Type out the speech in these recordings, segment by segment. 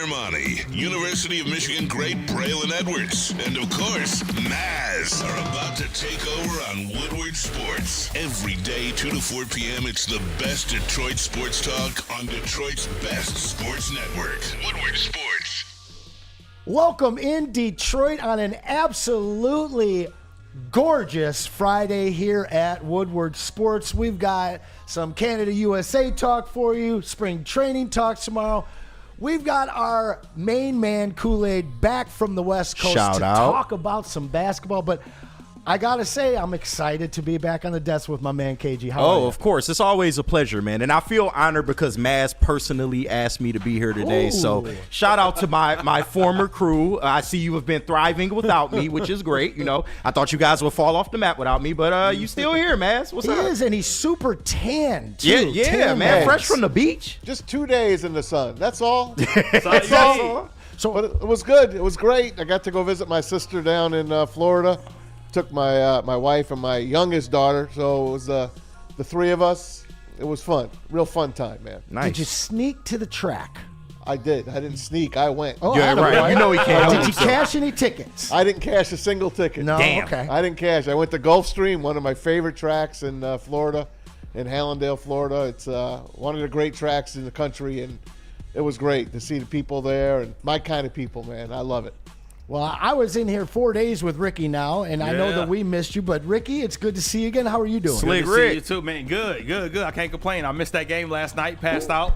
Ermanni, University of Michigan great Braylon Edwards, and of course, Maz are about to take over on Woodward Sports. Every day, 2 to 4 p.m., it's the best Detroit sports talk on Detroit's best sports network, Woodward Sports. Welcome in Detroit on an absolutely gorgeous Friday here at Woodward Sports. We've got some Canada USA talk for you, spring training talk tomorrow. We've got our main man Kool-Aid back from the West Coast Shout to out. talk about some basketball, but I gotta say, I'm excited to be back on the desk with my man KG. How are you? Of course. It's always a pleasure, man. And I feel honored because Maz personally asked me to be here today. Ooh. So shout out to my former crew. I see you have been thriving without me, which is great. You know, I thought you guys would fall off the map without me, but you still here, Maz. What's He up? is, and he's super tan, too. Yeah, Tan man. Maz. Fresh from the beach. Just 2 days in the sun. That's all. That's all. But it was good. It was great. I got to go visit my sister down in Florida. Took my wife and my youngest daughter. So it was the three of us. It was fun. Real fun time, man. Nice. Did you sneak to the track? I did. I didn't sneak. I went. Oh, Yeah, attaboy. right. You know he can't. Did you cash any tickets? I didn't cash a single ticket. No, Damn. okay. I didn't cash. I went to Gulfstream, one of my favorite tracks in Florida, in Hallandale, Florida. It's one of the great tracks in the country, and it was great to see the people there and my kind of people, man. I love it. Well, I was in here 4 days with Ricky now, and I know Yeah. that we missed you. But, Ricky, it's good to see you again. How are you doing? Slick Good to see Rick. you too, man. Good. I can't complain. I missed that game last night, passed out,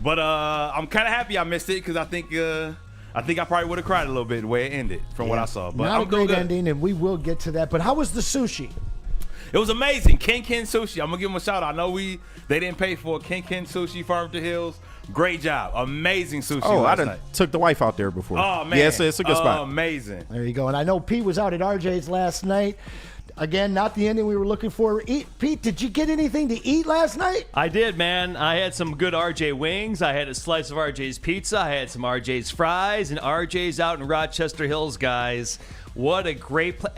but I'm kind of happy I missed it because I think I probably would have cried a little bit the way it ended from what I saw. But Not I'm a doing great good. ending, and we will get to that. But how was the sushi? It was amazing. Ken Sushi. I'm gonna give them a shout out. I know they didn't pay for it. Ken Sushi, Farmington Hills. Great job. Amazing sushi Oh, I last done night. took the wife out there before. Oh man. Yeah, it's a good spot. Amazing. There you go. And I know Pete was out at RJ's last night. Again, not the ending we were looking for. Pete, did you get anything to eat last night? I did, man. I had some good RJ wings. I had a slice of RJ's pizza. I had some RJ's fries, and RJ's out in Rochester Hills, guys. What a great play.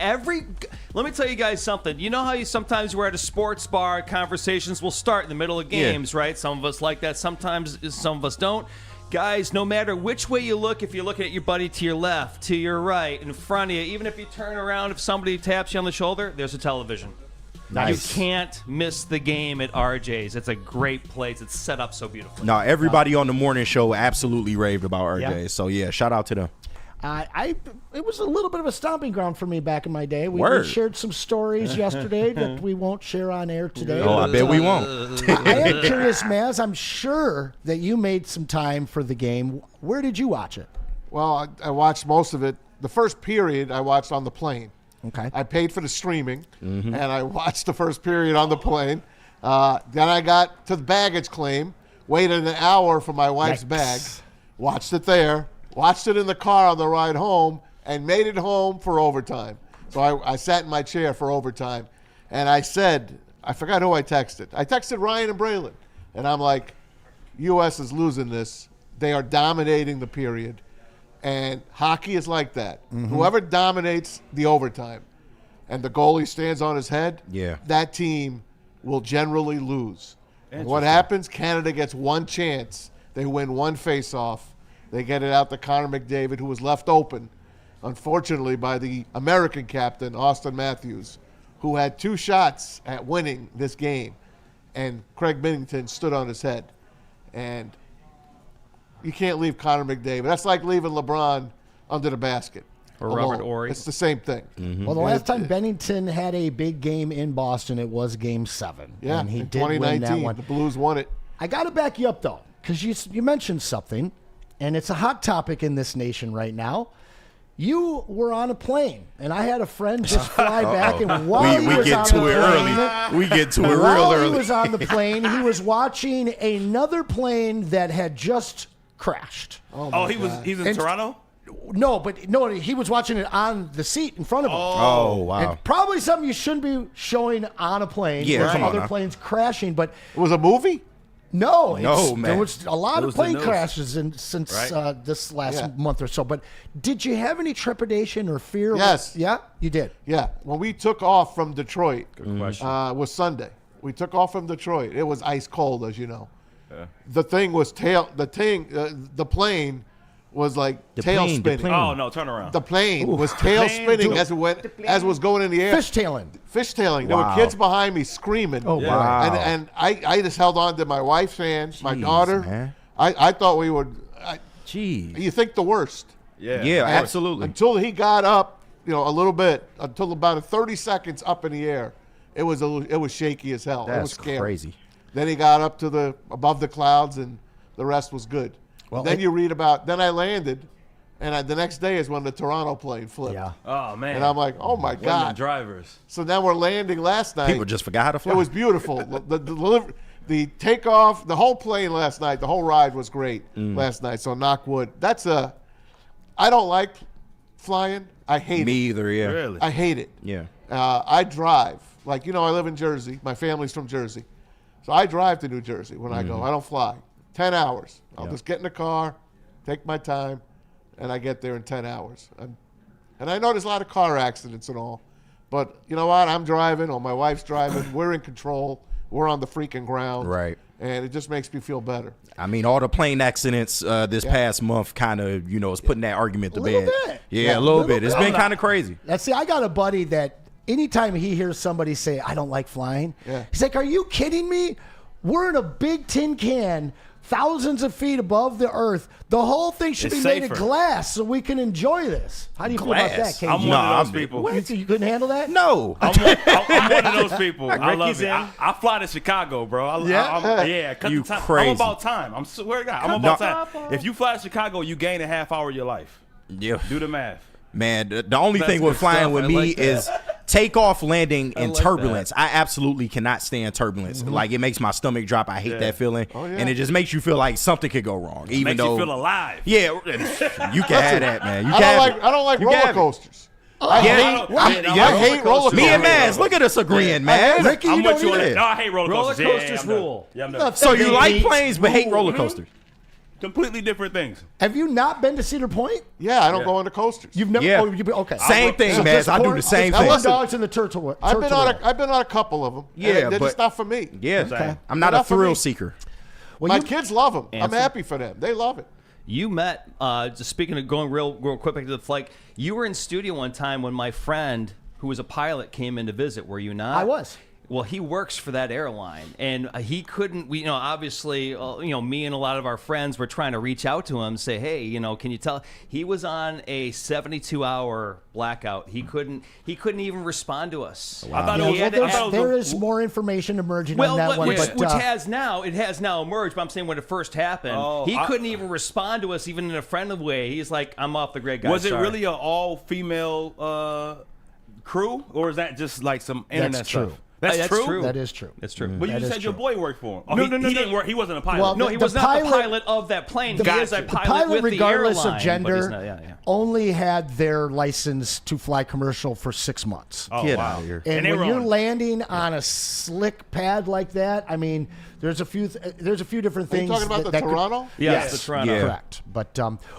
Let me tell you guys something. You know how sometimes we're at a sports bar, conversations will start in the middle of games, right? Some of us like that. Sometimes some of us don't. Guys, no matter which way you look, if you're looking at your buddy to your left, to your right, in front of you, even if you turn around, if somebody taps you on the shoulder, there's a television. Nice. You can't miss the game at RJ's. It's a great place. It's set up so beautifully. No, everybody on the morning show absolutely raved about RJ. Yeah. So, yeah, shout out to them. It was a little bit of a stomping ground for me back in my day. We Word. shared some stories yesterday that we won't share on air today. Oh, I bet we won't. I am curious, Maz. I'm sure that you made some time for the game. Where did you watch it? Well, I watched most of it. The first period I watched on the plane. Okay. I paid for the streaming, and I watched the first period on the plane. Then I got to the baggage claim, waited an hour for my wife's Yikes. bag, watched it there, watched it in the car on the ride home, and made it home for overtime. So I sat in my chair for overtime, and I said, I forgot who I texted. I texted Ryan and Braylon, and I'm like, U.S. is losing this. They are dominating the period. And hockey is like that. Whoever dominates the overtime and the goalie stands on his head, Yeah. that team will generally lose. And what happens? Canada gets one chance. They win one face-off. They get it out to Connor McDavid, who was left open, unfortunately, by the American captain, Austin Matthews, who had 2 shots at winning this game. And Craig Binnington stood on his head. And you can't leave Connor McDavid. That's like leaving LeBron under the basket. Or Robert alone. Horry. It's the same thing. Well, the last time Bennington had a big game in Boston, it was Game 7. Yeah, and he in did win 2019, that one. the Blues won it. I got to back you up, though, because you mentioned something, and it's a hot topic in this nation right now. You were on a plane, and I had a friend just fly back, and while he We was get on to the it plane, early. We get to it real while he early. was on the plane, he was watching another plane that had just crashed. Oh, he's in And- Toronto? No, he was watching it on the seat in front of him. Oh, wow. And probably something you shouldn't be showing on a plane. Yeah, with come on other now. planes crashing, but It was a movie? no, No, man. there was a lot It of was the plane news. crashes since Right. this last Yeah. month or so. But did you have any trepidation or fear? Yes. Yeah, you did. Yeah. When we took off from Detroit, Good question. was Sunday. We took off from Detroit. It was ice cold, as you know. The thing was the plane was like The tail plane, the spinning. plane. Oh no, turn around. The plane was tail spinning as it went, as it was going in the air. Fishtailing. Fishtailing. There were Wow. kids behind me screaming. Oh, Yeah. wow. And I just held on to my wife's hand, my Jeez, daughter. man. I thought we would. Jeez. You think the worst. Yeah, And absolutely. Until he got up, a little bit, until about 30 seconds up in the air, it was shaky as hell. It was That's scary. crazy. Then he got up to above the clouds, and the rest was good. Well, then you read about. Then I landed, and the next day is when the Toronto plane flipped. Yeah. Oh man. And I'm like, oh my Women god. drivers. So then we're landing last night. People just forgot how to fly. It was beautiful. The takeoff, the whole plane last night, the whole ride was great last night. So knock wood. I don't like flying. I hate Me it. either, yeah. Really? I hate it. Yeah. I drive. Like, I live in Jersey. My family's from Jersey. So I drive to New Jersey when I go. I don't fly. 10 hours. I'll just get in the car, take my time, and I get there in 10 hours. And I know there's a lot of car accidents and all. But you know what? I'm driving or my wife's driving. We're in control. We're on the freaking ground. Right. And it just makes me feel better. I mean, all the plane accidents this past month kind of, is putting that argument to A little bed. bit. Yeah, a little bit. It's been kind of crazy. See, I got a buddy that anytime he hears somebody say, I don't like flying, he's like, are you kidding me? We're in a big tin can, thousands of feet above the earth. The whole thing should It's be made of safer. glass so we can enjoy this. How do you feel about that, Glass? KG? I'm one of those people. You couldn't handle that? No. I'm one of those people. I love Ricky's it. in. I fly to Chicago, bro. Yeah? Cut You the time. crazy. I'm about time. I'm swear to God. I'm about time. If you fly to Chicago, you gain a half hour of your life. Yeah. Do the math. Man, the only That's thing with good flying stuff. with I me like that. is takeoff, landing, and like turbulence. I absolutely cannot stand turbulence. Like, it makes my stomach drop. I hate that feeling. Oh, yeah. And it just makes you feel like something could go wrong. Even Makes though, you feel alive. Yeah, you can have that, man. You I can have don't like You can roller have it. coasters. Yeah, I hate roller coasters. Me and Maz, look at us agreeing, man. Ricky, I'm you with don't you on either. that. No, I hate roller Roller coasters. coasters I'm done. rule. Yeah, I'm done. So you like Hates planes but hate roller coasters? Completely different things. Have you not been to Cedar Point? Yeah, I don't go on the coasters. You've never. Yeah. Okay. Same thing, So man. just I do corn- the same just corn thing. Listen, dogs and the turtle. I've been on a couple of them. Yeah, they're but- just not for me. Yeah. Okay. I'm not They're a not for thrill me. seeker. Well, My you- kids love them. I'm Anson? happy for them. They love it. You met, just speaking of going real quick back to the flight, you were in studio one time when my friend, who was a pilot, came in to visit, were you not? I was. Well, he works for that airline, and he couldn't. Obviously, me and a lot of our friends were trying to reach out to him, say, hey, can you tell? He was on a 72-hour blackout. He couldn't even respond to us. I thought Yeah, it was. there is more information emerging Well, on that one, which but has now emerged. But I'm saying when it first happened, he couldn't even respond to us, even in a friendly way. He's like, "I'm off the grid, guys." Was it sorry." really an all-female crew, or is that just like some internet true. stuff? That's That's true. true. that is true. That's true. But you That is said your true. boy worked for him. Oh, No, he, no, no, he no. didn't work. He wasn't a pilot. Well, No, he The was not the pilot- pilot of that plane. The- he is a the pilot, pilot, with regardless the of airline, gender, but he's not- yeah. only had their license to fly commercial for 6 months. Oh, Get wow. out of here. And they when were you're on- landing on a slick pad like that, I mean, there's a few different Are you things. talking about the that could- Toronto? Yes, the Toronto. Yeah. Correct. But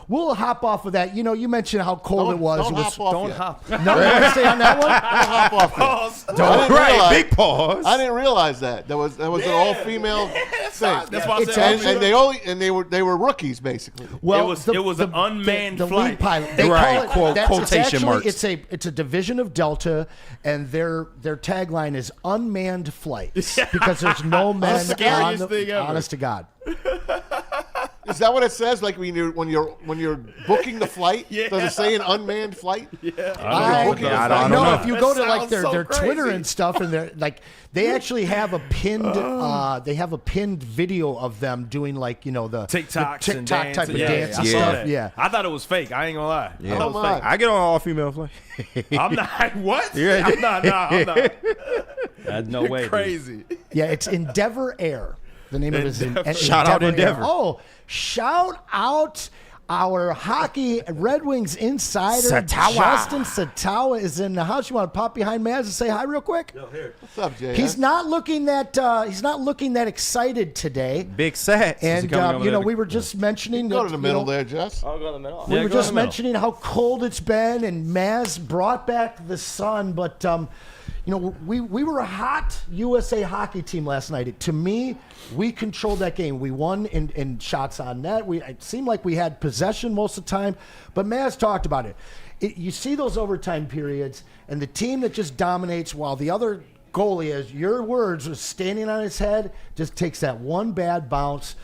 we'll hop off of that. You mentioned how cold it was. Don't It was hop off Don't yet. hop. No, you want to stay on that one? Don't hop off yet. Don't didn't right. realize- Big pause. I didn't realize that. There was an all-female thing. That's why I It's said. actually- And they were rookies basically. Well, It was an unmanned the flight. lead pilot. They Right, call it, quotation it's actually, marks. It's a division of Delta, and their tagline is unmanned flights because there's no men on scariest the. thing ever. Honest to God. Is that what it says? Like when you're booking the flight? Yeah. Does it say an unmanned flight? Yeah. I don't know. know if you go to That like sounds their so Twitter crazy. and stuff, and they're like they actually have a pinned video of them doing like the TikToks the and TikTok type of yeah, dance and I saw stuff. that. Yeah. I thought it was fake. I ain't gonna lie. I thought it was my. fake. I get on all female flight. I'm not. What? Yeah. I'm not. Nah, I'm not. No way. dude. Crazy. Yeah, it's Endeavor Air. The name of it is Shout out Air. Endeavor. Oh, shout out our hockey Red Wings insider Satawa. Justin Satawa is in the house. You want to pop behind Maz and say hi real quick? What's up, Jay? He's not looking that excited today. Big set. And coming over there? we were just mentioning Go that to the middle there, Jess. we Yeah, were go in just the middle. mentioning how cold it's been, and Maz brought back the sun. But we were a hot USA hockey team last night. To me, we controlled that game. We won in shots on net. It seemed like we had possession most of the time. But Maz talked about it. You see those overtime periods, and the team that just dominates while the other goalie, as your words, was standing on his head, just takes that one bad bounce.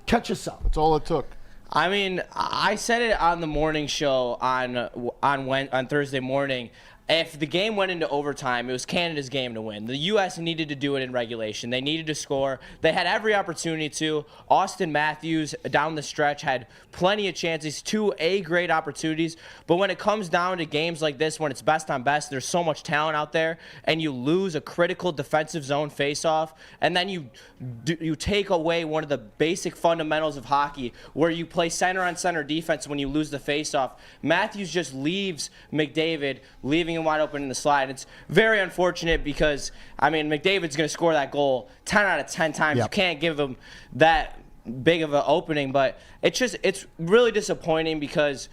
Catch us up. That's all it took. I mean, I said it on the morning show on Thursday morning. If the game went into overtime, it was Canada's game to win. The U.S. needed to do it in regulation. They needed to score. They had every opportunity to. Austin Matthews, down the stretch, had plenty of chances, 2 A-grade opportunities. But when it comes down to games like this, when it's best on best, there's so much talent out there, and you lose a critical defensive zone faceoff, and then you take away one of the basic fundamentals of hockey, where you play center-on-center defense when you lose the faceoff. Matthews just leaves McDavid, leaving him wide open in the slide. It's very unfortunate because, I mean, McDavid's going to score that goal 10 out of 10 times. Yep. You can't give him that big of an opening, but it's really disappointing because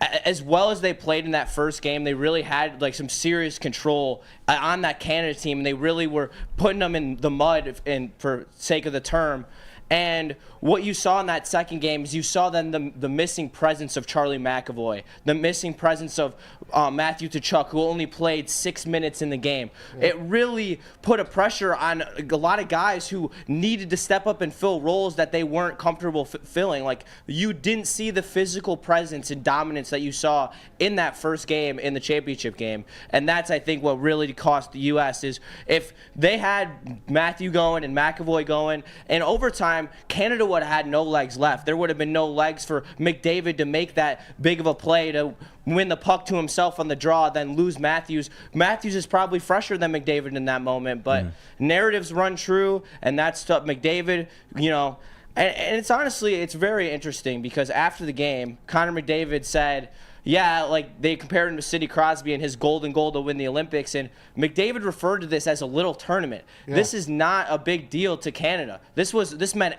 as well as they played in that first game, they really had like some serious control on that Canada team, and they really were putting them in the mud, for sake of the term. And what you saw in that second game is you saw then the missing presence of Charlie McAvoy, the missing presence of Matthew Tkachuk, who only played 6 minutes in the game. Yeah. It really put a pressure on a lot of guys who needed to step up and fill roles that they weren't comfortable filling. Like, you didn't see the physical presence and dominance that you saw in that first game, in the championship game. And that's, I think, what really cost the U.S. is if they had Matthew going and McAvoy going, in overtime, Canada would have had no legs left. There would have been no legs for McDavid to make that big of a play to win the puck to himself on the draw, then lose Matthews. Matthews is probably fresher than McDavid in that moment, but narratives run true, and that's stuff McDavid, and it's honestly, it's very interesting because after the game, Connor McDavid said, yeah, like they compared him to Sidney Crosby and his golden goal to win the Olympics, and McDavid referred to this as a little tournament. Yeah. This is not a big deal to Canada. This meant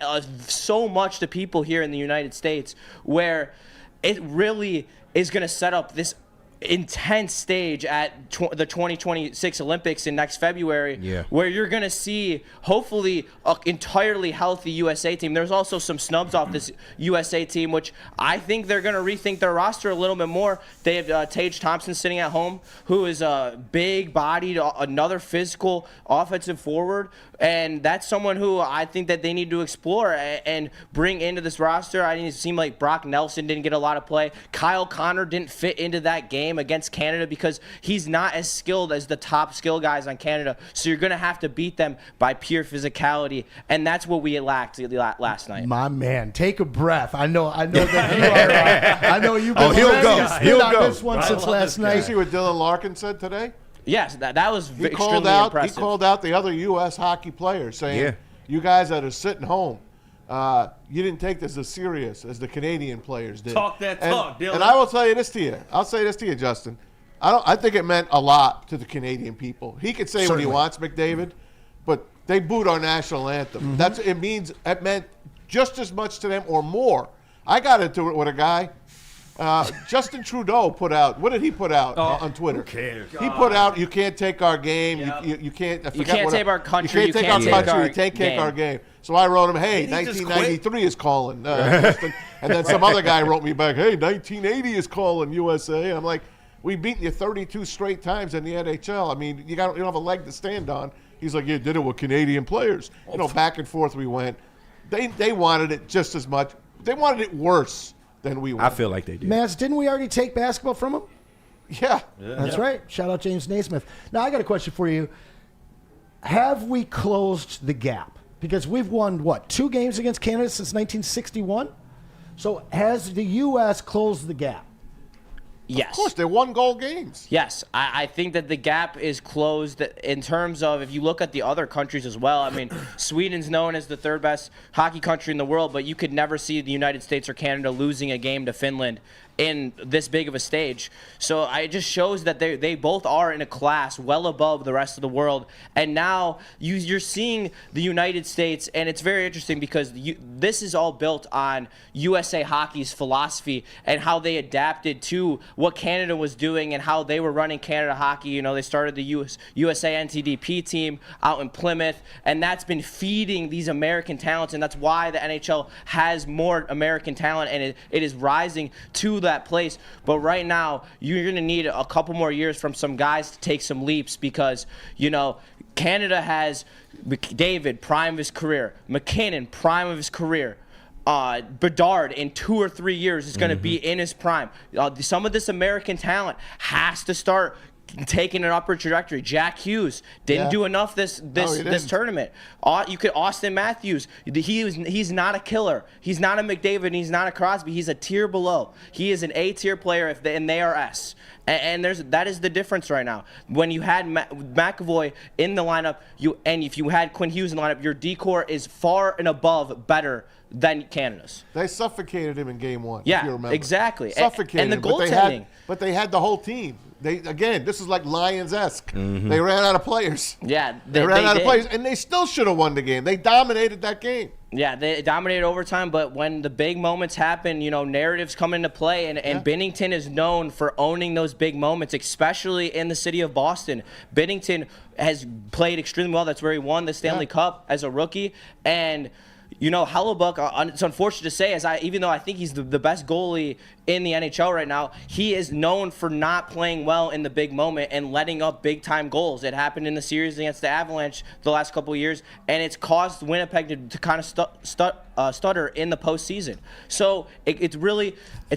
so much to people here in the United States, where it really is going to set up this intense stage at the 2026 Olympics in next February, where you're going to see hopefully an entirely healthy USA team. There's also some snubs off this USA team, which I think they're going to rethink their roster a little bit more. They have Tage Thompson sitting at home, who is a big-bodied, another physical offensive forward, and that's someone who I think that they need to explore and bring into this roster. I mean, it seemed like Brock Nelson didn't get a lot of play. Kyle Connor didn't fit into that game against Canada because he's not as skilled as the top skill guys on Canada. So you're going to have to beat them by pure physicality, and that's what we lacked last night. My man, take a breath. I know that you are. I know you've been he'll go on this one since last night. Did you see what Dylan Larkin said today? Yes, that was extremely impressive. He called out the other U.S. hockey players, saying, "You guys that are sitting home, you didn't take this as serious as the Canadian players did." Talk that talk, Dylan. And I will tell you this to you. I'll say this to you, Justin. I think it meant a lot to the Canadian people. He could say what he wants, McDavid, but they booed our national anthem. Mm-hmm. It meant just as much to them or more. I got into it with a guy. Justin Trudeau put out. What did he put out on Twitter? Who cares? He put out, "You can't take our game. Yep. You can't. You can't take our country. You can't take our country. You can't take our game." So I wrote him, "Hey, 1993 is calling." Justin. And then some other guy wrote me back, "Hey, 1980 is calling USA." I'm like, "We beat you 32 straight times in the NHL. I mean, you don't have a leg to stand on." He's like, "You did it with Canadian players." Back and forth we went. They wanted it just as much. They wanted it worse than we wanted. I feel like they did. Maz, didn't we already take basketball from them? Yeah. That's right. Shout out James Naismith. Now, I got a question for you. Have we closed the gap? Because we've won, 2 games against Canada since 1961? So has the U.S. closed the gap? Yes. Of course, they're 1-goal games. Yes, I think that the gap is closed in terms of if you look at the other countries as well. I mean, Sweden's known as the 3rd best hockey country in the world, but you could never see the United States or Canada losing a game to Finland in this big of a stage. So it just shows that they both are in a class well above the rest of the world. And now you're seeing the United States, and it's very interesting because this is all built on USA Hockey's philosophy and how they adapted to what Canada was doing and how they were running Canada hockey. You know, they started the USA NTDP team out in Plymouth, and that's been feeding these American talents, and that's why the NHL has more American talent, and it is rising to that place. But right now, you're going to need a couple more years from some guys to take some leaps because, you know, Canada has McDavid, prime of his career, McKinnon, prime of his career. Bedard in 2 or 3 years is going to be in his prime. Some of this American talent has to start taking an upward trajectory. Jack Hughes didn't do enough this tournament. You could Austin Matthews. He's not a killer. He's not a McDavid. He's not a Crosby. He's a tier below. He is an A tier player and they are S. And that is the difference right now. When you had McAvoy in the lineup, and if you had Quinn Hughes in the lineup, your decor is far and above better than Canada's. They suffocated him in game one. Yeah, if you remember. exactly. Suffocated and the him, goaltending. But they had the whole team. This is like Lions-esque. They ran out of players. Yeah, they ran out of players, and they still should have won the game. They dominated that game. Yeah, they dominated overtime, but when the big moments happen, you know, narratives come into play, and Binnington is known for owning those big moments, especially in the city of Boston. Binnington has played extremely well. That's where he won the Stanley Cup as a rookie, and you know, Hellebuyck, it's unfortunate to say, even though I think he's the best goalie in the NHL right now, he is known for not playing well in the big moment and letting up big-time goals. It happened in the series against the Avalanche the last couple of years, and it's caused Winnipeg to kind of stutter in the postseason. So it's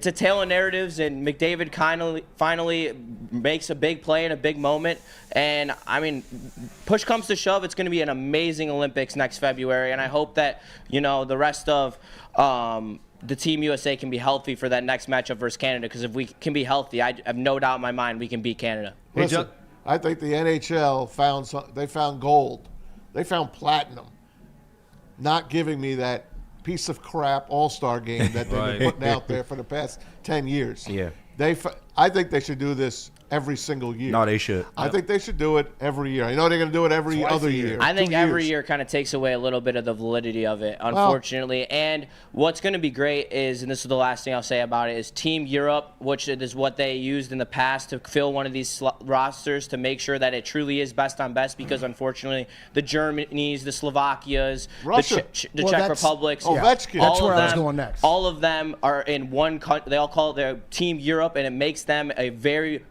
a tale of narratives, and McDavid finally makes a big play in a big moment. And, I mean, push comes to shove, it's going to be an amazing Olympics next February, and I hope that, you know, the rest of the Team USA can be healthy for that next matchup versus Canada, because if we can be healthy, I have no doubt in my mind we can beat Canada. Listen, I think the NHL found gold. They found platinum. Not giving me that piece of crap all-star game that they've been putting out there for the past 10 years. Yeah. I think they should do this every single year. No, they should. I think they should do it every year. I know they're going to do it every other year. I think every year kind of takes away a little bit of the validity of it, unfortunately. And what's going to be great is, and this is the last thing I'll say about it, is Team Europe, which is what they used in the past to fill one of these rosters to make sure that it truly is best on best, because unfortunately the Germanys, the Slovakias, Russia. the Czech Republics, Ovechkin. That's where I was going next. all of them are in one country. They all call it their Team Europe, and it makes them a very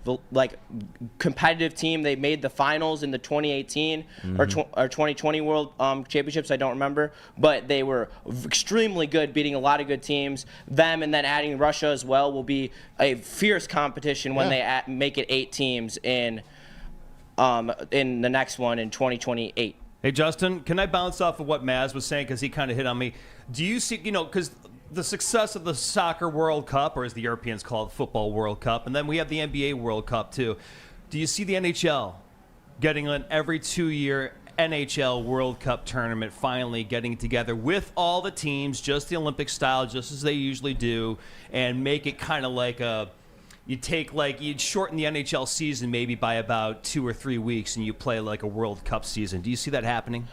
competitive team. They made the finals in the 2018 or 2020 World Championships. I don't remember, but they were extremely good, beating a lot of good teams. Them and then adding Russia as well will be a fierce competition when they make it 8 teams in the next one in 2028. Hey, Justin, can I bounce off of what Maz was saying, because he kind of hit on me? Do you see, because the success of the Soccer World Cup, or as the Europeans call it, Football World Cup, and then we have the NBA World Cup too. Do you see the NHL getting an every 2-year NHL World Cup tournament finally getting together with all the teams, just the Olympic style, just as they usually do, and make it kind of like you'd shorten the NHL season maybe by about 2 or 3 weeks, and you play like a World Cup season. Do you see that happening?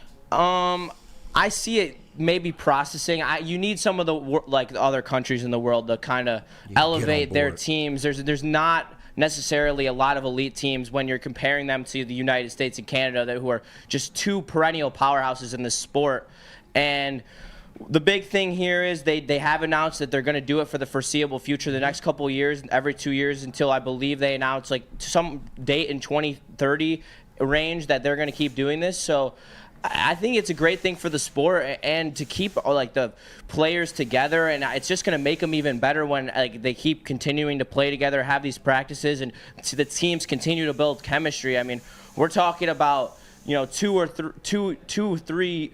I see it maybe processing. You need some of the other countries in the world to kind of elevate their teams. There's not necessarily a lot of elite teams when you're comparing them to the United States and Canada, who are just 2 perennial powerhouses in this sport. And the big thing here is they have announced that they're going to do it for the foreseeable future, the next couple of years, every 2 years, until I believe they announce some date in 2030 range that they're going to keep doing this. So I think it's a great thing for the sport and to keep the players together, and it's just going to make them even better when they keep continuing to play together, have these practices, and the teams continue to build chemistry. I mean, we're talking about 2 or 3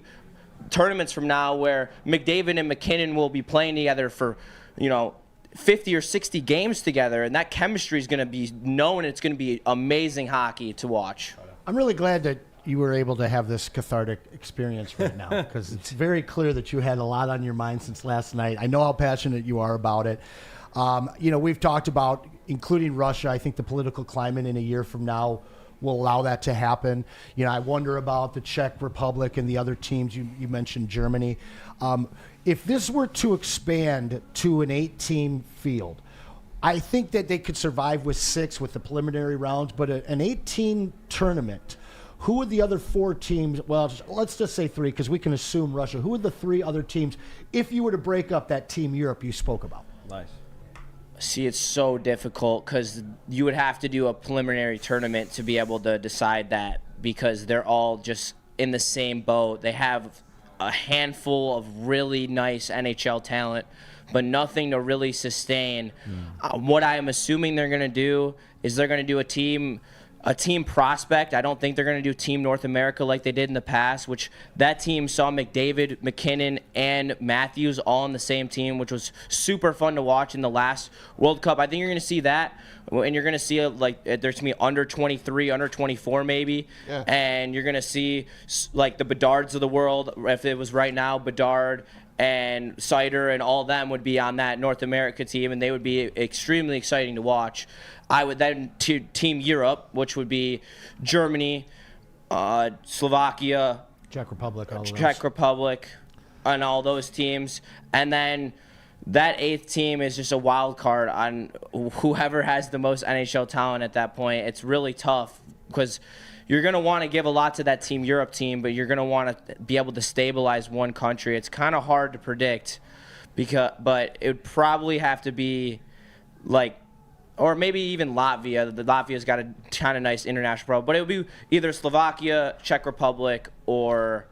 tournaments from now where McDavid and McKinnon will be playing together for 50 or 60 games together, and that chemistry is going to be known, and it's going to be amazing hockey to watch. I'm really glad that you were able to have this cathartic experience right now, because it's very clear that you had a lot on your mind since last night. I know how passionate you are about it. We've talked about including Russia. I think the political climate in a year from now will allow that to happen. I wonder about the Czech Republic and the other teams. You mentioned Germany. If this were to expand to an 8-team field, I think that they could survive with 6 with the preliminary rounds, but an 18 tournament, who would the other 4 teams, well, let's just say 3 because we can assume Russia. Who would the 3 other teams, if you were to break up that Team Europe you spoke about? Nice. See, it's so difficult because you would have to do a preliminary tournament to be able to decide that because they're all just in the same boat. They have a handful of really nice NHL talent, but nothing to really sustain. What I am assuming they're going to do is they're going to do a team prospect. I don't think they're going to do Team North America like they did in the past, which that team saw McDavid, McKinnon, and Matthews all on the same team, which was super fun to watch in the last World Cup. I think you're going to see that, and you're going to see there's going to be under 23, under 24 maybe, and you're going to see like the Bedards of the world. If it was right now, Bedard and Sider and all of them would be on that North America team, and they would be extremely exciting to watch. I would then to Team Europe, which would be Germany, Slovakia, Czech Republic, and all those teams. And then that 8th team is just a wild card on whoever has the most NHL talent at that point. It's really tough because you're going to want to give a lot to that Team Europe team, but you're going to want to be able to stabilize one country. It's kind of hard to predict, but it would probably have to be or maybe even Latvia. Latvia's got a kind of nice international problem, but it would be either Slovakia, Czech Republic, or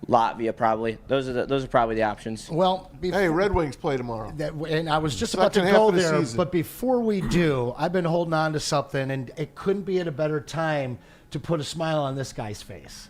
Latvia probably. Those are probably the options. Well, hey, Red Wings play tomorrow. And I was just about to go there, but before we do, I've been holding on to something, and it couldn't be at a better time to put a smile on this guy's face.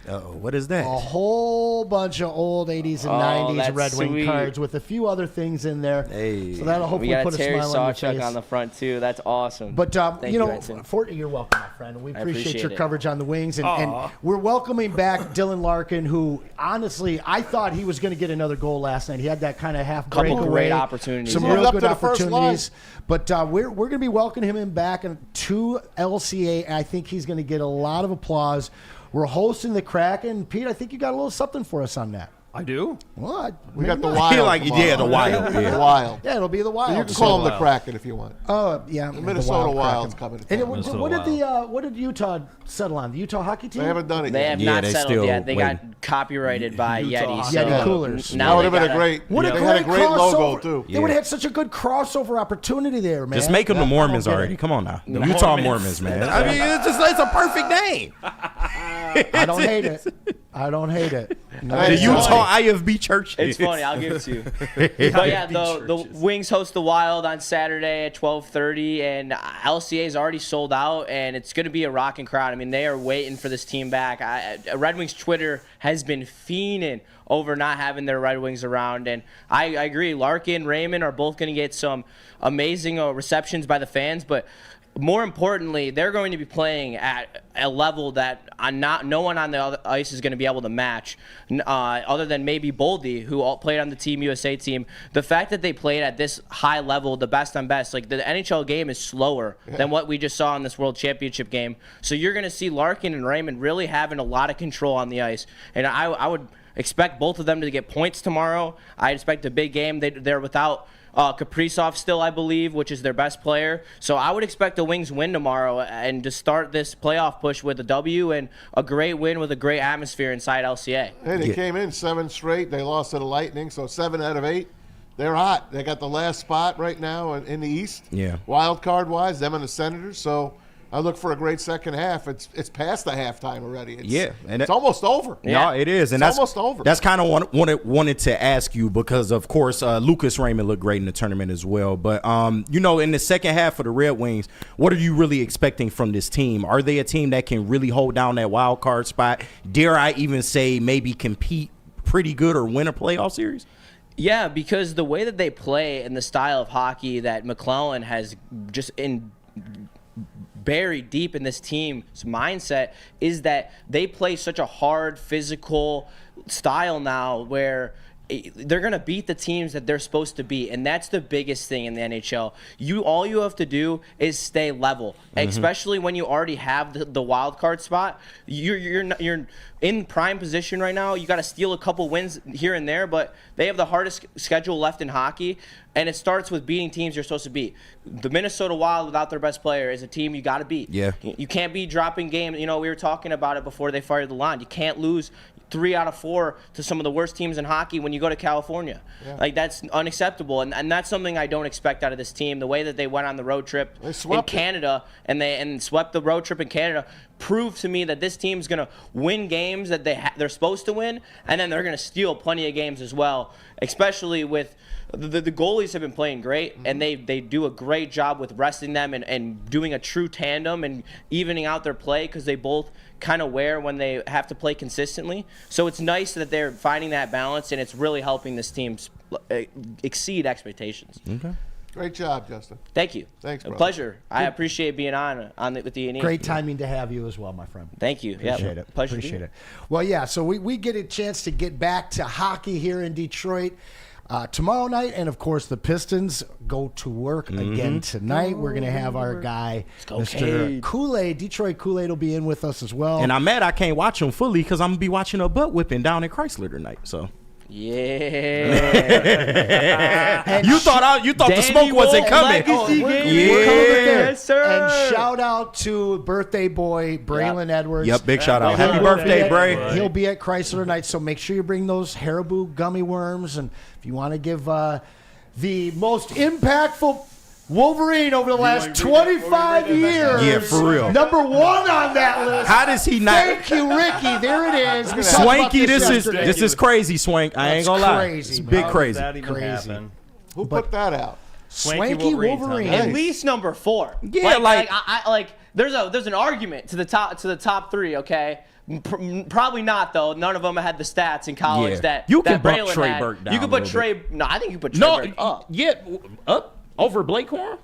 Uh-oh, what is that? A whole bunch of old 80s and 90s Red Wing cards with a few other things in there. Hey. So that'll hopefully put a smile on your face. on the front too. That's awesome. But Thank you, Anson. You're welcome, my friend. We appreciate your it. coverage on the Wings, and we're welcoming back Dylan Larkin, who honestly I thought he was going to get another goal last night. He had that kind of half breakaway, couple great opportunities, some real good opportunities. But we're going to be welcoming him back to LCA. And I think he's going to get a lot of applause. We're hosting the Kraken. Pete, I think you got a little something for us on that. I do. What? We got the Wild. The Wild. The Wild. Yeah, it'll be the Wild. You can call them the Kraken if you want. Oh, yeah. The Minnesota Wild's coming. And what did Utah settle on? The Utah hockey team? They haven't done it They yet. have Yeah, not they settled still yet. They waiting. got copyrighted by Yeti. Yeti Coolers. That would have been a great. What a They great had a great logo crossover. too. They would have had such a good crossover opportunity there, man. Just make them the Mormons I don't get already. it. Come on now. The Utah Mormons, man. I mean, it's a perfect name. I don't hate it. I don't hate it. No, The It's Utah IFB Church. It's funny. I'll give it to you. But yeah, the Wings host the Wild on Saturday at 12:30, and LCA is already sold out, and it's going to be a rocking crowd. I mean, they are waiting for this team back. Red Wings Twitter has been fiending over not having their Red Wings around, and I agree. Larkin, Raymond are both going to get some amazing receptions by the fans, but more importantly, they're going to be playing at a level that no one on the ice is going to be able to match, other than maybe Boldy, who all played on the Team USA team. The fact that they played at this high level, the best on best, like the NHL game is slower than what we just saw in this World Championship game. So you're going to see Larkin and Raymond really having a lot of control on the ice, and I would expect both of them to get points tomorrow. I expect a big game. They're without Kaprizov still, I believe, which is their best player. So I would expect the Wings win tomorrow and to start this playoff push with a W and a great win with a great atmosphere inside LCA. Hey, they came in 7 straight. They lost to the Lightning, so 7 out of 8. They're hot. They got the last spot right now in the East. Yeah. Wild card wise, them and the Senators. So I look for a great second half. It's past the halftime already. It's almost over. No, it is, and it's that's almost over. That's kind of wanted to ask you because, of course, Lucas Raymond looked great in the tournament as well. But in the second half of the Red Wings, what are you really expecting from this team? Are they a team that can really hold down that wild card spot? Dare I even say maybe compete pretty good or win a playoff series? Yeah, because the way that they play and the style of hockey that McClellan has just buried deep in this team's mindset is that they play such a hard physical style now where they're going to beat the teams that they're supposed to beat, and that's the biggest thing in the NHL. All you have to do is stay level, especially when you already have the wild card spot. You're in prime position right now. You got to steal a couple wins here and there, but they have the hardest schedule left in hockey, and it starts with beating teams you're supposed to beat. The Minnesota Wild, without their best player, is a team you got to beat. Yeah. You can't be dropping games. We were talking about it before they fired the line. You can't lose 3 out of 4 to some of the worst teams in hockey when you go to California. Yeah. Like, that's unacceptable, and that's something I don't expect out of this team. The way that they went on the road trip in Canada and swept the road trip in Canada proved to me that this team's going to win games that they're supposed to win, and then they're going to steal plenty of games as well, especially with the goalies have been playing great, and they do a great job with resting them and doing a true tandem and evening out their play because they both kind of wear when they have to play consistently. So it's nice that they're finding that balance, and it's really helping this team exceed expectations. Okay. Great job, Justin. Thank you. Thanks, brother. A pleasure. I appreciate being with the E&E. Great timing to have you as well, my friend. Thank you. Appreciate it. Pleasure. Appreciate it. Well, yeah, so we get a chance to get back to hockey here in Detroit tomorrow night, and of course the Pistons go to work again tonight. We're going to have our guy, Mr. Kool-Aid, Detroit Kool-Aid will be in with us as well. And I'm mad I can't watch them fully because I'm going to be watching a butt whipping down at Chrysler tonight. So. Yeah. you thought the smoke wasn't coming. Yes, sir. And shout out to birthday boy Braylon Edwards. Yep, big shout out. Happy birthday, Bray. He'll be at Chrysler tonight, so make sure you bring those Haribo gummy worms. And if you want to give the most impactful Wolverine over the last 25 years. Yeah, for real. Number 1 on that list. How does he not? Thank you, Ricky. There it is. We talked Swanky, about this is crazy, Swank. I ain't gonna lie. Crazy, It's big bro. crazy. That even Crazy. happen? Who put that out? Swanky Wolverine. At least number 4. Yeah, there's an argument to the top 3. Okay. Probably not though. None of them had the stats in college that you can that bump Braylon Trey had. Burke down. You could put Trey. No, I think you put Trey Burke up. Up over Blake Horn.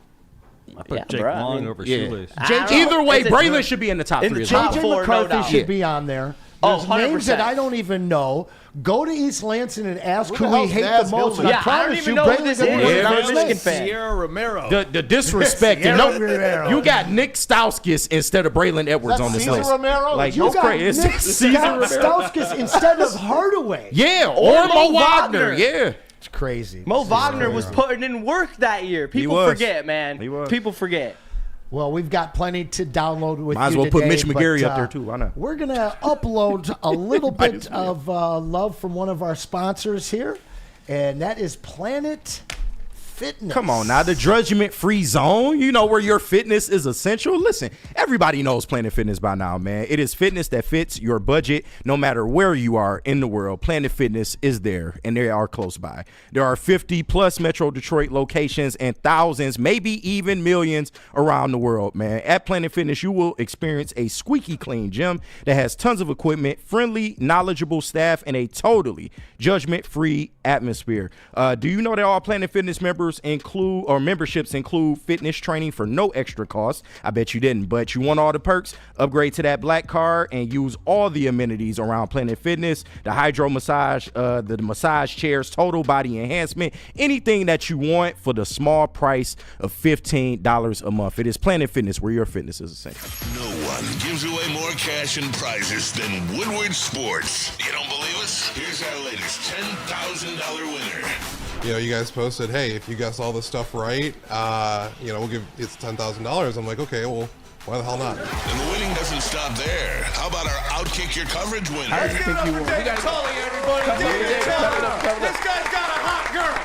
I put Jake Long over Shoelace. Either way, Braylon should be in the top 3 as well. top JJ 4, no McCarthy doubt. should be on there. Oh, There's names 100%. that I don't even know. Go to East Lansing and ask Who who the we hell's hate Naz the most. Hillman? And Yeah, I don't promise even you, know who Braylon's this gonna is. win I'm a on this Michigan list. fan. Sierra Romero. The disrespect. Sierra Romero. You got Nick Stauskas instead of Braylon Edwards That on this Cesar list. Romero? Like, You it's got crazy. Nick It's Cesar Romero. Stauskas instead of Hardaway. Yeah, or Mo Wagner. Yeah. It's crazy. Mo Wagner was putting in work that year. People was. forget, man. He was. People forget. Well, we've got plenty to download with Might as you well put today, Mitch McGarry but, up there, too. Why not? We're going to upload a little bit of love from one of our sponsors here, and that is Planet Fitness. Come on now, the judgment-free zone. You know where your fitness is essential. Listen, everybody knows Planet Fitness by now, man. It is fitness that fits your budget, no matter where you are in the world. Planet Fitness is there, and they are close by. There are 50-plus Metro Detroit locations and thousands, maybe even millions around the world, man. At Planet Fitness, you will experience a squeaky clean gym that has tons of equipment, friendly, knowledgeable staff, and a totally judgment-free atmosphere. Do you know that all Planet Fitness memberships include fitness training for no extra cost? I bet you didn't, but you want all the perks? Upgrade to that black card and use all the amenities around Planet Fitness, the hydro massage, the massage chairs, total body enhancement, anything that you want for the small price of $15 a month. It is Planet Fitness, where your fitness is essential. No one gives away more cash and prizes than Woodward Sports. You don't believe us? Here's our latest $10,000 winner. You guys posted, hey, if you guess all this stuff right, we'll give it's $10,000. I'm like, okay, well, why the hell not? And the winning doesn't stop there. How about our Outkick Your Coverage winner? I think you will. We got Tully, everybody. This guy's got a hot girl.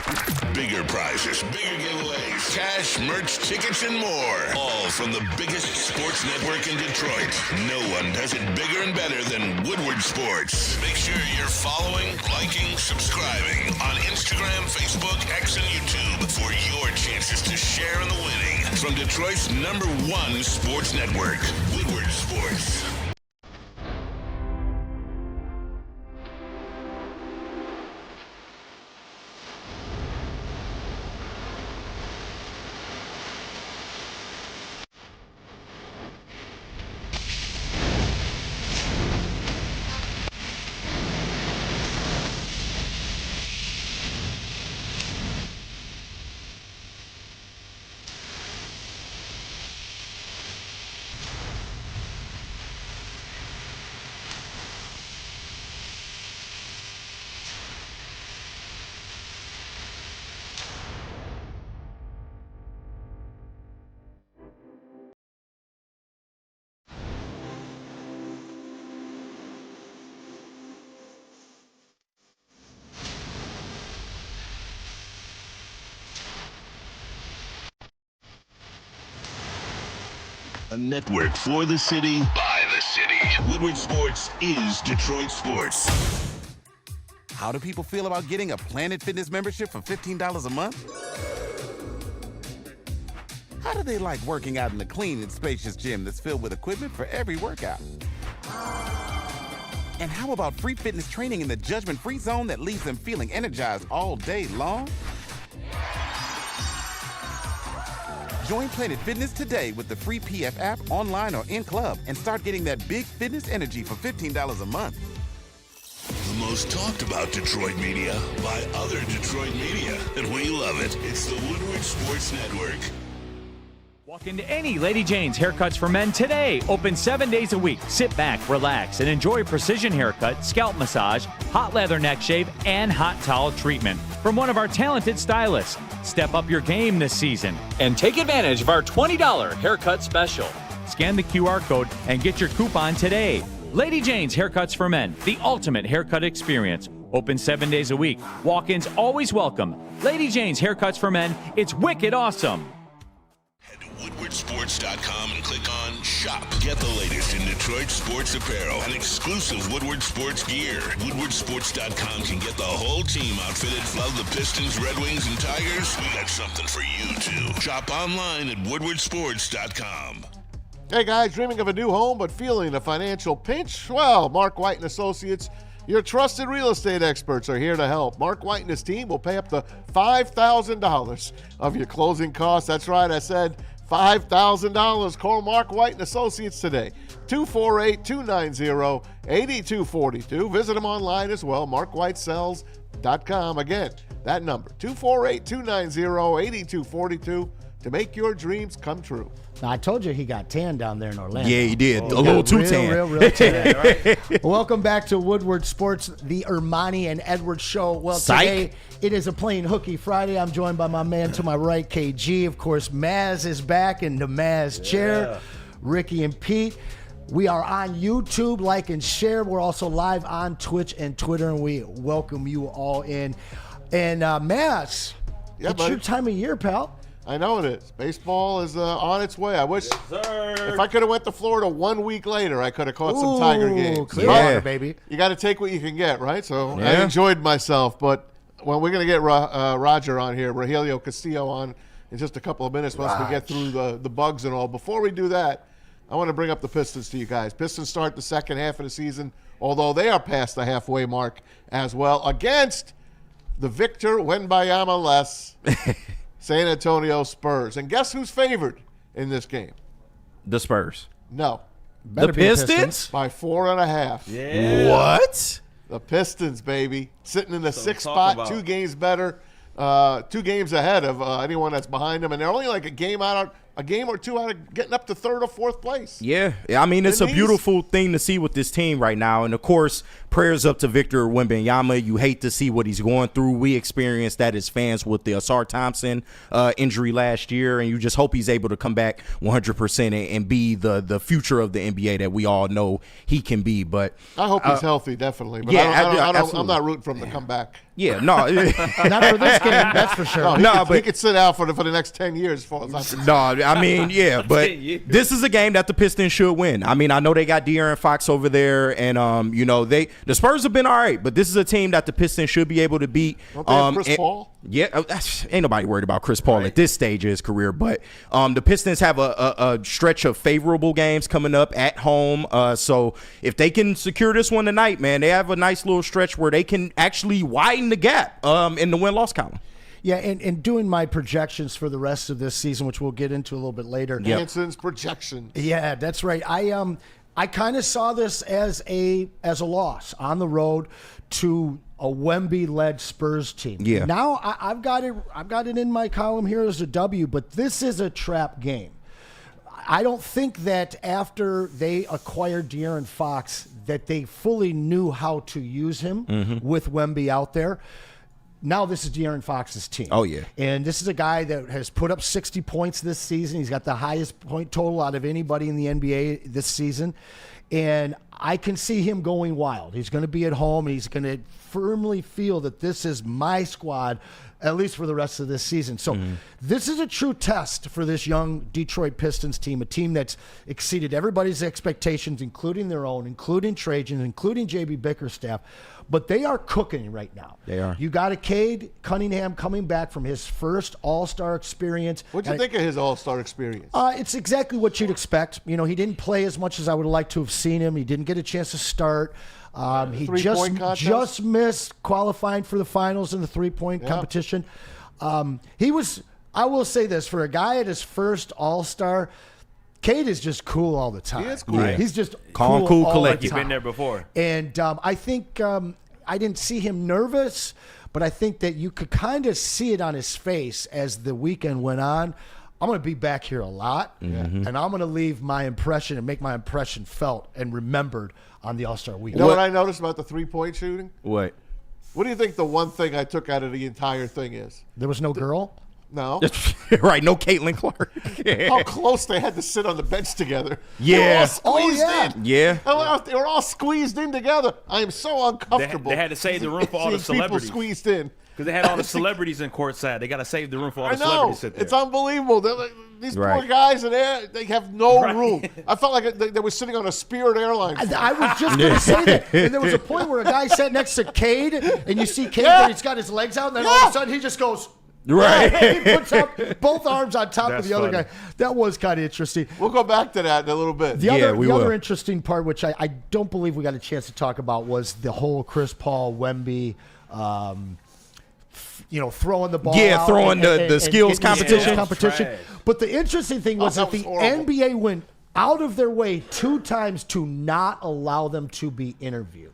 Bigger prizes, bigger giveaways, cash, merch, tickets, and more. All from the biggest sports network in Detroit. No one does it bigger and better than Woodward Sports. Make sure you're following, liking, subscribing on Instagram, Facebook, X, and YouTube for your chances to share in the winning. From Detroit's #1 sports network, Woodward Sports. A network for the city, by the city. Woodward Sports is Detroit Sports. How do people feel about getting a Planet Fitness membership for $15 a month? How do they like working out in a clean and spacious gym that's filled with equipment for every workout? And how about free fitness training in the judgment-free zone that leaves them feeling energized all day long? Join Planet Fitness today with the free PF app, online or in club, and start getting that big fitness energy for $15 a month. The most talked about Detroit media by other Detroit media, and we love it. It's the Woodward Sports Network. Walk into any Lady Jane's Haircuts for Men today. Open 7 days a week. Sit back, relax, and enjoy precision haircut, scalp massage, hot leather neck shave, and hot towel treatment from one of our talented stylists. Step up your game this season and take advantage of our $20 haircut special. Scan the QR code and get your coupon today. Lady Jane's Haircuts for Men, the ultimate haircut experience. Open 7 days a week. Walk-ins always welcome. Lady Jane's Haircuts for Men. It's wicked awesome. WoodwardSports.com and click on Shop. Get the latest in Detroit sports apparel and exclusive Woodward Sports gear. WoodwardSports.com can get the whole team outfitted. Love the Pistons, Red Wings, and Tigers? We got something for you, too. Shop online at WoodwardSports.com. Hey guys, dreaming of a new home but feeling a financial pinch? Well, Mark White and Associates, your trusted real estate experts, are here to help. Mark White and his team will pay up to $5,000 of your closing costs. That's right, I said $5,000. Call Mark White and Associates today. 248-290-8242. Visit them online as well, markwhitesells.com. Again, that number, 248-290-8242, to make your dreams come true. Now, I told you he got tan down there in Orlando. Yeah, he did. A little too tan. Real tan. Right? Welcome back to Woodward Sports, the Ermanni and Edwards show. Well, today it is a plain hooky Friday. I'm joined by my man to my right, KG. Of course, Maz is back in the Maz chair. Ricky and Pete. We are on YouTube. Like and share. We're also live on Twitch and Twitter, and we welcome you all in. And Maz, it's your time of year, pal. I know it is. Baseball is on its way. I wish if I could have went to Florida 1 week later, I could have caught some Tiger games. Clearwater, baby. You got to take what you can get, right? So I enjoyed myself. But we're going to get Roger on here, Rogelio Castillo on in just a couple of minutes once we get through the bugs and all. Before we do that, I want to bring up the Pistons to you guys. Pistons start the second half of the season, although they are past the halfway mark as well, against the Victor Wembanyama-less San Antonio Spurs. And guess who's favored in this game? The Spurs. No. The Pistons? By 4.5. Yeah. What? The Pistons, baby. Sitting in the sixth spot, 2 games better, 2 games ahead of anyone that's behind them. And they're only like a game or two out of getting up to third or fourth place. Yeah. I mean, it's a beautiful thing to see with this team right now. And, of course, prayers up to Victor Wembanyama. You hate to see what he's going through. We experienced that as fans with the Asar Thompson injury last year, and you just hope he's able to come back 100% and be the future of the NBA that we all know he can be. But I hope he's healthy, definitely. But I'm not rooting for him to come back. Yeah, no. Not for this game, that's for sure. But he could sit out for the next 10 years as far as I'm concerned. No, I mean, yeah, but this is a game that the Pistons should win. I mean, I know they got De'Aaron Fox over there, and the Spurs have been all right, but this is a team that the Pistons should be able to beat. Don't they have Chris Paul? Yeah, ain't nobody worried about Chris Paul at this stage of his career, but the Pistons have a stretch of favorable games coming up at home. So if they can secure this one tonight, man, they have a nice little stretch where they can actually widen the gap in the win-loss column. Yeah, and doing my projections for the rest of this season, which we'll get into a little bit later. Anson's projections. Yeah, that's right. I kind of saw this as a loss on the road to a Wemby-led Spurs team. Yeah. Now I've got it in my column here as a W, but this is a trap game. I don't think that after they acquired De'Aaron Fox that they fully knew how to use him with Wemby out there. Now this is De'Aaron Fox's team. Oh, yeah. And this is a guy that has put up 60 points this season. He's got the highest point total out of anybody in the NBA this season. And I can see him going wild. He's going to be at home, and he's going to firmly feel that this is my squad, at least for the rest of this season. So this is a true test for this young Detroit Pistons team, a team that's exceeded everybody's expectations, including their own, including Trajan, including J.B. Bickerstaff. But they are cooking right now. They are. You got a Cade Cunningham coming back from his first All-Star experience. What'd you think of his All-Star experience? It's exactly what you'd expect. You know, he didn't play as much as I would have liked to have seen him. He didn't get a chance to start. He just missed qualifying for the finals in the three-point competition. He was, I will say this, for a guy at his first All-Star, Cade is just cool all the time. He is cool. Right. He's just Calm, cool, cool, collected. You've been there before. And I think I didn't see him nervous, but I think that you could kind of see it on his face as the weekend went on. I'm going to be back here a lot, and I'm going to leave my impression and make my impression felt and remembered on the All-Star weekend. You know what I noticed about the three-point shooting? What? What do you think the one thing I took out of the entire thing is? There was no girl? No. Right, no Caitlin Clark. How close they had to sit on the bench together. Yeah. They were all squeezed in. Yeah. They were all squeezed in together. I am so uncomfortable. They had to save the room for all the seeing people celebrities. squeezed in. Because they had all the celebrities in courtside. They got to save the room for all I the celebrities know. to sit there. It's unbelievable. These poor Right. guys in there, they have no room. I felt like they were sitting on a Spirit Airlines. I was just going to say that. And there was a point where a guy sat next to Cade, and you see Cade, and he's got his legs out, and then all of a sudden he just goes, Right. he puts up both arms on top of That's the other funny. guy. That was kind of interesting. We'll go back to that in a little bit. The Yeah, we other will. interesting part, which I don't believe we got a chance to talk about, was the whole Chris Paul, Wemby, throwing the ball Yeah, out throwing the skills competition. competition. But the interesting thing was that that was the horrible. NBA went out of their way 2 times to not allow them to be interviewed.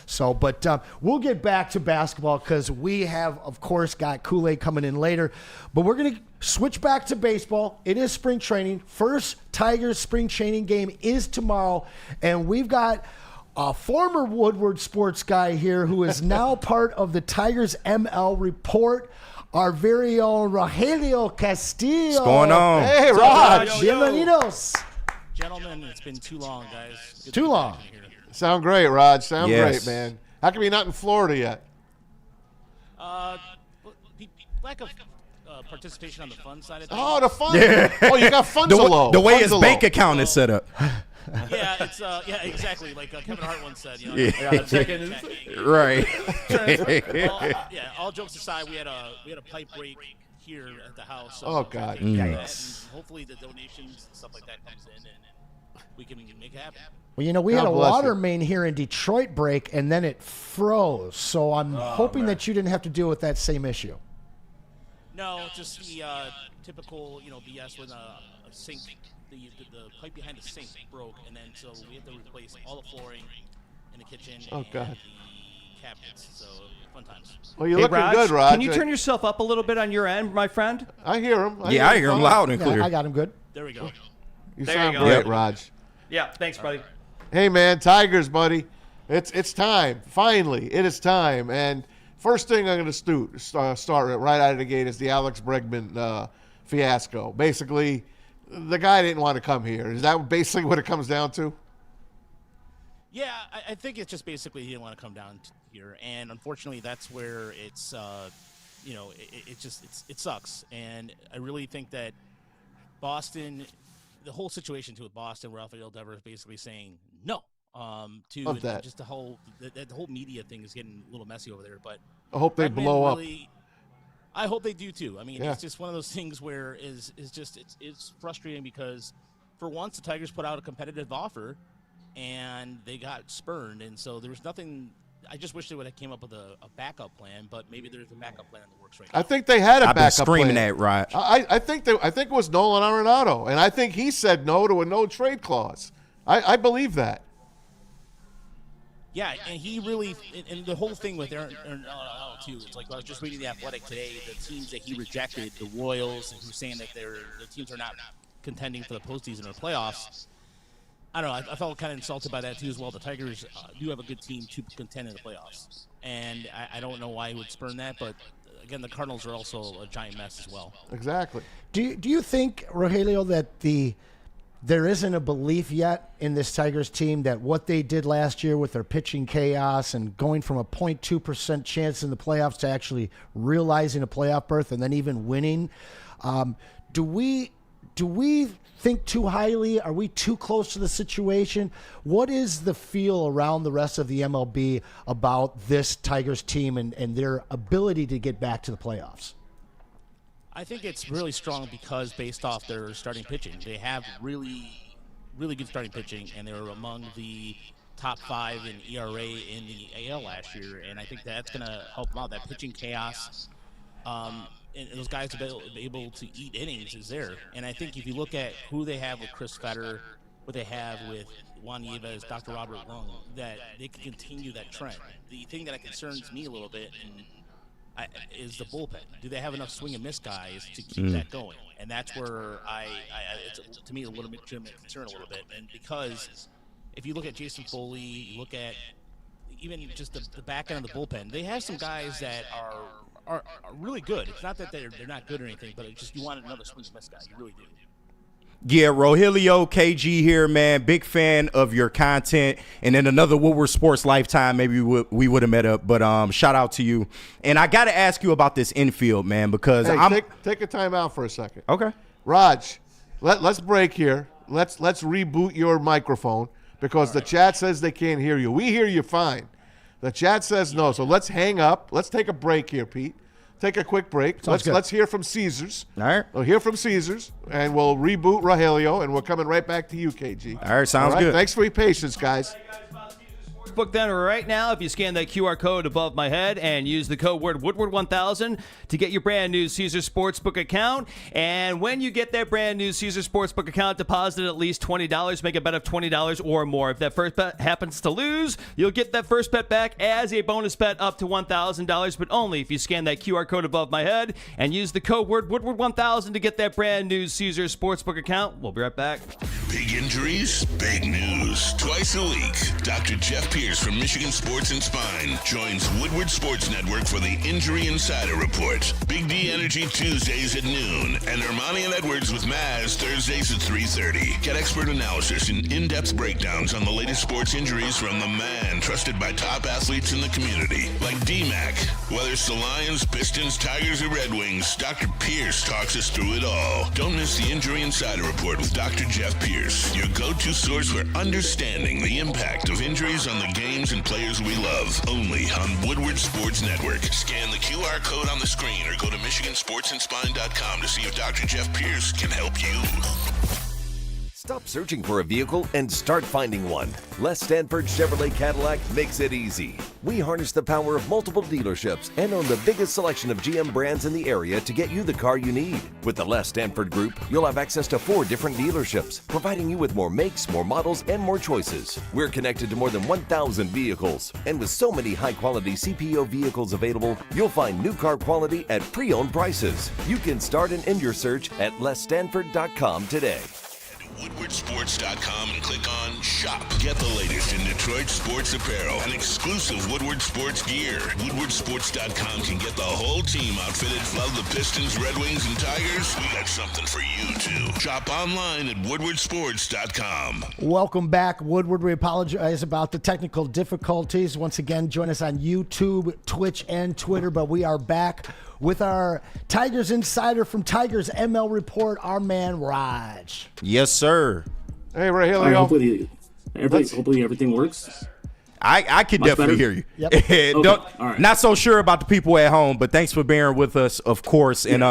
So, but we'll get back to basketball because we have, of course, got Kool-Aid coming in later. But we're going to switch back to baseball. It is spring training. First Tigers spring training game is tomorrow. And we've got a former Woodward sports guy here who is now part of the Tigers ML report, our very own Rogelio Castillo. What's going on? Hey, Raj. Bienvenidos. Gentlemen, it's been too long, guys. Good Too to be long. back here. Sound great, Raj. Sound Yes. great, man. How come you're not in Florida yet? Lack of participation on the fun side of things. Oh, the fun. Oh, you got funds The low. way his Funds bank low. account is set up. Yeah, it's exactly. Like Kevin Hart once said, you know. Yeah. Right. All jokes aside, we had a pipe break here at the house. So Oh, God. Yikes. Hopefully the donations and stuff like that comes in and we can make it happen. Well, we God had a bless water you. main here in Detroit break, and then it froze. So I'm hoping that you didn't have to deal with that same issue. No, just the typical, BS when a sink, the pipe behind the sink broke, and then so we had to replace all the flooring in the kitchen and God. the cabinets. So fun times. Well, you're Hey, looking Raj, good, Raj. can you turn yourself up a little bit on your end, my friend? I hear him. Yeah, I hear him fine. loud and Yeah, clear. I got him good. There we go. You There sound you go. great, Yep. Raj. Yeah, thanks, buddy. Hey, man, Tigers, buddy. It's time. Finally, it is time. And first thing I'm going to start right out of the gate is the Alex Bregman fiasco. Basically, the guy didn't want to come here. Is that basically what it comes down to? Yeah, I think it's just basically he didn't want to come down here, and unfortunately, that's where it's, it sucks. And I really think that Boston, the whole situation with Boston, Rafael Devers basically saying no to Love that. just the whole media thing is getting a little messy over there. But I hope they Bregman blow up. really, I hope they do too. I mean, Yeah. it's just one of those things where it's frustrating because for once the Tigers put out a competitive offer and they got spurned, and so there was nothing. I just wish they would have came up with a backup plan, but maybe there's a backup plan in the works right now. I think they had a I've been backup screaming plan. that, Raj. I think it was Nolan Arenado, and I think he said no to a no trade clause. I believe that. Yeah, and he really, and the whole thing with Aaron too. It's like I was just reading the Athletic today. The teams that he rejected, the Royals, and who's saying that the teams are not contending for the postseason or playoffs. I don't know. I felt kind of insulted by that too as well. The Tigers do have a good team to contend in the playoffs, and I don't know why he would spurn that. But again, the Cardinals are also a giant mess as well. Exactly. Do you think, Rogelio, that the there isn't a belief yet in this Tigers team that what they did last year with their pitching chaos and going from a 0.2% chance in the playoffs to actually realizing a playoff berth and then even winning. Do we think too highly? Are we too close to the situation? What is the feel around the rest of the MLB about this Tigers team and their ability to get back to the playoffs? I think it's really strong because based off their starting pitching, they have really, really good starting pitching, and they were among the top 5 in ERA in the AL last year, and I think that's going to help them out. That pitching chaos, and those guys to be able to eat innings is there. And I think if you look at who they have with Chris Fetter, what they have with Juan Nieves, Dr. Robert Lung, that they can continue that trend. The thing that concerns me a little bit is the bullpen. Do they have enough swing and miss guys to keep that going? And that's where it's to me a legitimate concern a little bit. And because if you look at Jason Foley, you look at even just the back end of the bullpen, they have some guys that are really good. It's not that they're not good or anything, but it's just you want another swing and miss guy. You really do. Yeah, Rogelio, KG here, man. Big fan of your content. And in another Woodward Sports lifetime, maybe we would have met up. But shout out to you. And I got to ask you about this infield, man, because take a time out for a second. Okay. Raj, let's break here. Let's reboot your microphone because the chat says they can't hear you. We hear you fine. The chat says no. So let's hang up. Let's take a break here, Pete. Take a quick break. Let's hear from Caesars. All right. We'll hear from Caesars, and we'll reboot Rogelio, and we're coming right back to you, KG. All right, sounds good. Thanks for your patience, guys. Book then right now if you scan that QR code above my head and use the code word Woodward1000 to get your brand new Caesars Sportsbook account. And when you get that brand new Caesars Sportsbook account, deposit at least $20, make a bet of $20 or more. If that first bet happens to lose, you'll get that first bet back as a bonus bet up to $1,000, but only if you scan that QR code above my head and use the code word Woodward1000 to get that brand new Caesars Sportsbook account. We'll be right back. Big injuries, big news. Twice a week, Dr. Jeff Pierce from Michigan Sports and Spine joins Woodward Sports Network for the Injury Insider Report. Big D Energy Tuesdays at noon, and Ermanni and Edwards with Maz Thursdays at 3:30. Get expert analysis and in-depth breakdowns on the latest sports injuries from the man trusted by top athletes in the community, like D-Mac. Whether it's the Lions, Pistons, Tigers, or Red Wings, Dr. Pierce talks us through it all. Don't miss the Injury Insider Report with Dr. Jeff Pierce, your go-to source for understanding the impact of injuries on the games and players we love. Only on Woodward Sports Network. Scan the QR code on the screen or go to MichiganSportsandSpine.com to see if Dr. Jeff Pierce can help you. Stop searching for a vehicle and start finding one. Les Stanford Chevrolet Cadillac makes it easy. We harness the power of multiple dealerships and own the biggest selection of GM brands in the area to get you the car you need. With the Les Stanford Group, you'll have access to 4 different dealerships, providing you with more makes, more models, and more choices. We're connected to more than 1,000 vehicles, and with so many high-quality CPO vehicles available, you'll find new car quality at pre-owned prices. You can start and end your search at lesstanford.com today. WoodwardSports.com and click on Shop. Get the latest in Detroit sports apparel and exclusive Woodward Sports gear. WoodwardSports.com can get the whole team outfitted. Love the Pistons, Red Wings, and Tigers? We got something for you, too. Shop online at WoodwardSports.com. Welcome back, Woodward. We apologize about the technical difficulties. Once again, join us on YouTube, Twitch, and Twitter, but we are back with our Tigers insider from Tigers ML Report, our man Raj. Yes, sir. Hey, Rogelio. Hopefully everything works. I can definitely hear you. Yep. Okay. All right. Not so sure about the people at home, but thanks for bearing with us, of course. And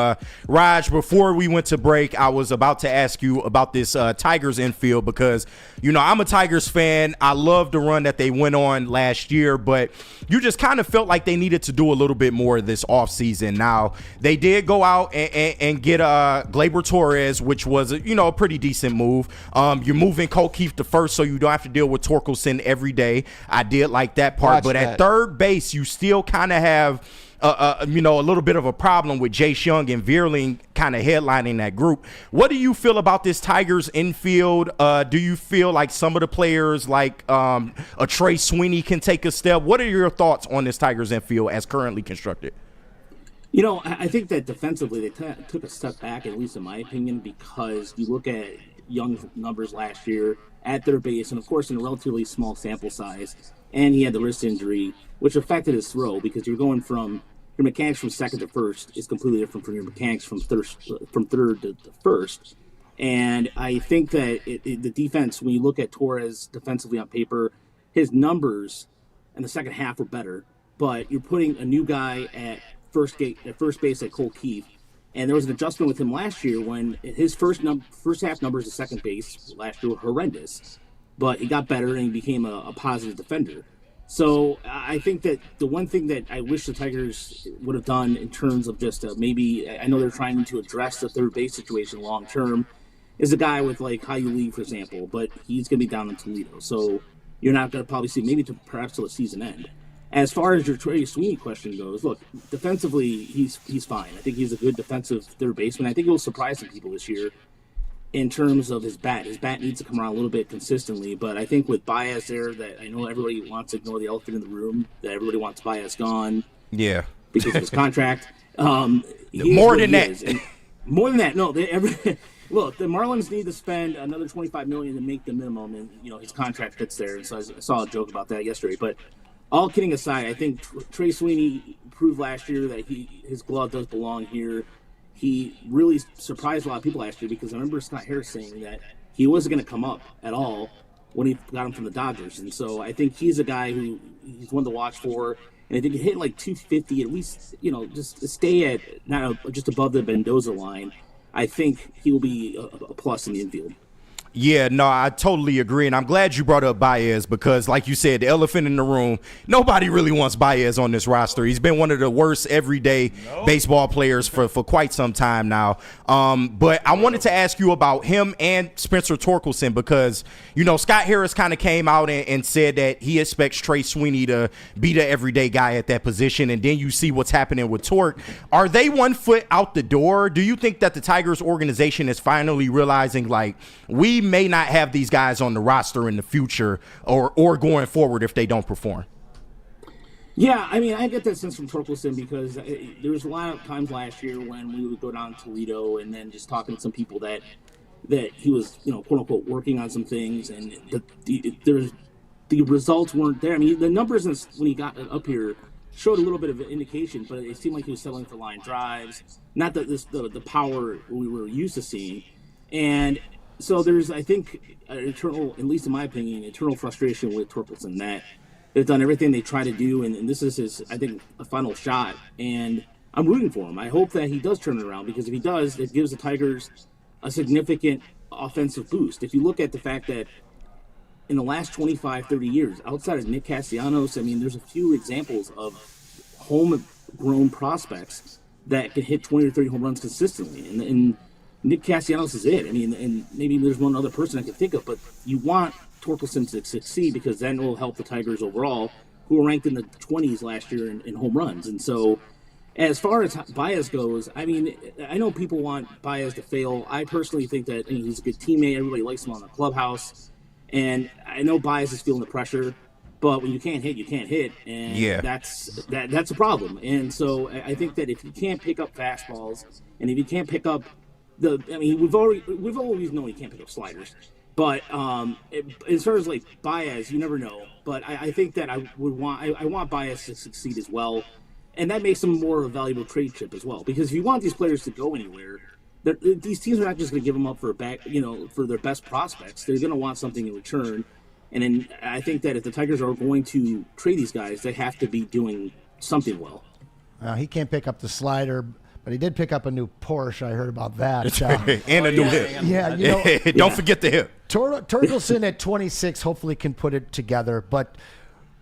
Raj, before we went to break, I was about to ask you about this Tigers infield because, you know, I'm a Tigers fan. I love the run that they went on last year, but you just kind of felt like they needed to do a little bit more this offseason. Now, they did go out and get Gleyber Torres, which was, a pretty decent move. You're moving Colkeith to first, so you don't have to deal with Torkelson every day. I did like that part, but at third base, you still kind of have, a little bit of a problem with Jace Young and Veerling kind of headlining that group. What do you feel about this Tigers infield? Do you feel like some of the players like a Trey Sweeney can take a step? What are your thoughts on this Tigers infield as currently constructed? I think that defensively they took a step back, at least in my opinion, because you look at young numbers last year at third base, and of course in a relatively small sample size. And he had the wrist injury, which affected his throw because you're going from your mechanics from second to first is completely different from your mechanics from third to first. And I think that the defense, when you look at Torres defensively on paper, his numbers in the second half were better. But you're putting a new guy at first base at Cole Keefe, and there was an adjustment with him last year when his first half numbers at second base last year were horrendous. But he got better and he became a positive defender. So I think that the one thing that I wish the Tigers would have done in terms of just maybe, I know they're trying to address the third base situation long term, is a guy with like How You Leave, for example, but he's going to be down in Toledo. So you're not going to probably see maybe perhaps till the season end. As far as your Trey Sweeney question goes, look, defensively, he's fine. I think he's a good defensive third baseman. I think he'll surprise some people this year in terms of his bat. His bat needs to come around a little bit consistently, but I think with Baez there, that I know everybody wants to ignore the elephant in the room, that everybody wants Baez gone. Yeah. Because of his contract. More than that. More than that, no. Look, the Marlins need to spend another $25 million to make the minimum, and his contract fits there. And so I saw a joke about that yesterday. But all kidding aside, I think Trey Sweeney proved last year that his glove does belong here. He really surprised a lot of people last year because I remember Scott Harris saying that he wasn't going to come up at all when he got him from the Dodgers. And so I think he's a guy who he's one to watch for. And I think he hit like 250 at least, just stay at just above the Mendoza line. I think he will be a plus in the infield. Yeah, no, I totally agree, and I'm glad you brought up Baez because, like you said, the elephant in the room, nobody really wants Baez on this roster. He's been one of the worst everyday baseball players for quite some time now. But I wanted to ask you about him and Spencer Torkelson because, Scott Harris kind of came out and said that he expects Trey Sweeney to be the everyday guy at that position, and then you see what's happening with Tork. Are they 1 foot out the door? Do you think that the Tigers organization is finally realizing, like, we may not have these guys on the roster in the future or going forward if they don't perform? Yeah, I mean, I get that sense from Torkelson because there was a lot of times last year when we would go down to Toledo and then just talking to some people that he was, quote unquote, working on some things, and the results weren't there. I mean, the numbers when he got up here showed a little bit of an indication, but it seemed like he was settling for line drives, not that the power we were used to seeing. And so there's, I think, eternal, at least in my opinion, eternal frustration with Torkelson that they've done everything they try to do, and this is his, I think, a final shot. And I'm rooting for him. I hope that he does turn it around because if he does, it gives the Tigers a significant offensive boost. If you look at the fact that in the last 25, 30 years, outside of Nick Castellanos, I mean, there's a few examples of homegrown prospects that can hit 20 or 30 home runs consistently. And Nick Castellanos is it. I mean, and maybe there's one other person I can think of, but you want Torkelson to succeed because then it will help the Tigers overall, who were ranked in the 20s last year in home runs. And so as far as Baez goes, I mean, I know people want Baez to fail. I personally think that he's a good teammate. Everybody likes him on the clubhouse. And I know Baez is feeling the pressure, but when you can't hit, you can't hit. And that's a problem. And so I think that if you can't pick up fastballs and if you can't pick up we've always known he can't pick up sliders. But as far as like Baez, you never know. But I think that I want Baez to succeed as well. And that makes him more of a valuable trade chip as well. Because if you want these players to go anywhere, these teams are not just going to give them up for for their best prospects. They're going to want something in return. And then I think that if the Tigers are going to trade these guys, they have to be doing something well. He can't pick up the slider, but he did pick up a new Porsche. I heard about that. And a new hip. Yeah, don't forget the hip. Torkelson at 26 hopefully can put it together, but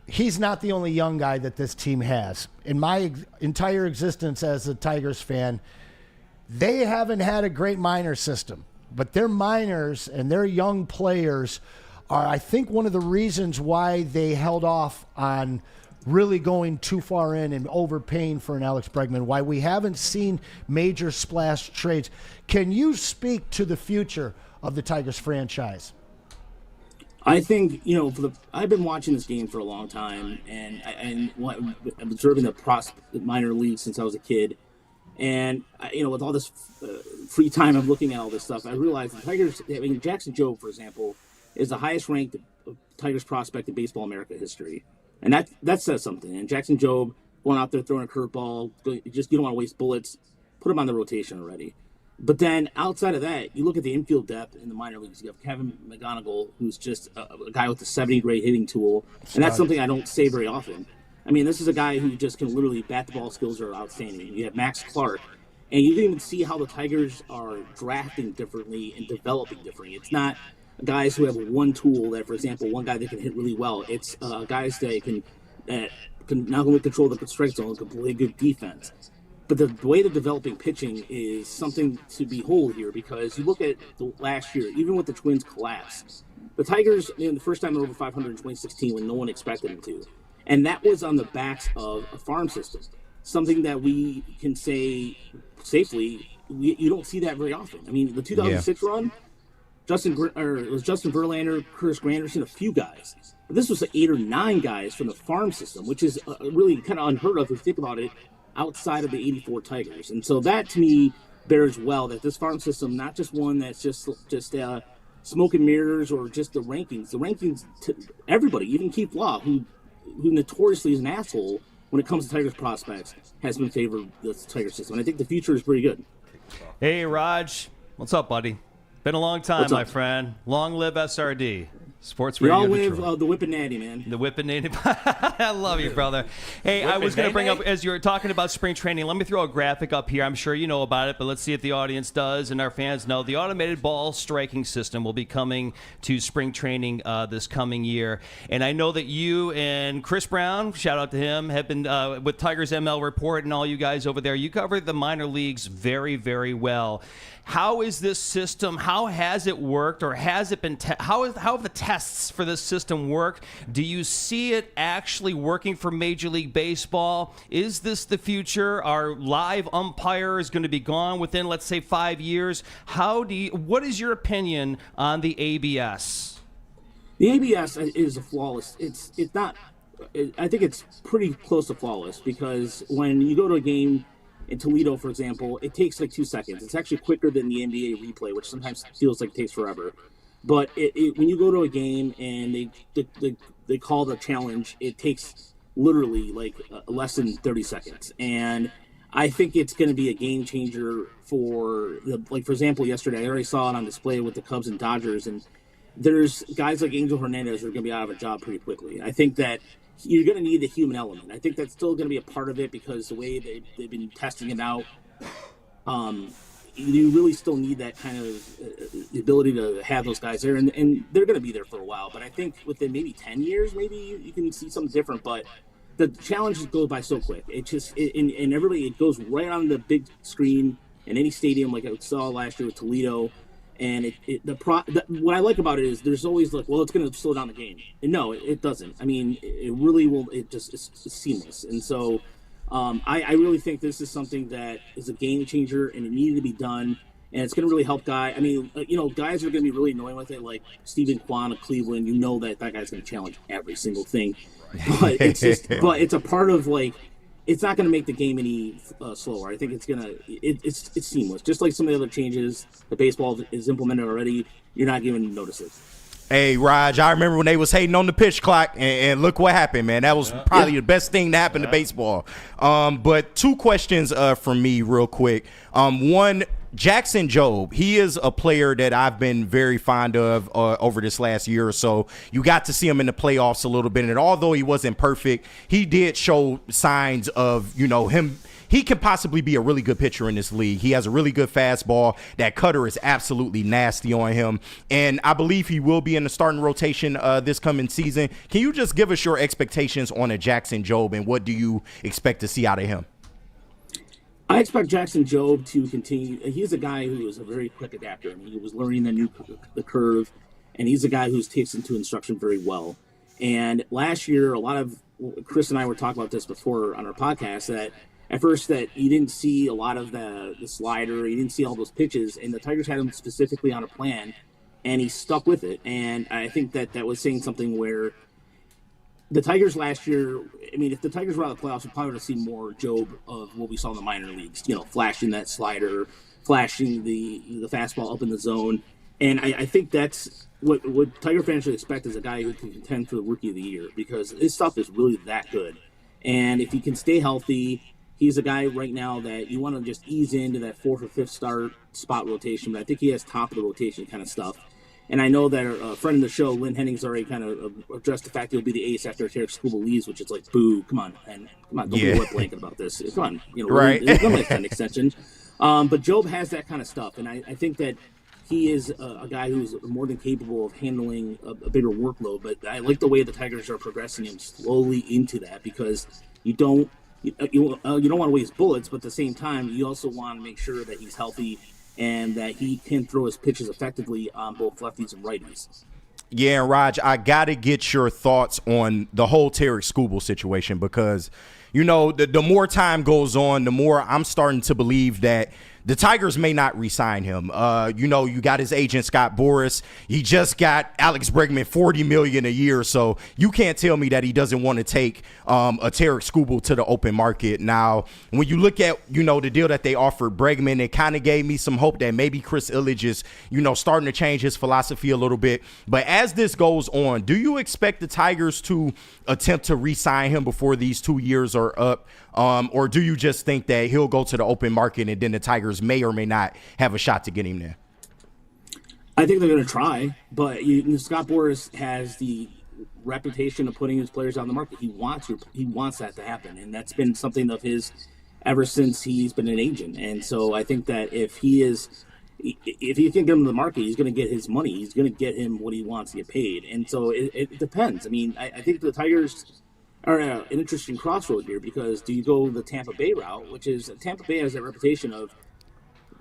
he's not the only young guy that this team has. In my entire existence as a Tigers fan, they haven't had a great minor system, but their minors and their young players are, I think, one of the reasons why they held off on really going too far in and overpaying for an Alex Bregman, why we haven't seen major splash trades. Can you speak to the future of the Tigers franchise? I think, I've been watching this game for a long time, and I'm observing the minor league since I was a kid. And with all this free time of looking at all this stuff, I realized the Tigers. I mean, Jackson Jobe, for example, is the highest ranked Tigers prospect in Baseball America history, and that says something. And Jackson Jobe going out there throwing a curveball, you don't want to waste bullets. Put him on the rotation already. But then outside of that, you look at the infield depth in the minor leagues. You have Kevin McGonigal, who's just a guy with a 70-grade hitting tool, and that's something I don't say very often. I mean, this is a guy who just can literally bat the ball skills are outstanding. You have Max Clark, and you can even see how the Tigers are drafting differently and developing differently. It's not guys who have one tool that, for example, one guy that can hit really well. It's guys that can not only control the strike zone, can play good defense. But the way they're developing pitching is something to behold here, because you look at the last year, even with the Twins collapse, the Tigers, the first time they were over 500 in 2016 when no one expected them to. And that was on the backs of a farm system, something that we can say safely, you don't see that very often. I mean, the 2006 run, it was Justin Verlander, Curtis Granderson, a few guys. But this was 8 or 9 guys from the farm system, which is really kind of unheard of if you think about it, outside of the 84 Tigers. And so that to me bears well that this farm system, not just one that's just smoke and mirrors or just the rankings to everybody, even Keith Law, who notoriously is an asshole when it comes to Tigers prospects, has been favored the Tiger system. And I think the future is pretty good. Hey, Raj. What's up, buddy? Been a long time, my friend. Long live SRD. Sports Radio Detroit. We all live the Whippin' Natty, man. The Whippin' Natty. I love you, brother. Hey, I was going to bring up, as you were talking about spring training, let me throw a graphic up here. I'm sure you know about it, but let's see if the audience does and our fans know. The automated ball striking system will be coming to spring training this coming year. And I know that you and Chris Brown, shout out to him, have been with Tigers ML Report and all you guys over there. You cover the minor leagues very, very well. How is this system? How has it worked, or has it been? How have the tests for this system worked? Do you see it actually working for Major League Baseball? Is this the future? Are live umpires going to be gone within, let's say, 5 years? What is your opinion on the ABS? The ABS is a flawless. It's not. I think it's pretty close to flawless, because when you go to a game in Toledo, for example, it takes like 2 seconds. It's actually quicker than the NBA replay, which sometimes feels like it takes forever. But when you go to a game and they call the challenge, it takes literally like less than 30 seconds. And I think it's going to be a game changer for for example, yesterday I already saw it on display with the Cubs and Dodgers, and there's guys like Angel Hernandez who are going to be out of a job pretty quickly. I think that you're going to need the human element. I think that's still going to be a part of it, because the way they've been testing it out, you really still need that kind of the ability to have those guys there, and they're going to be there for a while. But I think within maybe 10 years, maybe you can see something different. But the challenge goes by so quick. It goes right on the big screen in any stadium, like I saw last year with Toledo. And what I like about it is there's always like, well, it's going to slow down the game. And no, it doesn't. I mean, it really will. It's seamless. And so I really think this is something that is a game changer, and it needed to be done. And it's going to really help guys. I mean, guys are going to be really annoying with it, like Stephen Kwan of Cleveland. You know that guy's going to challenge every single thing. But it's a part of it's not going to make the game any slower. I think it's seamless. Just like some of the other changes that baseball is implemented already, you're not even notice it. Hey, Raj, I remember when they was hating on the pitch clock, and look what happened, man. That was probably the best thing to happen to baseball. But 2 questions from me real quick. One, Jackson Jobe, he is a player that I've been very fond of over this last year or so. You got to see him in the playoffs a little bit, and although he wasn't perfect, he did show signs of, him. He can possibly be a really good pitcher in this league. He has a really good fastball. That cutter is absolutely nasty on him, and I believe he will be in the starting rotation this coming season. Can you just give us your expectations on a Jackson Jobe, and what do you expect to see out of him? I expect Jackson Jobe to continue. He's a guy who is a very quick adapter. I mean, he was learning the curve, and he's a guy who takes into instruction very well. And last year, Chris and I were talking about this before on our podcast, that at first that you didn't see a lot of the slider, you didn't see all those pitches, and the Tigers had him specifically on a plan, and he stuck with it. And I think that was saying something where the Tigers last year, I mean, if the Tigers were out of the playoffs, we probably would have seen more Job of what we saw in the minor leagues, flashing that slider, flashing the fastball up in the zone. And I think that's what Tiger fans should expect is a guy who can contend for the Rookie of the Year, because his stuff is really that good. And if he can stay healthy, he's a guy right now that you want to just ease into that fourth or fifth start spot rotation. But I think he has top of the rotation kind of stuff. And I know that a friend of the show, Lynn Henning's already kind of addressed the fact he'll be the ace after Tarek Skubal leaves, which is like, boo, come on, don't be wet blanket about this. Come on, right. It's going to an extension. But Job has that kind of stuff, and I think that he is a guy who's more than capable of handling a bigger workload. But I like the way the Tigers are progressing him slowly into that, because you don't want to waste bullets, but at the same time, you also want to make sure that he's healthy and that he can throw his pitches effectively on both lefties and righties. Yeah, and Raj, I got to get your thoughts on the whole Tarek Skubal situation, because, the more time goes on, the more I'm starting to believe that the Tigers may not re-sign him. You got his agent, Scott Boras. He just got Alex Bregman $40 million a year. So you can't tell me that he doesn't want to take a Tarek Skubal to the open market. Now, when you look at, the deal that they offered Bregman, it kind of gave me some hope that maybe Chris Illich is, starting to change his philosophy a little bit. But as this goes on, do you expect the Tigers to attempt to re-sign him before these 2 years are up? Or do you just think that he'll go to the open market and then the Tigers may or may not have a shot to get him there? I think they're going to try, but Scott Boras has the reputation of putting his players on the market. He wants that to happen, and that's been something of his ever since he's been an agent. And so I think that if he can get him to the market, he's going to get his money. He's going to get him what he wants to get paid. And so it depends. I mean, I think the Tigers are an interesting crossroad here, because do you go the Tampa Bay route, which is Tampa Bay has that reputation of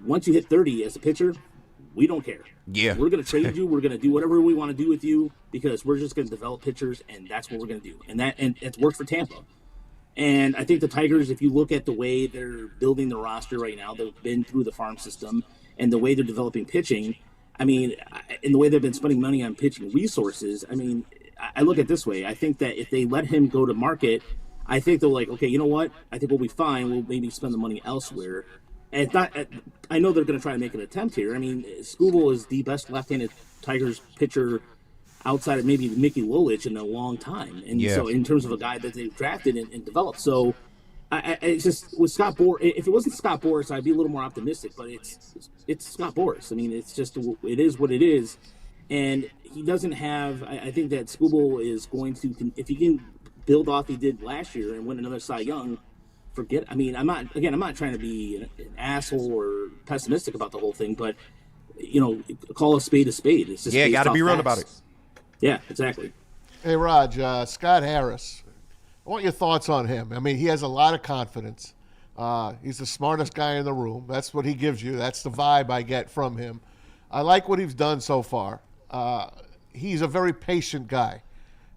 once you hit 30 as a pitcher, we don't care. Yeah. We're going to trade you. We're going to do whatever we want to do with you, because we're just going to develop pitchers, and that's what we're going to do. And it's worked for Tampa. And I think the Tigers, if you look at the way they're building the roster right now, they've been through the farm system, and the way they're developing pitching, I mean, and the way they've been spending money on pitching resources, I mean, I look at it this way. I think that if they let him go to market, I think they're like, okay, you know what? I think we'll be fine. We'll maybe spend the money elsewhere. And it's not. I know they're going to try to make an attempt here. I mean, Skubal is the best left-handed Tigers pitcher outside of maybe Mickey Lolich in a long time. And so in terms of a guy that they've drafted and developed. So it's just with Scott Boras. If it wasn't Scott Boras, I'd be a little more optimistic. But it's Scott Boras. I mean, it is what it is. And he doesn't have. I think that Skubal is going to, if he can build off he did last year and win another Cy Young, forget. I mean, I'm not trying to be an asshole or pessimistic about the whole thing, but call a spade a spade. It's just got to be real about it. Yeah, exactly. Hey, Raj, Scott Harris. I want your thoughts on him. I mean, he has a lot of confidence. He's the smartest guy in the room. That's what he gives you. That's the vibe I get from him. I like what he's done so far. He's a very patient guy.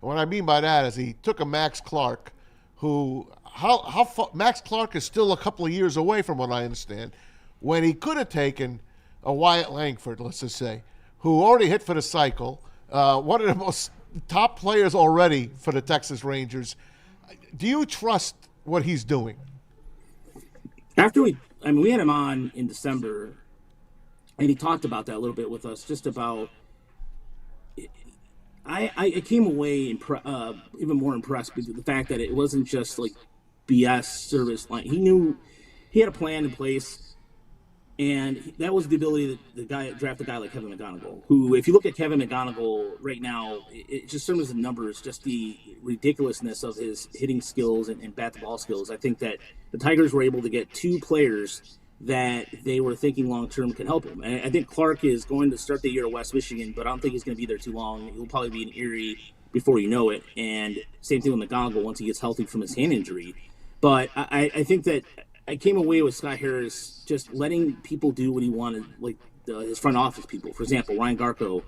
And what I mean by that is he took a Max Clark, who how far, Max Clark is still a couple of years away from what I understand, when he could have taken a Wyatt Langford, let's just say, who already hit for the cycle, one of the most top players already for the Texas Rangers. Do you trust what he's doing? We had him on in December, and he talked about that a little bit with us, just about. I came away even more impressed with the fact that it wasn't just like BS service line. He knew he had a plan in place, and that was the ability that draft a guy like Kevin McGonigal, who, if you look at Kevin McGonigal right now, it just some of the numbers, just the ridiculousness of his hitting skills and bat the ball skills. I think that the Tigers were able to get two players that they were thinking long-term can help him. And I think Clark is going to start the year at West Michigan, but I don't think he's going to be there too long. He'll probably be in Erie before you know it. And same thing with McGonigal once he gets healthy from his hand injury. But I think that I came away with Scott Harris just letting people do what he wanted, like his front office people. For example, Ryan Garco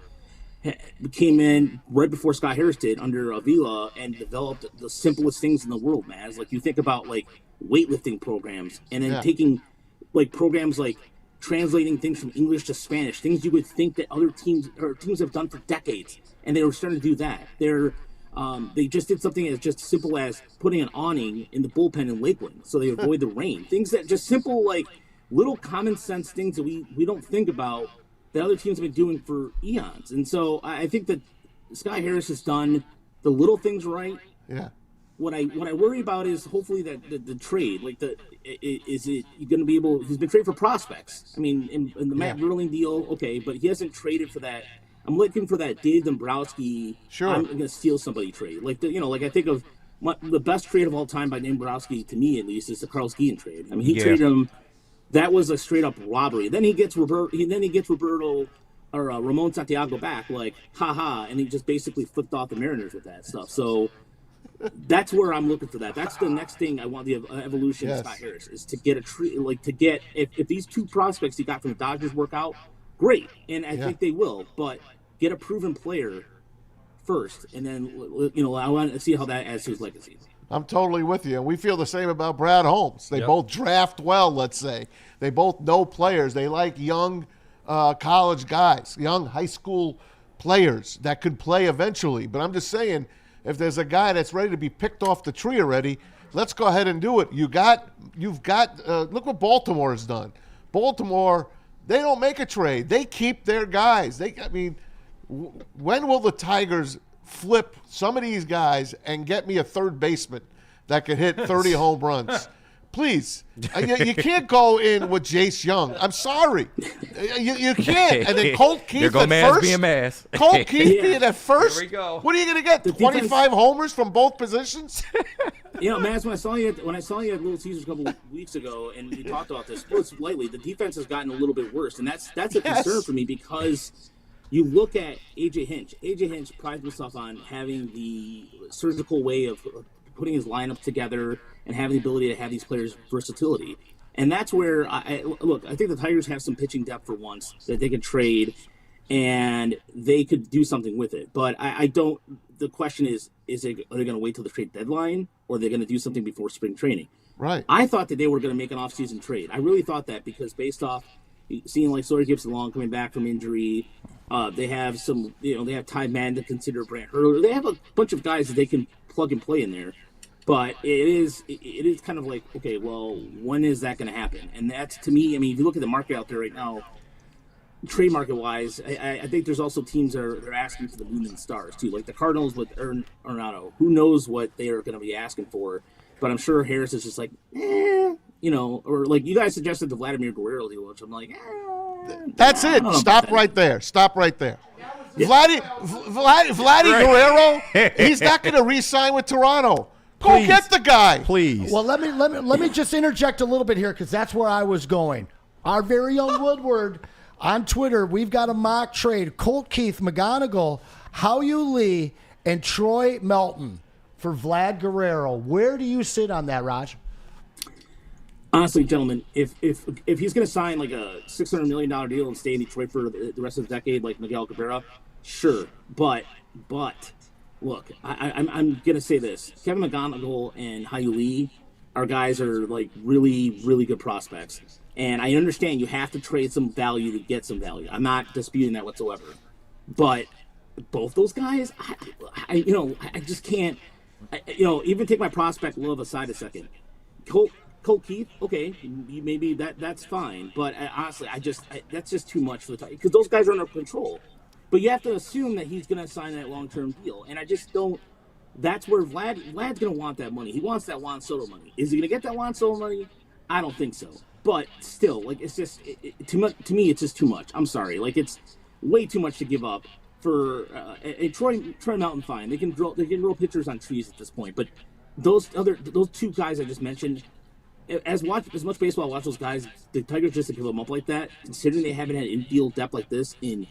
came in right before Scott Harris did under Avila and developed the simplest things in the world, man. Like you think about like weightlifting programs and then taking – like programs like translating things from English to Spanish, things you would think that other teams have done for decades, and they were starting to do that. They're They just did something as just simple as putting an awning in the bullpen in Lakeland so they avoid the rain. Things that just simple, like little common sense things that we don't think about that other teams have been doing for eons. And so I think that Sky Harris has done the little things right. Yeah. What I worry about is hopefully that the trade, like is it going to be able? He's been traded for prospects. I mean, in the Matt Burling deal, okay, but he hasn't traded for that. I'm looking for that Dave Dombrowski. Sure. I'm going to steal somebody trade. Like like I think of the best trade of all time by Dave Dombrowski, to me at least, is the Carl Skean trade. I mean, he traded him. That was a straight up robbery. Then he gets Roberto or Ramon Santiago back, like haha, and he just basically flipped off the Mariners with that stuff. So that's where I'm looking for that. That's the next thing I want the evolution of Scott Harris is to get if these two prospects he got from the Dodgers work out, great, and I think they will. But get a proven player first, and then I want to see how that adds to his legacy. I'm totally with you. And we feel the same about Brad Holmes. They both draft well, let's say. They both know players. They like young college guys, young high school players that could play eventually. But I'm just saying, if there's a guy that's ready to be picked off the tree already, let's go ahead and do it. You've got look what Baltimore has done. Baltimore, they don't make a trade. They keep their guys. When will the Tigers flip some of these guys and get me a third baseman that could hit 30 home runs? Please. You can't go in with Jace Young. I'm sorry. You can't. And then Colt Keith at first. Colt Keith being at first? Here we go. What are you going to get? 25 homers from both positions? Maz, when I saw you at Little Caesars a couple weeks ago, and we talked about this lightly, the defense has gotten a little bit worse, and that's a concern for me because you look at A.J. Hinch. A.J. Hinch prides himself on having the surgical way of putting his lineup together and having the ability to have these players' versatility. And that's where, I think the Tigers have some pitching depth for once that they can trade, and they could do something with it. But I don't – the question is are they going to wait till the trade deadline, or are they going to do something before spring training? Right. I thought that they were going to make an off-season trade. I really thought that because based off seeing like Sawyer Gibson-Long coming back from injury, they have some – they have Ty Madden to consider, Brant Hurler. They have a bunch of guys that they can plug and play in there. But it is kind of like, okay, well, when is that going to happen? And that's, to me, I mean, if you look at the market out there right now, trade market-wise, I think there's also teams that are asking for the moon and stars, too. Like the Cardinals with Arenado. Who knows what they are going to be asking for? But I'm sure Harris is just like, or like you guys suggested the Vladimir Guerrero deal, which I'm like, That's it. Stop right there. Vladdy Guerrero, he's not going to re-sign with Toronto. Go get the guy. Please. Well, let me just interject a little bit here because that's where I was going. Our very own Woodward on Twitter, we've got a mock trade. Colt Keith, McGonigal, Hao-Yu Lee, and Troy Melton for Vlad Guerrero. Where do you sit on that, Raj? Honestly, gentlemen, if he's going to sign like a $600 million deal and stay in Detroit for the rest of the decade like Miguel Cabrera, sure. But look, I'm going to say this. Kevin McGonigal and Hao-Yu Lee, our guys are like really, really good prospects. And I understand you have to trade some value to get some value. I'm not disputing that whatsoever. But both those guys, I just can't, even take my prospect love aside a second. Colt Keith, okay, maybe that's fine. But honestly, that's just too much for the time because those guys are under control. But you have to assume that he's going to sign that long-term deal. And I just don't – that's where Vlad's going to want that money. He wants that Juan Soto money. Is he going to get that Juan Soto money? I don't think so. But still, like, it's just too much. To me, it's just too much. I'm sorry. Like, it's way too much to give up for Troy Melton, fine. They can roll pitchers on trees at this point. But those two guys I just mentioned – as much baseball I watch those guys, the Tigers just to give them up like that, considering they haven't had infield depth like this in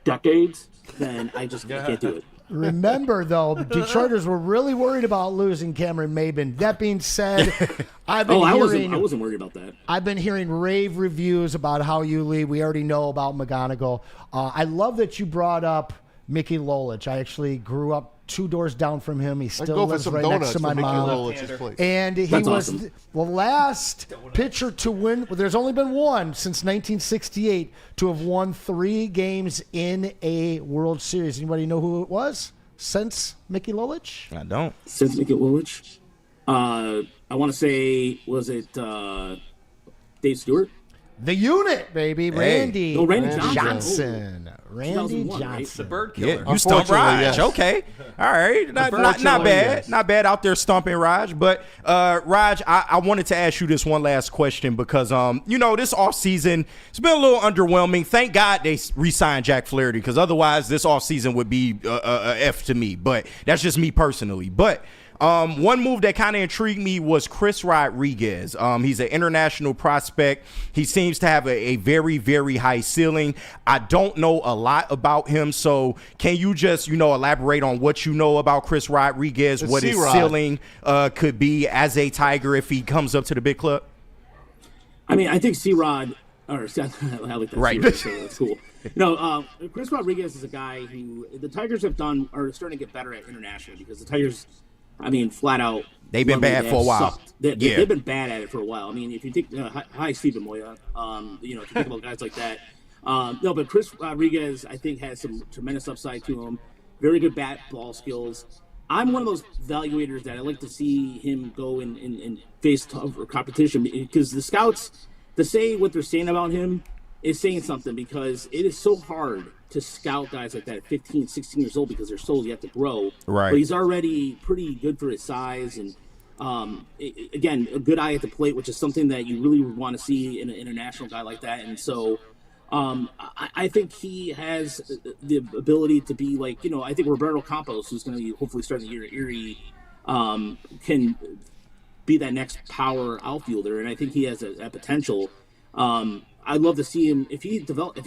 decades, then I just can't do it. Remember, though, the Detroiters were really worried about losing Cameron Maybin. That being said, I wasn't worried about that. I've been hearing rave reviews about Hao-Yu Lee. We already know about McGonigal. I love that you brought up Mickey Lolich. I actually grew up 2 doors down from him. He still lives right next to my mom. And he was awesome. The last pitcher to win. Well, there's only been one since 1968 to have won 3 games in a World Series. Anybody know who it was? since Mickey Lulich? I don't. Since Mickey Lulich, I want to say, was it Dave Stewart? The unit, baby. Randy, Oh, Randy Johnson. Randy 2001, right? Johnson. The bird killer. Yeah, you stump Raj. yes. Okay. All right. Not bad. yes. Not bad out there stumping Raj. But, Raj, I wanted to ask you this one last question because, this offseason, it's been a little underwhelming. Thank God they re-signed Jack Flaherty because otherwise this offseason would be a F to me. But that's just me personally. But one move that kind of intrigued me was Chris Rodriguez. He's an international prospect. He seems to have a very, very high ceiling. I don't know a lot about him, so can you just, elaborate on what you know about Chris Rodriguez, what his ceiling could be as a Tiger if he comes up to the big club? I mean, I think C-Rod, or I like that. Right. C-Rod, so that's cool. Chris Rodriguez is a guy who the Tigers are starting to get better at international because the Tigers, I mean, flat out. They've been bad for a while. They've been bad at it for a while. I mean, if you think, hi, Stephen Moya, if you think about guys like that. No, but Chris Rodriguez, I think, has some tremendous upside to him. Very good bat ball skills. I'm one of those evaluators that I like to see him go and face tougher competition because the scouts, to say what they're saying about him is saying something because it is so hard to scout guys like that at 15, 16 years old because they're so you have to grow. Right. But he's already pretty good for his size and, again, a good eye at the plate, which is something that you really would want to see in an international guy like that. And so I think he has the ability to be like, I think Roberto Campos, who's going to be hopefully starting the year at Erie, can be that next power outfielder. And I think he has a potential. I'd love to see him if he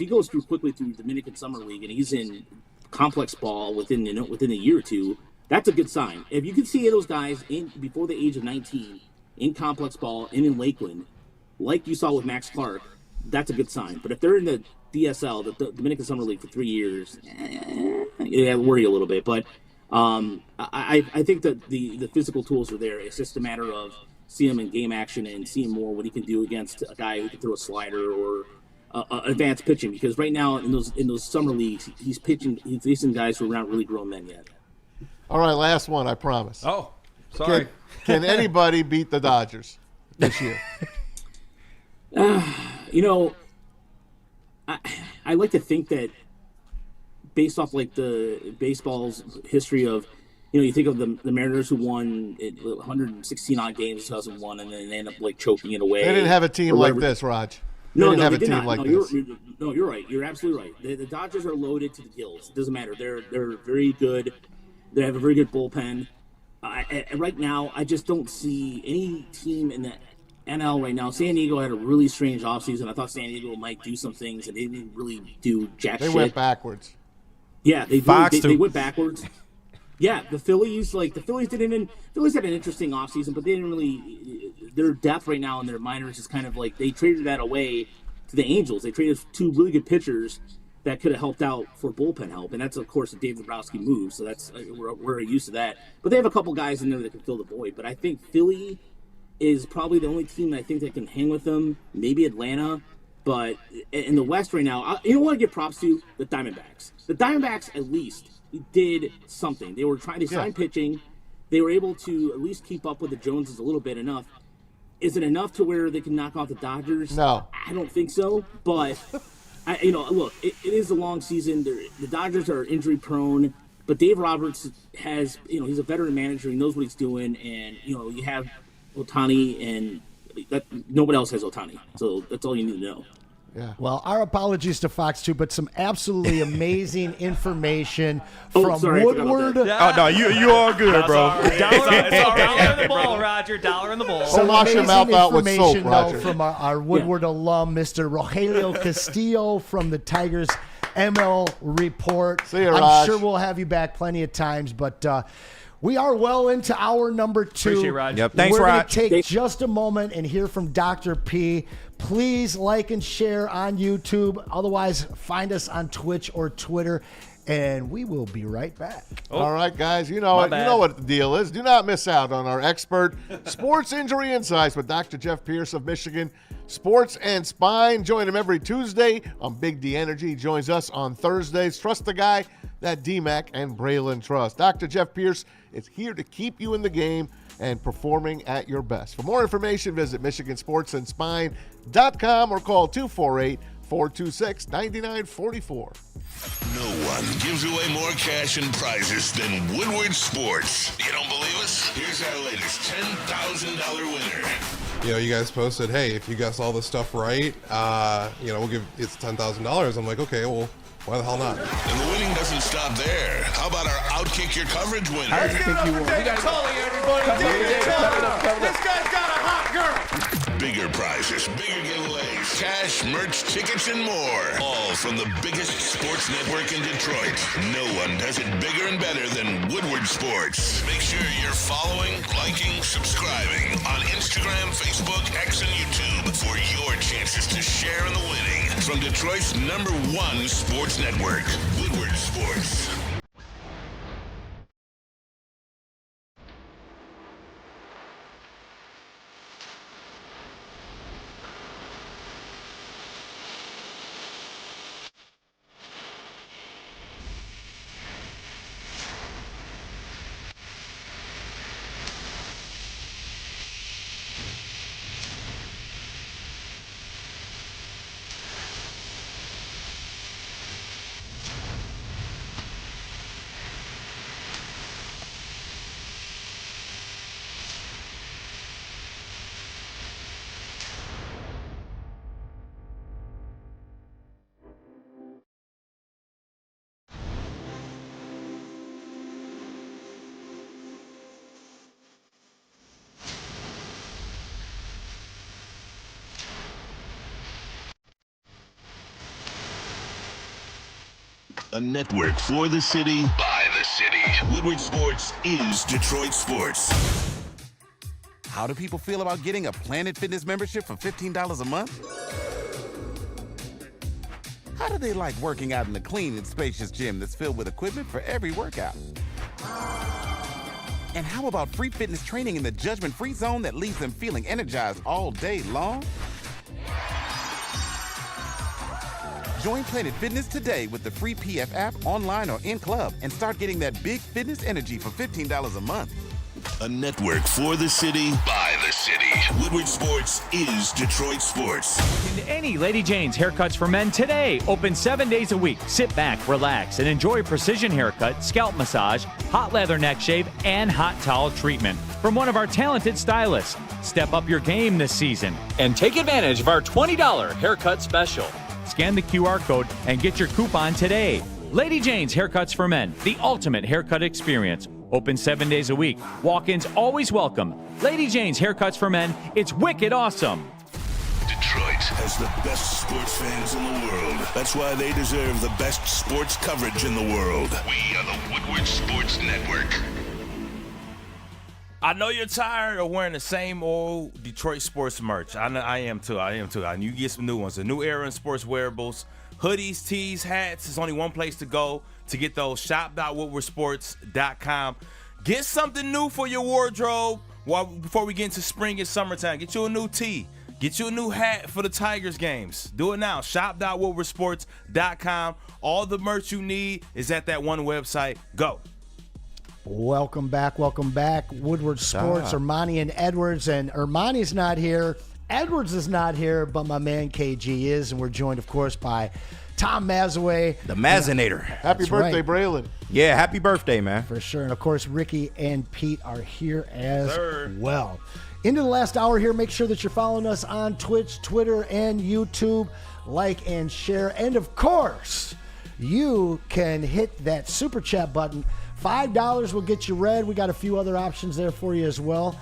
goes quickly through the Dominican Summer League and he's in complex ball within a year or two. That's a good sign. If you can see those guys before the age of 19 in complex ball and in Lakeland, like you saw with Max Clark, that's a good sign. But if they're in the DSL, the Dominican Summer League, for 3 years, I worry a little bit. But I think that the physical tools are there. It's just a matter of see him in game action and seeing more what he can do against a guy who can throw a slider or advanced pitching. Because right now in those summer leagues, he's facing guys who are not really grown men yet. All right, last one, I promise. Oh, sorry. Can anybody beat the Dodgers this year? I like to think that based off like the baseball's history of, you think of the Mariners who won 116 odd games in 2001 and then they end up like choking it away. They didn't have a team like this, Raj. They didn't have a team like this. You're right. You're absolutely right. The Dodgers are loaded to the gills. It doesn't matter. They're very good. They have a very good bullpen. Right now, I just don't see any team in the NL right now. San Diego had a really strange offseason. I thought San Diego might do some things, and they didn't really do jack shit. They went backwards. Yeah, they went backwards. Yeah, the Phillies had an interesting offseason, but they didn't really – their depth right now in their minors is kind of like they traded that away to the Angels. They traded two really good pitchers that could have helped out for bullpen help, and that's, of course, a Dave Dombrowski move, so that's we're used to that. But they have a couple guys in there that can fill the void. But I think Philly is probably the only team that I think that can hang with them, maybe Atlanta. But in the West right now, you know what I give props to? The Diamondbacks. The Diamondbacks at least did something. They were trying to sign pitching. They were able to at least keep up with the Joneses a little bit enough. Is it enough to where they can knock off the Dodgers? No. I don't think so, but look, it is a long season. The Dodgers are injury prone, but Dave Roberts has, he's a veteran manager. He knows what he's doing, and you have Ohtani, and nobody else has Ohtani, so that's all you need to know. Yeah. Well, our apologies to Fox 2, but some absolutely amazing information from Woodward. Oh, no, you all good, bro. $1 in the bowl, Roger. $1 in the bowl. Some wash your mouth out with soap, Roger. From our Woodward alum, Mr. Rogelio Castillo from the Tigers ML Report. See you, I'm Raj. sure we'll have you back plenty of times, but we are well into hour number 2. Appreciate it, Raj. Yep, thanks, We're going Raj. to take just a moment and hear from Dr. P. Please like and share on YouTube. Otherwise, find us on Twitch or Twitter, and we will be right back. All right, guys, you know what the deal is. Do not miss out on our expert sports injury insights with Dr. Jeff Pierce of Michigan Sports and Spine. Join him every Tuesday on Big D Energy. He joins us on Thursdays. Trust the guy that DMAC and Braylon trust. Dr. Jeff Pierce is here to keep you in the game and performing at your best. For more information, visit MichiganSportsandSpine.com or call 248-426-9944. No one gives away more cash and prizes than Woodward Sports. You don't believe us? Here's our latest $10,000 winner. You know, you guys posted, hey, if you guess all this stuff right, we'll give it's $10,000. I'm like, okay, well, why the hell not? And the winning doesn't stop there. How about our Outkick Your Coverage winner? Let's give it up for David Tully, everybody. David Tully. This guy's got a hot girl. Bigger prizes, bigger giveaways, cash, merch, tickets, and more. All from the biggest sports network in Detroit. No one does it bigger and better than Woodward Sports. Make sure you're following, liking, subscribing on Instagram, Facebook, X, and YouTube for your chances to share in the winning. From Detroit's #1 sports network, Woodward Sports. A network for the city, by the city. Woodward Sports is Detroit sports. How do people feel about getting a Planet Fitness membership for $15 a month? How do they like working out in a clean and spacious gym that's filled with equipment for every workout? And how about free fitness training in the judgment-free zone that leaves them feeling energized all day long? Join Planet Fitness today with the free PF app, online or in club, and start getting that big fitness energy for $15 a month. A network for the city, by the city. Woodward Sports is Detroit sports. Into any Lady Jane's haircuts for men today. Open 7 days a week. Sit back, relax, and enjoy precision haircut, scalp massage, hot leather neck shave, and hot towel treatment from one of our talented stylists. Step up your game this season and take advantage of our $20 haircut special. Scan the QR code and get your coupon today. Lady Jane's Haircuts for Men, the ultimate haircut experience. Open 7 days a week. Walk-ins always welcome. Lady Jane's Haircuts for Men. It's wicked awesome. Detroit has the best sports fans in the world. That's why they deserve the best sports coverage in the world. We are the Woodward Sports Network. I know you're tired of wearing the same old Detroit sports merch. I know I am too. And you get some new ones. The new era in sports wearables, hoodies, tees, hats. There's only one place to go to get those. Shop.woodwardsports.com. Get something new for your wardrobe before we get into spring and summertime. Get you a new tee. Get you a new hat for the Tigers games. Do it now. Shop.woodwardsports.com. All the merch you need is at that one website. Go. Welcome back. Woodward Sports, Ermanni and Edwards. And Ermanni's not here. Edwards is not here, but my man KG is. And we're joined, of course, by Tom Mazaway. The Mazinator. Happy birthday, Braylon. Yeah, happy birthday, man. For sure. And, of course, Ricky and Pete are here as well. Into the last hour here, make sure that you're following us on Twitch, Twitter, and YouTube. Like and share. And, of course, you can hit that Super Chat button. $5 will get you read. We got a few other options there for you as well.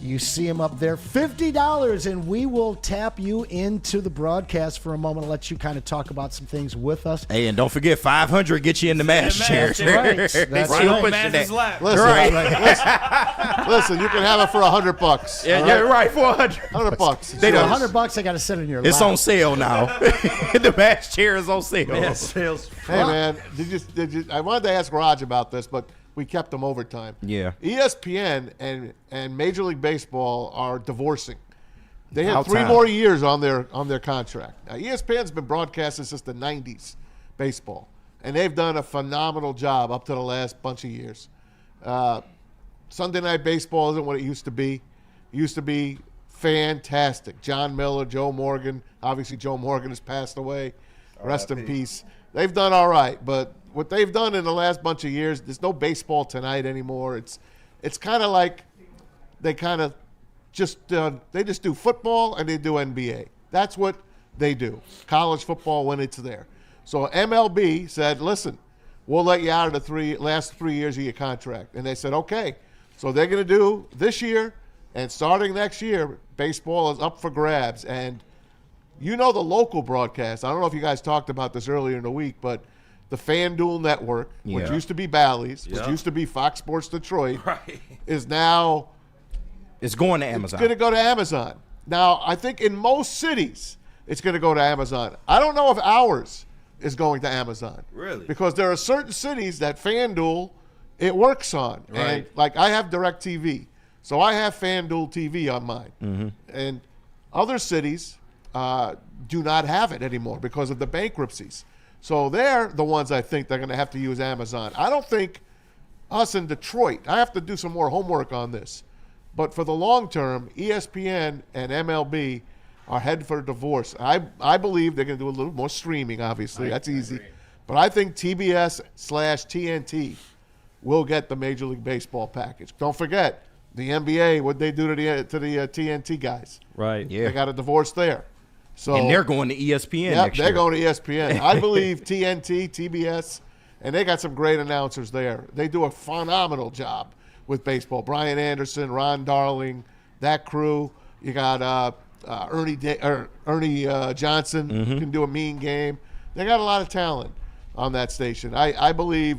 You see them up there. $50, and we will tap you into the broadcast for a moment and let you kind of talk about some things with us. Hey, and don't forget, $500 get you in the mass chair. Right. That's right. Listen, you can have it for $100. Yeah, you're right, for $100. $100. They $100, I got to sit in your lap. It's on sale now. The mass chair is on sale. Hey, man, did you? I wanted to ask Raj about this, but we kept them overtime. Yeah. ESPN and Major League Baseball are divorcing. They had About 3 time. more years on their contract. Now, ESPN's been broadcasting since the 90s, baseball. And they've done a phenomenal job up to the last bunch of years. Sunday Night Baseball isn't what it used to be. It used to be fantastic. John Miller, Joe Morgan. Obviously, Joe Morgan has passed away. Rest in peace. They've done all right, but what they've done in the last bunch of years, there's no Baseball Tonight anymore. It's kind of like they kind of just do football and they do NBA. That's what they do. College football when it's there. So MLB said, listen, we'll let you out of the last 3 years of your contract. And they said, okay. So they're going to do this year, and starting next year, baseball is up for grabs. And you know the local broadcast. I don't know if you guys talked about this earlier in the week, but the FanDuel network, which used to be Bally's, which used to be Fox Sports Detroit, is now It's going to Amazon. It's going to go to Amazon. Now, I think in most cities, it's going to go to Amazon. I don't know if ours is going to Amazon. Really? Because there are certain cities that FanDuel, it works on. Right. And like I have DirecTV. So I have FanDuel TV on mine. And other cities do not have it anymore because of the bankruptcies. So they're the ones I think they're going to have to use Amazon. I don't think us in Detroit, I have to do some more homework on this. But for the long term, ESPN and MLB are headed for a divorce. I believe they're going to do a little more streaming, obviously. That's easy. But I think TBS/TNT will get the Major League Baseball package. Don't forget, the NBA, what they do to the TNT guys. Right. Yeah. They got a divorce there. So And they're going to ESPN Yep, next they're year. going to ESPN. I believe TNT, TBS, and they got some great announcers there. They do a phenomenal job with baseball. Brian Anderson, Ron Darling, that crew. You got Ernie Johnson can do a mean game. They got a lot of talent on that station. I believe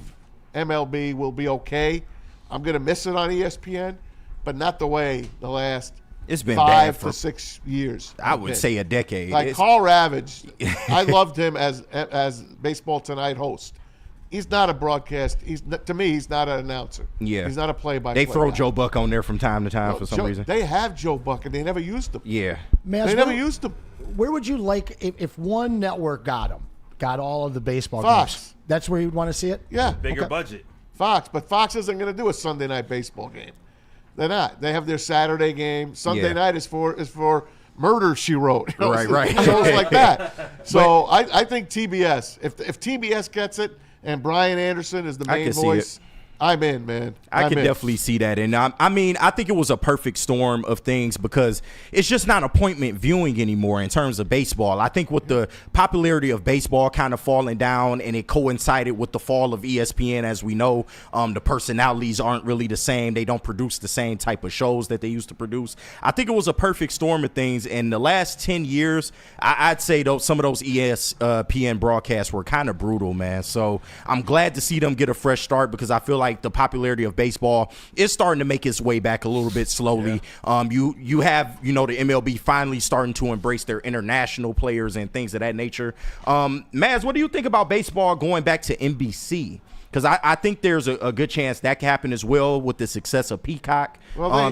MLB will be okay. I'm going to miss it on ESPN, but not the way the last It's been 5 bad to for 6 years. I would say a decade. Like It's- Carl Ravage, I loved him as Baseball Tonight host. He's not a broadcast. To me, he's not an announcer. Yeah. He's not a play-by-play. They throw guy. Joe Buck on there from time to time for some reason. They have Joe Buck, and they never used him. Yeah. Maz, They never used him. Where would you like if one network got all of the baseball Fox. games? That's where you'd want to see it? Yeah. Bigger budget. Fox, but Fox isn't going to do a Sunday night baseball game. They're not. They have their Saturday game. Sunday night is for Murder, She Wrote. You know, Right. Shows like that. So I think TBS. If TBS gets it and Brian Anderson is the I main can see voice, it. I'm in, man. I can definitely see that. And I mean, I think it was a perfect storm of things because it's just not appointment viewing anymore in terms of baseball. I think with the popularity of baseball kind of falling down and it coincided with the fall of ESPN, as we know, the personalities aren't really the same. They don't produce the same type of shows that they used to produce. I think it was a perfect storm of things. In the last 10 years, I'd say some of those ESPN broadcasts were kind of brutal, man. So I'm glad to see them get a fresh start because I feel like the popularity of baseball is starting to make its way back a little bit slowly. You have the MLB finally starting to embrace their international players and things of that nature. Maz, what do you think about baseball going back to NBC? Because I think there's a good chance that can happen as well with the success of Peacock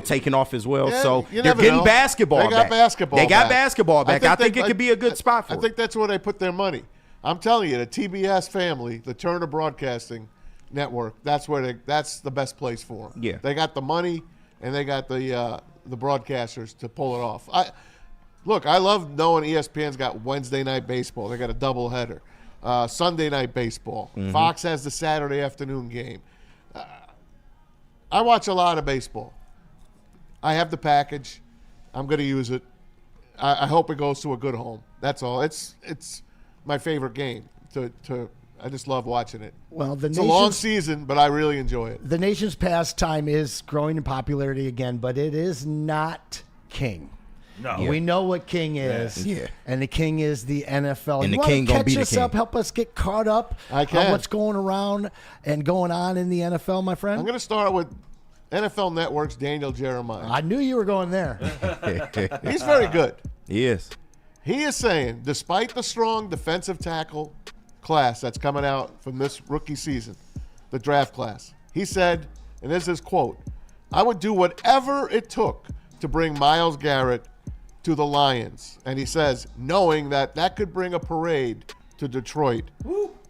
taking off as well. Yeah, so you they're never getting know. basketball They got back. basketball They got back. basketball back. I think it could be a good spot for I think that's where they put their money. I'm telling you, the TBS family, the Turner Broadcasting Network, that's the best place for them. Yeah. They got the money and they got the broadcasters to pull it off. I love knowing ESPN's got Wednesday night baseball. They got a doubleheader. Sunday night baseball. Fox has the Saturday afternoon game. I watch a lot of baseball. I have the package. I'm going to use it. I hope it goes to a good home. That's all. It's my favorite game. I just love watching it. Well, it's a long season, but I really enjoy it. The nation's pastime is growing in popularity again, but it is not king. No. We know what king is. Yeah. And the king is the NFL. And you the king wanna gonna be catch the us king. up, help us get caught up I can. on what's going around and going on in the NFL, my friend? I'm going to start with NFL Network's Daniel Jeremiah. I knew you were going there. He's very good. Yes. He is saying, despite the strong defensive tackle class that's coming out from this rookie season, the draft class, he said, and this is his quote, "I would do whatever it took to bring Myles Garrett to the Lions. And he says, knowing that could bring a parade to Detroit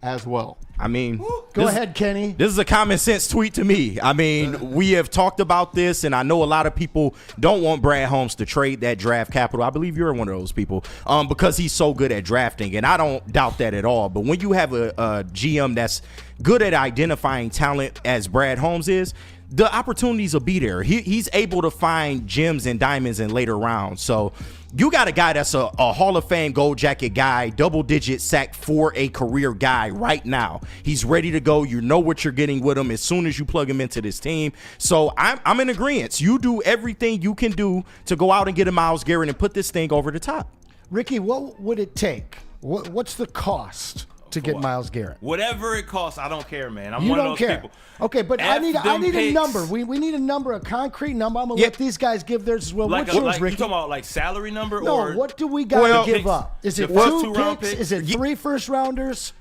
as well. I mean, Go ahead, Kenny. This is a common sense tweet to me. I mean, we have talked about this, and I know a lot of people don't want Brad Holmes to trade that draft capital. I believe you're one of those people because he's so good at drafting, and I don't doubt that at all. But when you have a GM that's good at identifying talent as Brad Holmes is, the opportunities will be there. He's able to find gems and diamonds in later rounds. So you got a guy that's a Hall of Fame gold jacket guy, double-digit sack for a career guy right now. He's ready to go. You know what you're getting with him as soon as you plug him into this team. So I'm in agreement. You do everything you can do to go out and get a Myles Garrett and put this thing over the top. Ricky, what would it take? What's the cost to get Myles Garrett? Whatever it costs, I don't care, man. I'm You one don't of those care. people. Okay, but I need a picks. number. We need a number, a concrete number. I'm gonna let these guys give theirs as well. What's yours, You Ricky? talking about like salary number No, or what do we got to give picks? up? Is it The first 2 two-round picks? picks? Is it 3 first-rounders?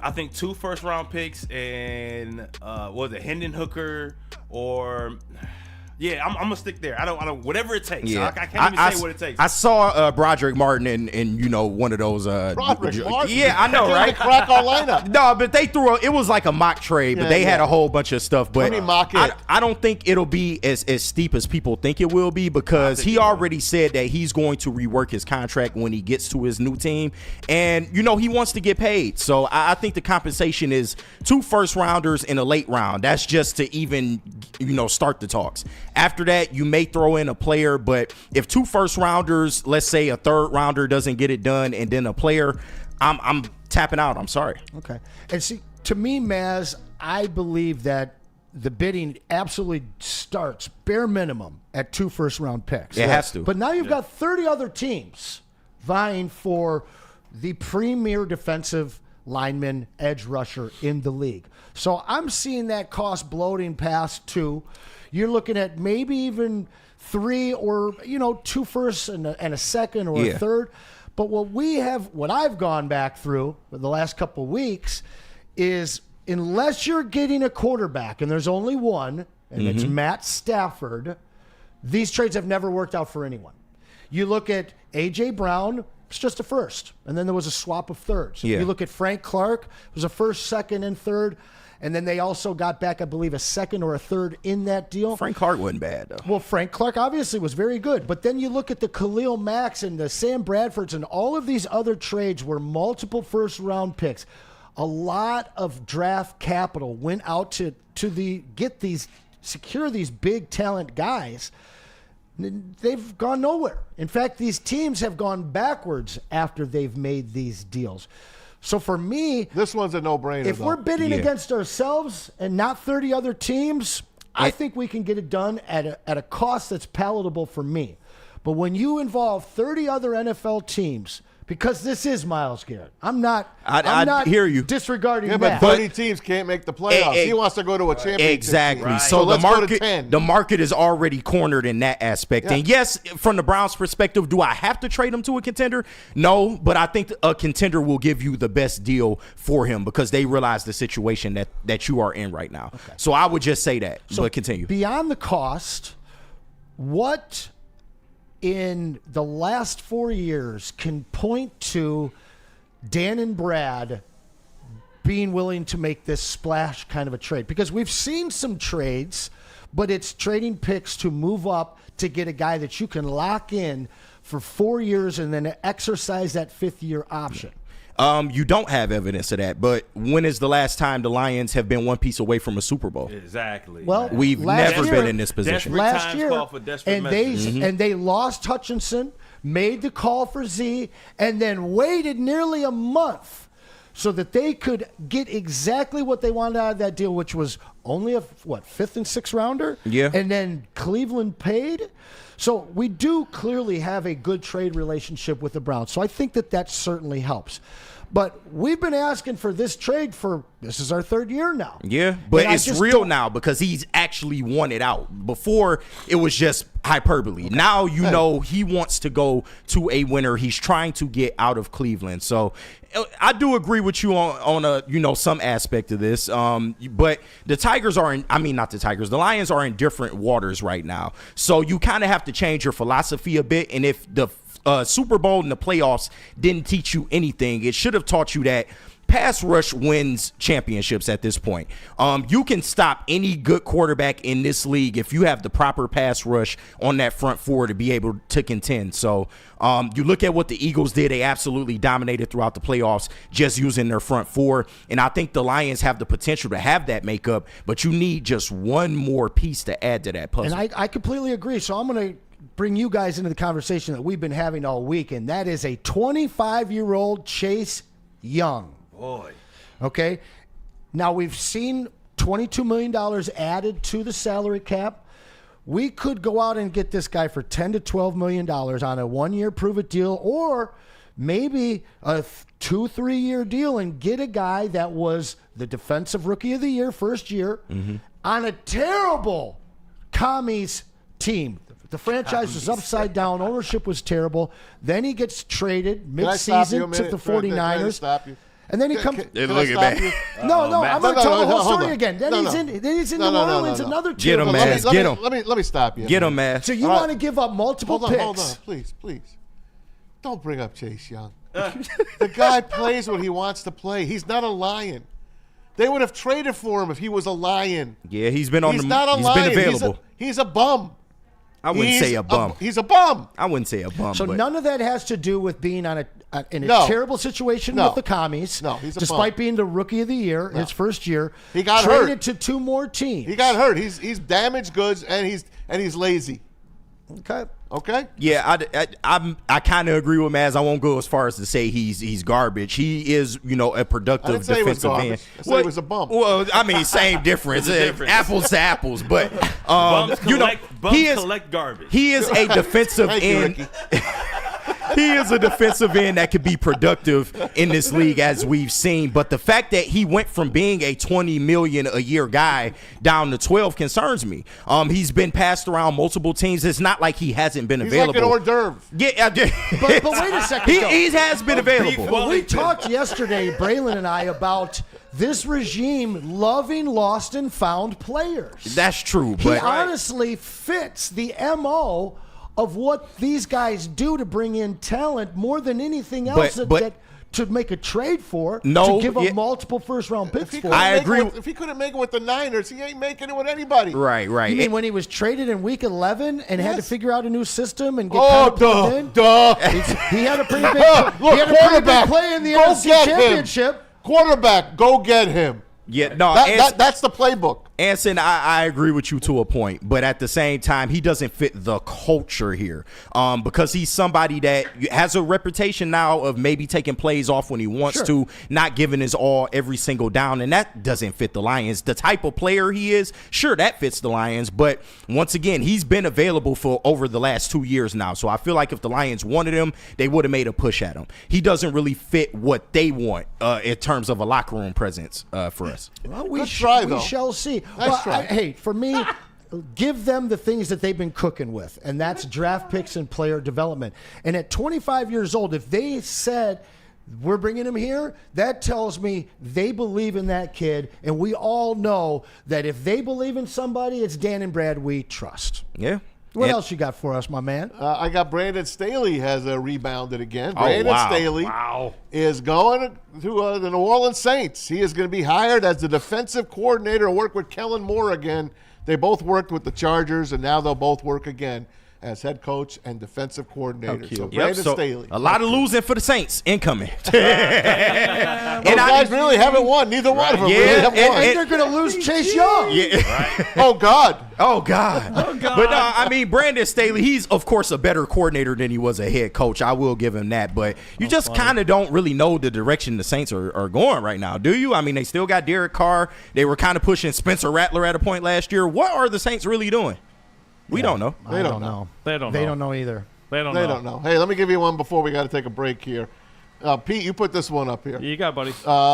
I think 2 first-round picks and was it Hendon Hooker or yeah, I'm gonna stick there. I don't whatever it takes. Yeah. I can't even say what it takes. I saw Broderick Martin in one of those. Broderick Martin? Yeah, I know, right? Crack our lineup. No, but they threw it was like a mock trade, but they had a whole bunch of stuff. But Let me mock it. I don't think it'll be as steep as people think it will be because he already said that he's going to rework his contract when he gets to his new team. And, he wants to get paid. So I think the compensation is 2 first-rounders in a late round. That's just to even, start the talks. After that, you may throw in a player, but if 2 first-rounders, let's say a third-rounder doesn't get it done, and then a player, I'm tapping out. I'm sorry. Okay. And see, to me, Maz, I believe that the bidding absolutely starts bare minimum at 2 first-round picks. It has to. But now you've got 30 other teams vying for the premier defensive lineman edge rusher in the league. So I'm seeing that cost bloating past 2. You're looking at maybe even 3 or 2 firsts and a second or a third. But what I've gone back through the last couple of weeks is unless you're getting a quarterback, and there's only one, and it's Matt Stafford, these trades have never worked out for anyone. You look at A.J. Brown, it's just a first, and then there was a swap of thirds. Yeah. You look at Frank Clark, it was a first, second, and third. And then they also got back, I believe, a second or a third in that deal. Frank Clark wasn't bad, though. Well, Frank Clark obviously was very good. But then you look at the Khalil Macks and the Sam Bradfords and all of these other trades were multiple first-round picks. A lot of draft capital went out to secure these big talent guys. They've gone nowhere. In fact, these teams have gone backwards after they've made these deals. So for me, this one's a no-brainer. If we're bidding against ourselves and not 30 other teams, I think we can get it done at a cost that's palatable for me. But when you involve 30 other NFL teams, because this is Myles Garrett, I'm not hear you. disregarding but that. 30 teams can't make the playoffs. He wants to go to a championship. Exactly. Team. So let's go to 10. the market is already cornered in that aspect. Yeah. And yes, from the Browns' perspective, do I have to trade him to a contender? No, but I think a contender will give you the best deal for him because they realize the situation that you are in right now. Okay. So I would just say that. So but continue. Beyond the cost, what in the last 4 years can point to Dan and Brad being willing to make this splash kind of a trade? Because we've seen some trades, but it's trading picks to move up to get a guy that you can lock in for 4 years and then exercise that 5th-year option. You don't have evidence of that, but when is the last time the Lions have been one piece away from a Super Bowl? Exactly. Well, we've never been in this position. Last year, call for desperate and they lost Hutchinson, made the call for Z, and then waited nearly a month so that they could get exactly what they wanted out of that deal, which was only a 5th and 6th rounder. Yeah. And then Cleveland paid. So we do clearly have a good trade relationship with the Browns. So I think that certainly helps. But we've been asking for this trade this is our 3rd year now. Yeah, but And it's real now because he's actually won it out. Before, it was just hyperbole. Okay. Now he wants to go to a winner. He's trying to get out of Cleveland. So I do agree with you on some aspect of this. But the Tigers the Lions are in different waters right now. So you kind of have to change your philosophy a bit. And if the Super Bowl and the playoffs didn't teach you anything. It should have taught you that pass rush wins championships at this point. You can stop any good quarterback in this league if you have the proper pass rush on that front four to be able to contend. So you look at what the Eagles did. They absolutely dominated throughout the playoffs just using their front four. And I think the Lions have the potential to have that makeup, but you need just one more piece to add to that puzzle. And I completely agree. So I'm going to bring you guys into the conversation that we've been having all week, and that is a 25-year-old Chase Young. Boy. Okay. Now we've seen $22 million added to the salary cap. We could go out and get this guy for $10 to $12 million on a 1-year prove-it deal, or maybe a 2-3 year deal and get a guy that was the defensive rookie of the year, first year, on a terrible commies team. The franchise was upside down. Ownership was terrible. Then he gets traded mid-season to the 49ers. And then he comes. Look at that. No, I'm going to tell the whole story again. Then he's in New Orleans, another team. Get him, Maz. Get him. Let me stop you. Get him, Maz. So you want to give up multiple picks? Hold on, please. Don't bring up Chase Young. The guy plays what he wants to play. He's not a Lion. They would have traded for him if he was a Lion. Yeah, he's been on. He's not a Lion. Been available. He's a bum. I wouldn't say a bum. He's a bum. I wouldn't say a bum. So but none of that has to do with being in a terrible situation with the commies. No, he's a despite bum. being the rookie of the year, his first year. He got traded hurt to 2 more teams. He got hurt. He's damaged goods and he's lazy. Okay. Yeah, I kind of agree with Maz. I won't go as far as to say he's garbage. He is, a productive defensive end. I said he was a bum. Well, I mean, same difference. Apples to apples, but Bums collect garbage. He is a defensive end. He is a defensive end that could be productive in this league, as we've seen. But the fact that he went from being a $20 million a year guy down to 12 concerns me. He's been passed around multiple teams. It's not like he hasn't been available. He's like an hors d'oeuvre. Yeah, but wait a second. He has been available. Well, we talked yesterday, Braylon and I, about this regime loving lost and found players. That's true. He honestly fits the MO of what these guys do to bring in talent more than anything else that to make a trade for, to give up multiple first-round picks for. I agree. If he couldn't make it with the Niners, he ain't making it with anybody. Right. You mean when he was traded in Week 11 and had to figure out a new system and get duh. He had a pretty big play in the NFC Championship. Quarterback, go get him. Yeah, no, that's the playbook. Anson, I agree with you to a point, but at the same time, he doesn't fit the culture here because he's somebody that has a reputation now of maybe taking plays off when he wants to, not giving his all every single down, and that doesn't fit the Lions. The type of player he is, sure, that fits the Lions, but once again, he's been available for over the last 2 years now, so I feel like if the Lions wanted him, they would have made a push at him. He doesn't really fit what they want in terms of a locker room presence for us. Well, we though. shall see. Nice try. Hey, for me, give them the things that they've been cooking with, and that's draft picks and player development. And at 25 years old, if they said, we're bringing him here, that tells me they believe in that kid, and we all know that if they believe in somebody, it's Dan and Brad we trust. Yeah. What else you got for us, my man? I got Brandon Staley has rebounded again. Brandon Staley is going to the New Orleans Saints. He is going to be hired as the defensive coordinator and work with Kellen Moore again. They both worked with the Chargers, and now they'll both work again as head coach and defensive coordinator. So Brandon Staley. A lot of losing for the Saints incoming. Those guys really haven't won. Neither one of them really have won. And they're going to lose Chase Young. Yeah. Oh, God. But I mean, Brandon Staley, he's, of course, a better coordinator than he was a head coach. I will give him that. But you just kind of don't really know the direction the Saints are going right now, do you? I mean, they still got Derek Carr. They were kind of pushing Spencer Rattler at a point last year. What are the Saints really doing? We don't know. They don't know. They don't know either. They don't know. Hey, let me give you one before we got to take a break here. Pete, you put this one up here. You got it, buddy.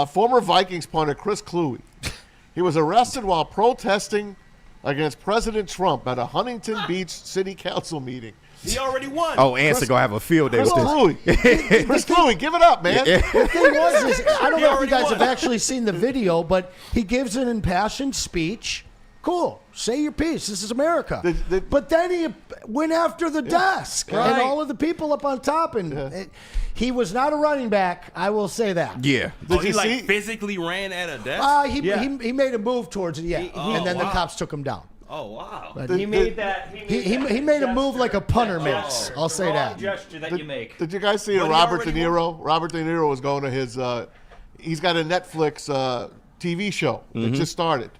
Former Vikings punter Chris Kluwe. He was arrested while protesting against President Trump at a Huntington Beach City Council meeting. He already won. Oh, Anson going to have a field day with this. Chris Kluwe, give it up, man. The thing was, I don't know if you guys have actually seen the video, but he gives an impassioned speech. Cool. Say your piece. This is America. But then he went after the desk and all of the people up on top. And he was not a running back. I will say that. Yeah. Did he physically ran at a desk? He made a move towards it, and then the cops took him down. Oh, wow. But He made that. He made a move like a punter makes. I'll say that. Gesture that you make. Did you guys see Robert De Niro? Robert De Niro was going to his. He's got a Netflix TV show that just started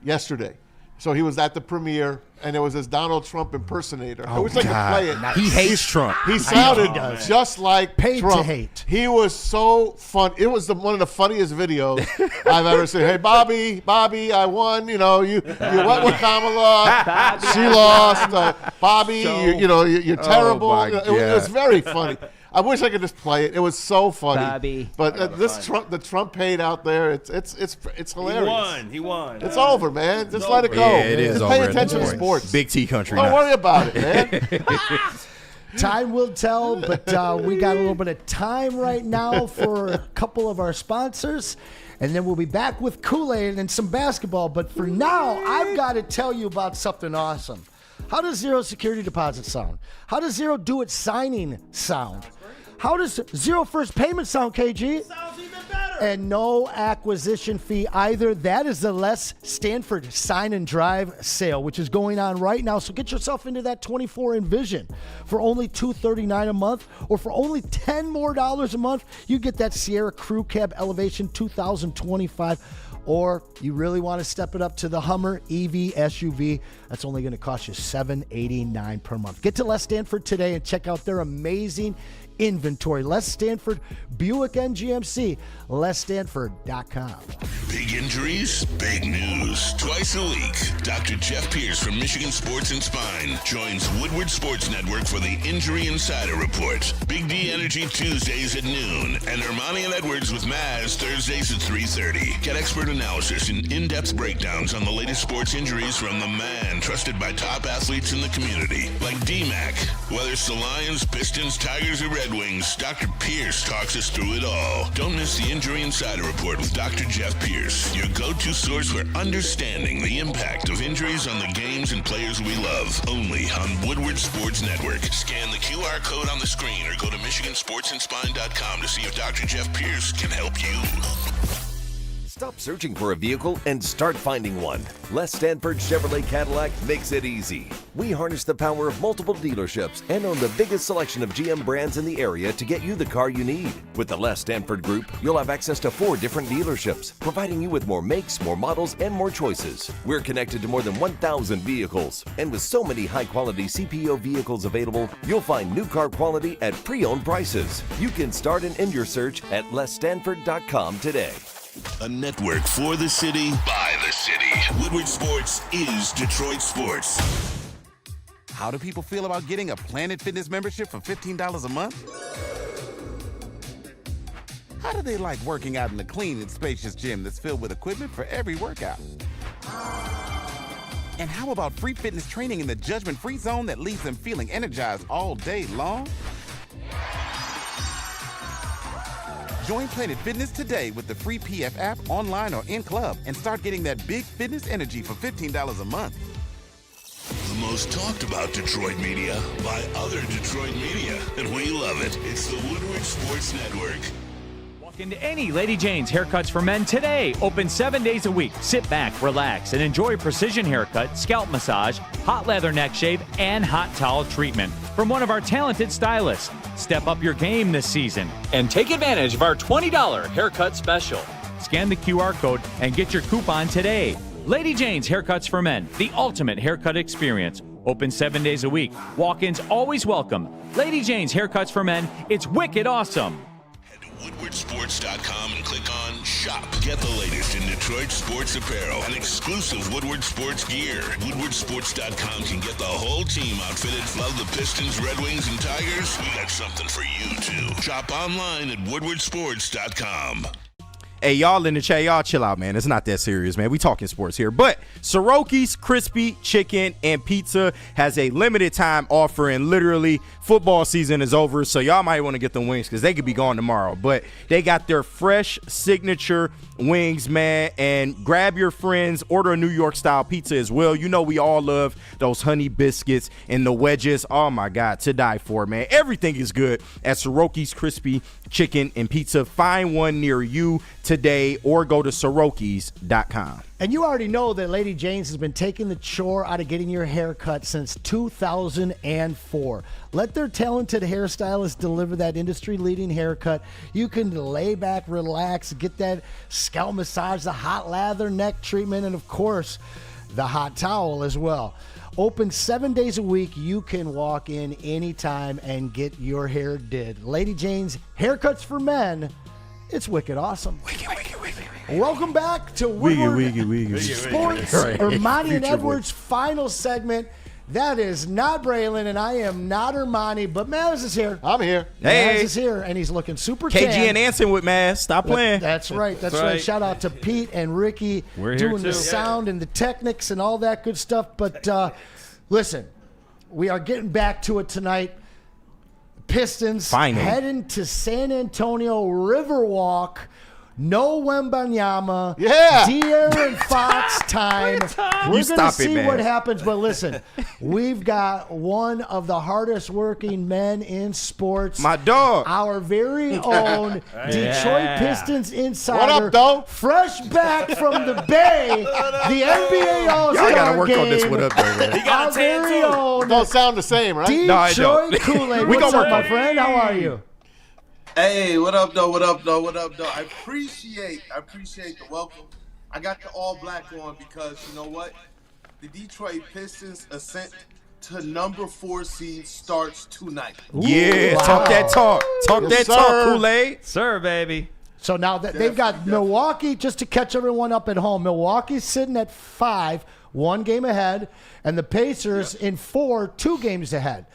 yesterday. So he was at the premiere, and there was this Donald Trump impersonator. I wish I could play it. He hates Trump. He sounded just like Paid Trump. to hate. He was so fun. It was one of the funniest videos I've ever seen. Hey, Bobby, I won. You went with Kamala. She lost. Bobby, you're terrible. my It was very funny. I wish I could just play it. It was so funny. Bobby. But the Trump paid out there. It's hilarious. He won. It's over, man. Just let it go. Yeah, it is Just over pay at attention to this point. sports. Big T country. Don't now. worry about it, man. Time will tell, but we got a little bit of time right now for a couple of our sponsors. And then we'll be back with Kool-Aid and some basketball. But for now, I've got to tell you about something awesome. How does zero security deposit sound? How does zero do-it signing sound? How does zero first payment sound, KG? Sounds even better. And no acquisition fee either. That is the Les Stanford Sign and Drive sale, which is going on right now. So get yourself into that 24 Envision for only $239 a month, or for only $10 more a month, you get that Sierra Crew Cab Elevation 2025. Or you really want to step it up to the Hummer EV SUV, that's only going to cost you $789 per month. Get to Les Stanford today and check out their amazing inventory. Les Stanford Buick NGMC, lesstanford.com. Big injuries, big news. Twice a week, Dr. Jeff Pierce from Michigan Sports and Spine joins Woodward Sports Network for the Injury Insider Report. Big D Energy Tuesdays at noon, and Ermanni and Edwards with Maz Thursdays at 3:30. Get expert analysis and in-depth breakdowns on the latest sports injuries from the man trusted by top athletes in the community, like D-Mac. Whether it's the Lions, Pistons, Tigers, or Red Wings, Dr. Pierce talks us through it all. Don't miss the Injury Insider Report with Dr. Jeff Pierce, your go-to source for understanding the impact of injuries on the games and players we love. Only on Woodward Sports Network. Scan the QR code on the screen or go to MichiganSportsandSpine.com to see if Dr. Jeff Pierce can help you. Stop searching for a vehicle and start finding one. Les Stanford Chevrolet Cadillac makes it easy. We harness the power of multiple dealerships and own the biggest selection of GM brands in the area to get you the car you need. With the Les Stanford Group, you'll have access to 4 different dealerships, providing you with more makes, more models, and more choices. We're connected to more than 1,000 vehicles. And with so many high-quality CPO vehicles available, you'll find new car quality at pre-owned prices. You can start and end your search at lesstanford.com today. A network for the city, by the city. Woodward Sports is Detroit Sports. How do people feel about getting a Planet Fitness membership for $15 a month? How do they like working out in a clean and spacious gym that's filled with equipment for every workout? And how about free fitness training in the judgment-free zone that leaves them feeling energized all day long? Join Planet Fitness today with the free PF app, online or in club, and start getting that big fitness energy for $15 a month. The most talked about Detroit media by other Detroit media, and we love it. It's the Woodward Sports Network. Walk into any Lady Jane's Haircuts for Men today. Open 7 days a week. Sit back, relax, and enjoy precision haircut, scalp massage, hot leather neck shave, and hot towel treatment from one of our talented stylists. Step up your game this season and take advantage of our $20 haircut special. Scan the QR code and get your coupon today. Lady Jane's Haircuts for Men, the ultimate haircut experience. Open 7 days a week. Walk-ins always welcome. Lady Jane's Haircuts for Men, it's wicked awesome. Head to WoodwardSports.com and click on Shop. Get the latest in Detroit sports apparel and exclusive Woodward Sports gear. WoodwardSports.com can get the whole team outfitted. Love the Pistons, Red Wings, and Tigers? We got something for you, too. Shop online at WoodwardSports.com. Hey, y'all in the chat, y'all chill out, man. It's not that serious, man. We talking sports here. But Soroki's Crispy Chicken and Pizza has a limited time offer, and literally football season is over, so y'all might want to get the wings because they could be gone tomorrow. But they got their fresh signature wings, man, and grab your friends. Order a New York style pizza as well. You know we all love those honey biscuits and the wedges. Oh my God, to die for, man. Everything is good at Soroki's Crispy Chicken and Pizza. Find one near you today or go to Sorokis.com. And you already know that Lady Jane's has been taking the chore out of getting your hair cut since 2004. Let their talented hairstylists deliver that industry-leading haircut. You can lay back, relax, get that scalp massage, the hot lather neck treatment, and of course, the hot towel as well. Open 7 days a week. You can walk in anytime and get your hair did. Lady Jane's Haircuts for Men. It's wicked awesome. Welcome back to Woodward Sports. Ermanni and Edwards' final segment. That is not Braylon, and I am not Ermanni, but Maz is here. I'm here. Maz is here, and he's looking super tan. KG and Anson with Maz. Stop playing. That's right. That's right. Shout out to Pete and Ricky doing the sound and the technics and all that good stuff. But listen, we are getting back to it tonight. Pistons heading to San Antonio Riverwalk. No Wembanyama. Yeah. De'Aaron Fox time. We're going to see what happens. But listen, we've got one of the hardest working men in sports. My dog. Our very own Detroit Pistons insider. What up, dog? Fresh back from the Bay. The NBA All-Star Y'all got to work game. on this. What up, though? He got a tan too. Don't sound the same, right? Detroit Kool-Aid. What's up, my friend? How are you? Hey, what up, though? What up, though? What up, though? I appreciate the welcome. I got the all black on because you know what? The Detroit Pistons ascent to number 4 seed starts tonight. Yeah, talk that talk. Talk that talk, Kool-Aid. Sir, baby. So now that they've got Milwaukee, just to catch everyone up at home, Milwaukee's sitting at 5, 1 game ahead, and the Pacers in 4, 2 games ahead.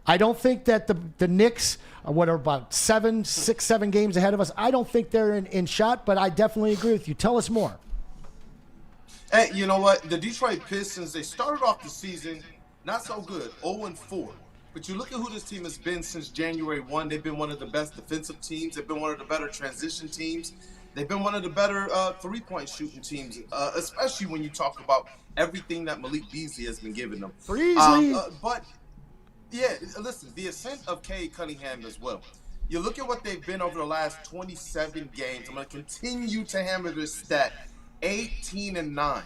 I don't think that the Knicks, what are about 6, 7 games ahead of us, I don't think they're in shot, but I definitely agree with you. Tell us more. Hey, you know what? The Detroit Pistons, they started off the season not so good, 0-4. But you look at who this team has been since January 1. They've been one of the best defensive teams. They've been one of the better transition teams. They've been one of the better three-point shooting teams, especially when you talk about everything that Malik Beasley has been giving them. But yeah, listen, the ascent of Cade Cunningham as well. You look at what they've been over the last 27 games. I'm going to continue to hammer this stat, 18-9.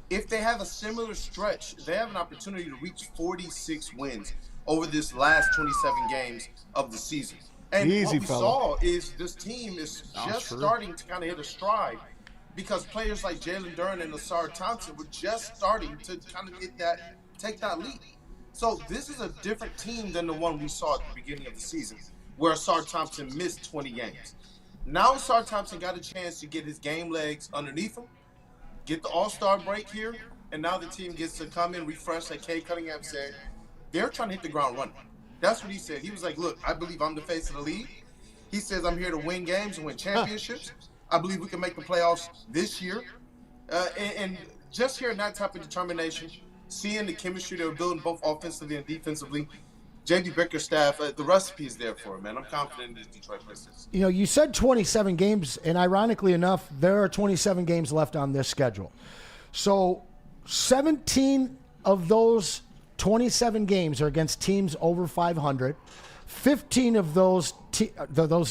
If they have a similar stretch, they have an opportunity to reach 46 wins over this last 27 games of the season. And what we saw is this team is just starting to kind of hit a stride because players like Jalen Duren and Ausar Thompson were just starting to kind of take that lead. So this is a different team than the one we saw at the beginning of the season, where Ausar Thompson missed 20 games. Now Ausar Thompson got a chance to get his game legs underneath him, get the All-Star break here, and now the team gets to come in, refresh, like Cade Cunningham said. They're trying to hit the ground running. That's what he said. He was like, look, I believe I'm the face of the league. He says I'm here to win games and win championships. I believe we can make the playoffs this year. And just hearing that type of determination, seeing the chemistry they were building both offensively and defensively, J.D. Bicker's staff, the recipe is there for it, man. I'm confident in the Detroit Pistons. You know, you said 27 games, and ironically enough, there are 27 games left on this schedule. So 17 of those 27 games are against teams over 500. 15 of those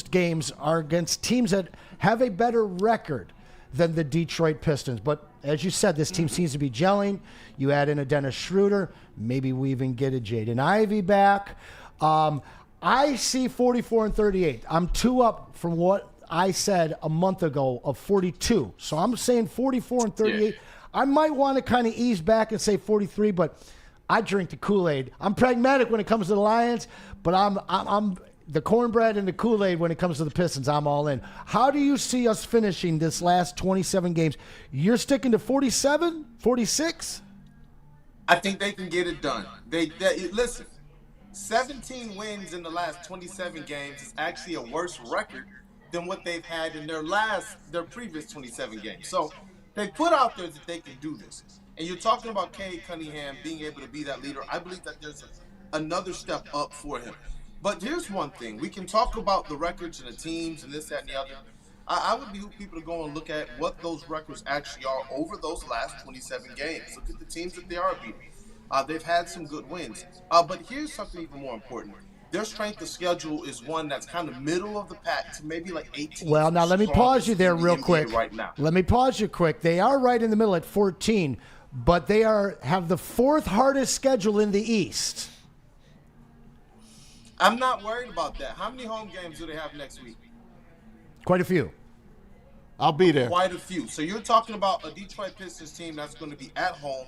games are against teams that have a better record than the Detroit Pistons. But as you said, this team seems to be gelling. You add in a Dennis Schroeder. Maybe we even get a Jaden Ivey back. I see 44-38. I'm 2 up from what I said a month ago of 42. So I'm saying 44-38. Yeah. I might want to kind of ease back and say 43, but I drink the Kool-Aid. I'm pragmatic when it comes to the Lions, but I'm the cornbread and the Kool-Aid when it comes to the Pistons. I'm all in. How do you see us finishing this last 27 games? You're sticking to 47, 46? I think they can get it done. Listen, 17 wins in the last 27 games is actually a worse record than what they've had in their previous 27 games. So they put out there that they can do this. And you're talking about Cade Cunningham being able to be that leader. I believe that there's another step up for him. But here's one thing. We can talk about the records and the teams and this, that, and the other. I would behoove people to go and look at what those records actually are over those last 27 games. Look at the teams that they are beating. They've had some good wins. But here's something even more important. Their strength of schedule is one that's kind of middle of the pack to maybe like 18. Well, now let me pause you there real quick. Right now. Let me pause you quick. They are right in the middle at 14, but they have the fourth hardest schedule in the East. I'm not worried about that. How many home games do they have next week? Quite a few. I'll be there. Quite a few. So you're talking about a Detroit Pistons team that's going to be at home,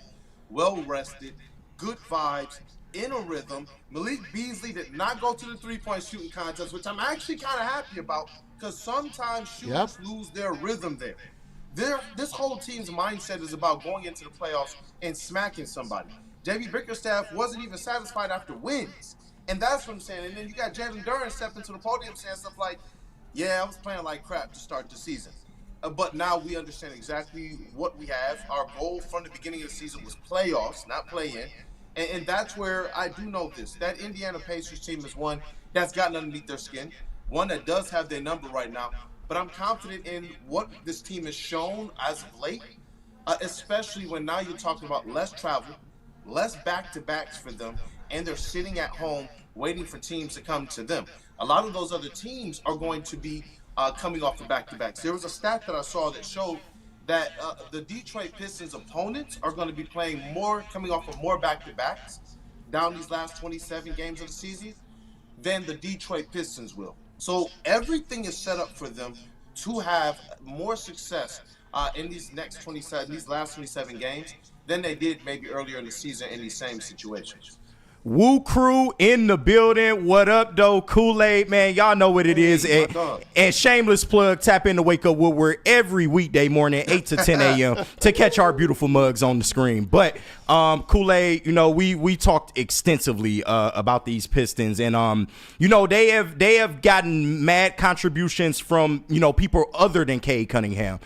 well-rested, good vibes, in a rhythm. Malik Beasley did not go to the three-point shooting contest, which I'm actually kind of happy about because sometimes shooters lose their rhythm there. This whole team's mindset is about going into the playoffs and smacking somebody. J.B. Bickerstaff wasn't even satisfied after wins. And that's what I'm saying. And then you got Jalen Duren stepping to the podium saying stuff like, yeah, I was playing like crap to start the season. But now we understand exactly what we have. Our goal from the beginning of the season was playoffs, not play-in. And that's where I do know this. That Indiana Pacers team is one that's gotten underneath their skin, one that does have their number right now. But I'm confident in what this team has shown as of late, especially when now you're talking about less travel, less back-to-backs for them, and they're sitting at home waiting for teams to come to them. A lot of those other teams are going to be coming off the back-to-backs. There was a stat that I saw that showed that the Detroit Pistons opponents are going to be playing more, coming off of more back-to-backs down these last 27 games of the season than the Detroit Pistons will. So everything is set up for them to have more success in these last 27 games than they did maybe earlier in the season in these same situations. Woo Crew in the building. What up, though? Kool-Aid, man. Y'all know what it is. And shameless plug, tap in to Wake Up Woodward every weekday morning, 8 to 10 a.m. to catch our beautiful mugs on the screen. But Kool-Aid, we talked extensively about these Pistons. And, they have gotten mad contributions from, people other than Cade Cunningham.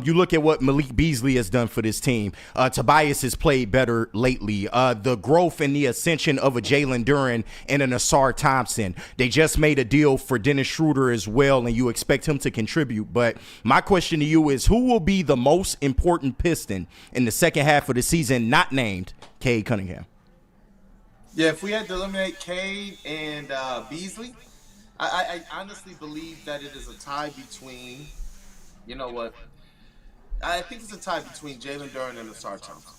You look at what Malik Beasley has done for this team. Tobias has played better lately. The growth and the ascension of a Jalen Duren and an Asar Thompson. They just made a deal for Dennis Schroeder as well, and you expect him to contribute. But my question to you is, who will be the most important Piston in the second half of the season not named Cade Cunningham? Yeah, if we had to eliminate Cade and Beasley, I honestly believe that it is a tie between, I think it's a tie between Jalen Duren and Asar Thompson.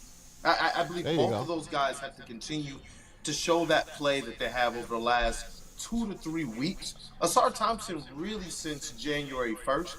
I believe both of those guys have to continue to show that play that they have over the last 2 to 3 weeks. Asar Thompson really since January 1st.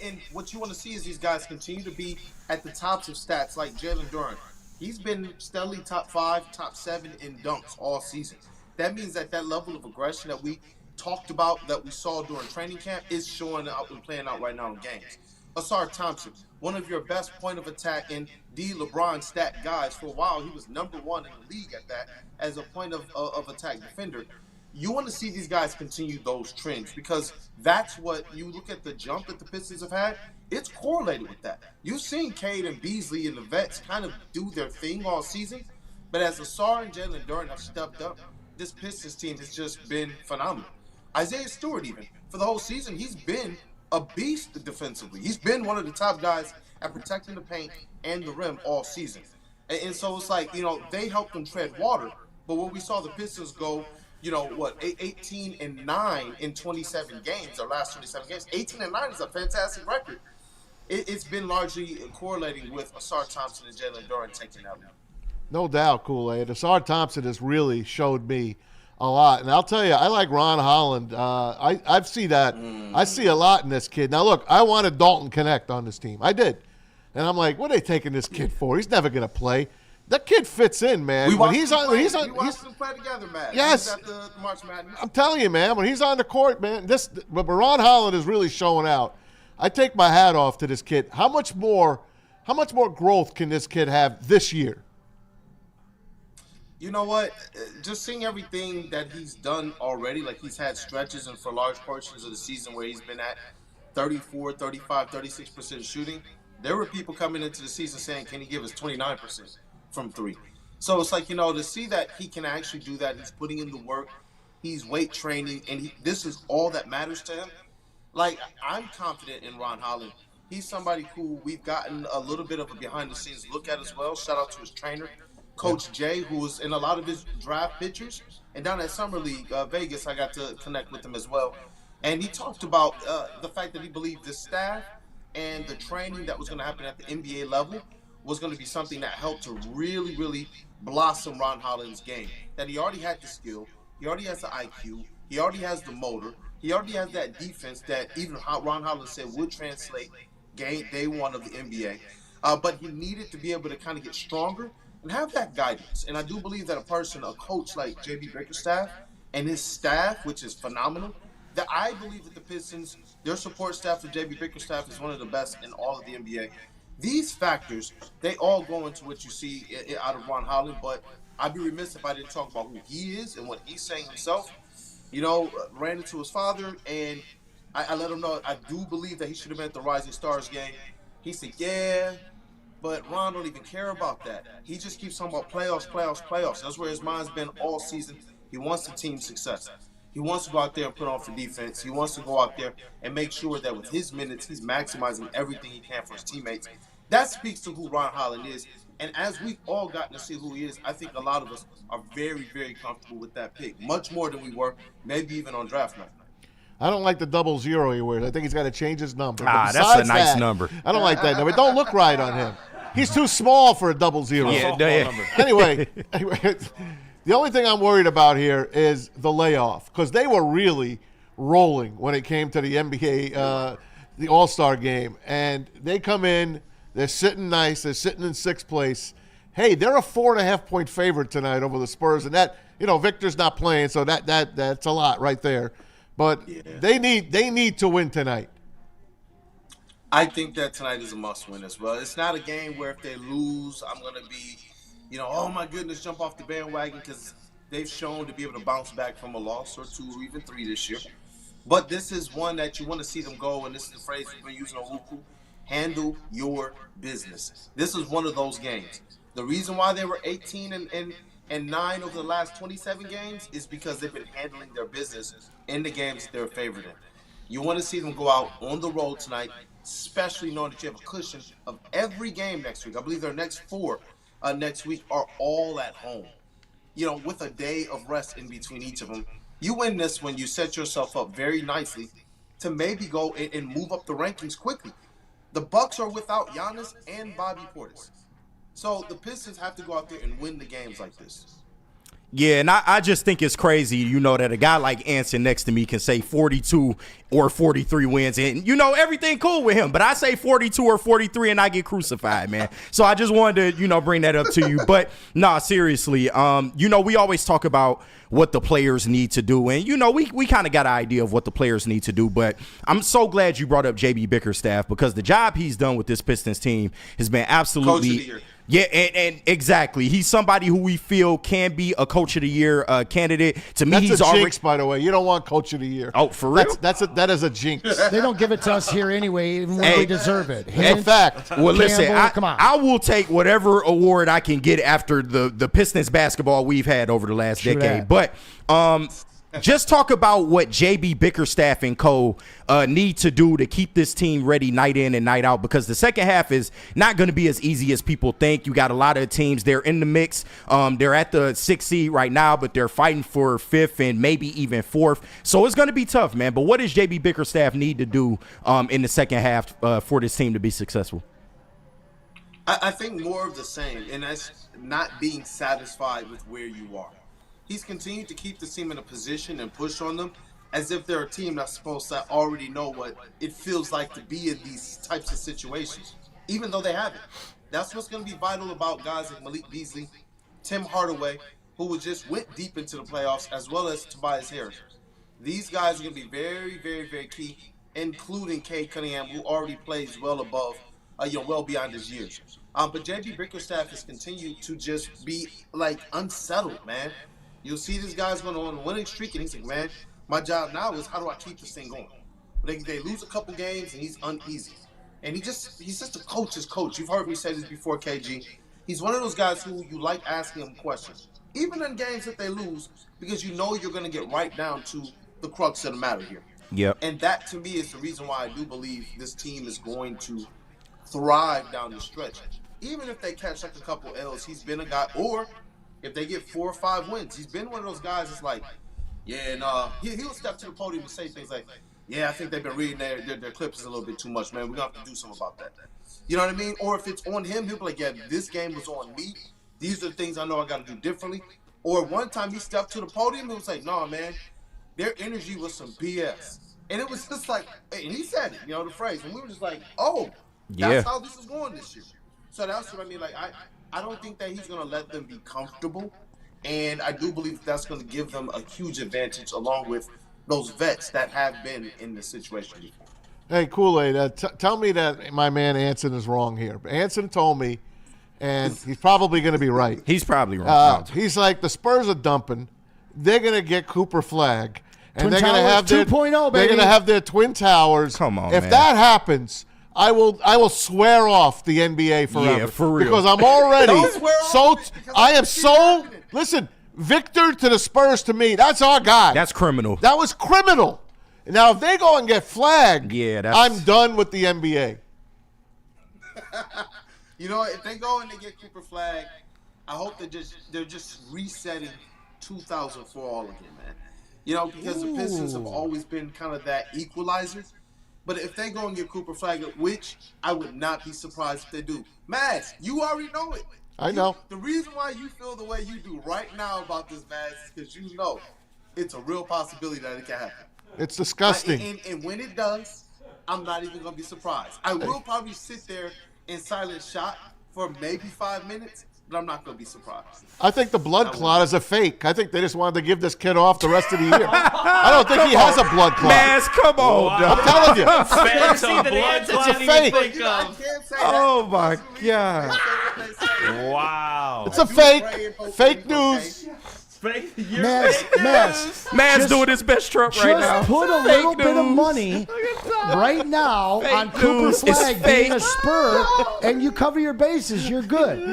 And what you want to see is these guys continue to be at the tops of stats like Jalen Duren. He's been steadily top 5, top 7 in dunks all season. That means that level of aggression that we talked about, that we saw during training camp, is showing up and playing out right now in games. Asar Thompson, one of your best point of attack and LeBron stat guys for a while. He was number 1 in the league at that as a point of attack defender. You want to see these guys continue those trends because that's what you look at the jump that the Pistons have had. It's correlated with that. You've seen Cade and Beasley and the vets kind of do their thing all season, but as Asar and Jalen Duren have stepped up, this Pistons team has just been phenomenal. Isaiah Stewart, even for the whole season, he's been a beast defensively. He's been one of the top guys at protecting the paint and the rim all season. And so it's like, they helped them tread water. But when we saw the Pistons go, 18-9 in 27 games, their last 27 games, 18-9 is a fantastic record. It's been largely correlating with Asar Thompson and Jalen Duren taking that lead. No doubt, Kool-Aid. Asar Thompson has really showed me a lot. And I'll tell you, I like Ron Holland. I see that. I see a lot in this kid. Now, look, I wanted Dalton Connect on this team. I did. And I'm like, what are they taking this kid for? He's never going to play. That kid fits in, man. We watched them play together, man. Yes. At the March Madness. I'm telling you, man, when he's on the court, man, but Ron Holland is really showing out. I take my hat off to this kid. How much more growth can this kid have this year? You know what? Just seeing everything that he's done already, like he's had stretches and for large portions of the season where he's been at 34, 35, 36% shooting. There were people coming into the season saying, can he give us 29% from 3? So it's like, to see that he can actually do that, he's putting in the work, he's weight training, and this is all that matters to him. Like, I'm confident in Ron Holland. He's somebody who we've gotten a little bit of a behind-the-scenes look at as well. Shout out to his trainer, Coach Jay, who was in a lot of his draft pictures. And down at Summer League, Vegas, I got to connect with him as well. And he talked about the fact that he believed the staff and the training that was going to happen at the NBA level was going to be something that helped to really, really blossom Ron Holland's game. That he already had the skill, he already has the IQ, he already has the motor, he already has that defense that even Ron Holland said would translate game day one of the NBA. But he needed to be able to kind of get stronger and have that guidance. And I do believe that a coach like J.B. Bickerstaff and his staff, which is phenomenal, that I believe that the Pistons, their support staff for J.B. Bickerstaff is one of the best in all of the NBA. These factors, they all go into what you see out of Ron Holland, but I'd be remiss if I didn't talk about who he is and what he's saying himself. You know, ran into his father, and I let him know I do believe that he should have been at the Rising Stars game. He said, yeah, but Ron don't even care about that. He just keeps talking about playoffs. That's where his mind's been all season. He wants the team success. He wants to go out there and put on for defense. He wants to go out there and make sure that with his minutes, he's maximizing everything he can for his teammates. That speaks to who Ron Holland is. And as we've all gotten to see who he is, I think a lot of us are very, very comfortable with that pick, much more than we were, maybe even on draft night. I don't like the 00 he wears. I think he's got to change his number. That's a nice number. I don't like that number. It don't look right on him. He's too small for a 00. Yeah. Anyway, the only thing I'm worried about here is the layoff, because they were really rolling when it came to the NBA, the All-Star game. And they come in, they're sitting nice, they're sitting in sixth place. Hey, they're a 4.5-point favorite tonight over the Spurs. And that, Victor's not playing, so that's a lot right there. But they need to win tonight. I think that tonight is a must-win as well. It's not a game where if they lose, I'm going to be, oh my goodness, jump off the bandwagon, because they've shown to be able to bounce back from a loss or two or even three this year. But this is one that you want to see them go, and this is the phrase we've been using on Wuku, handle your business. This is one of those games. The reason why they were 18 and 9 over the last 27 games is because they've been handling their business in the games they're favored in. You want to see them go out on the road tonight, especially knowing that you have a cushion of every game next week. I believe their next 4 next week are all at home. With a day of rest in between each of them. You win this when you set yourself up very nicely to maybe go and move up the rankings quickly. The Bucks are without Giannis and Bobby Portis. So the Pistons have to go out there and win the games like this. Yeah, and I just think it's crazy, that a guy like Anson next to me can say 42 or 43 wins. And, everything cool with him. But I say 42 or 43 and I get crucified, man. So I just wanted to, bring that up to you. But, seriously, we always talk about what the players need to do. And, we kind of got an idea of what the players need to do. But I'm so glad you brought up J.B. Bickerstaff, because the job he's done with this Pistons team has been absolutely – Coach of the year. Yeah, and exactly. He's somebody who we feel can be a Coach of the Year candidate. To me, That's he's a already jinx, by the way. You don't want Coach of the Year. Oh, for real? That is a jinx. They don't give it to us here anyway, even when we deserve it. In fact. Well, listen, come on. I will take whatever award I can get after the Pistons basketball we've had over the last decade. But just talk about what J.B. Bickerstaff and co. Need to do to keep this team ready night in and night out, because the second half is not going to be as easy as people think. You got a lot of teams. They're in the mix. They're at the 6th seed right now, but they're fighting for 5th and maybe even 4th. So it's going to be tough, man. But what does J.B. Bickerstaff need to do in the second half for this team to be successful? I think more of the same, and that's not being satisfied with where you are. He's continued to keep the team in a position and push on them as if they're a team that's supposed to already know what it feels like to be in these types of situations, even though they haven't. That's what's going to be vital about guys like Malik Beasley, Tim Hardaway, who just went deep into the playoffs, as well as Tobias Harris. These guys are going to be very, very, very key, including Cade Cunningham, who already plays well above, well beyond his years. But J.B. Bickerstaff has continued to just be, unsettled, man. You'll see these guys going on a winning streak, and he's like, man, my job now is how do I keep this thing going? They lose a couple games, and he's uneasy. And he's just a coach's coach. You've heard me say this before, KG. He's one of those guys who you like asking him questions, even in games that they lose, because you know you're going to get right down to the crux of the matter here. Yep. And that, to me, is the reason why I do believe this team is going to thrive down the stretch. Even if they catch like a couple L's, he's been a guy, or if they get 4 or 5 wins, he's been one of those guys that's like, yeah, no, he'll step to the podium and say things like, yeah, I think they've been reading their clips a little bit too much, man. We're going to have to do something about that. You know what I mean? Or if it's on him, he'll be like, yeah, this game was on me. These are the things I know I got to do differently. Or one time he stepped to the podium and was like, no, man, their energy was some BS. And it was just like, and he said it, the phrase. And we were just like, oh, that's how this is going this year. So that's what I mean. Like, I don't think that he's going to let them be comfortable. And I do believe that's going to give them a huge advantage along with those vets that have been in this situation before. Hey, Kool-Aid, tell me that my man Anson is wrong here. Anson told me, and he's probably going to be right. He's probably wrong. He's like, the Spurs are dumping. They're going to get Cooper Flag. And Twin they're going to have their 2.0, baby. They're going to have their Twin Towers. Come on, if man. that happens, I will swear off the NBA forever. Yeah, for real. Because I'm already Happening. Listen, Victor to the Spurs to me, that's our guy. That's criminal. That was criminal. Now, if they go and get flagged, I'm done with the NBA. If they go and they get Cooper Flag, I hope they're just resetting 2004 all again, man. Because the Pistons have always been kind of that equalizer. But if they go and get Cooper Flag, which I would not be surprised if they do. Maz, you already know it. I know. The reason why you feel the way you do right now about this, Maz, is because you know it's a real possibility that it can happen. It's disgusting. And when it does, I'm not even going to be surprised. I will probably sit there in silent shock for maybe 5 minutes, but I'm not going to be surprised. I think the blood clot is a fake. I think they just wanted to give this kid off the rest of the year. I don't think he has a blood clot. Maz, come on, I'm telling you. It's a fake. Oh, my God. Wow. It's a fake. Fake news. Maz doing his best Trump right now. Just put a little bit of money right now on Cooper Flag being a Spur, and you cover your bases. You're good.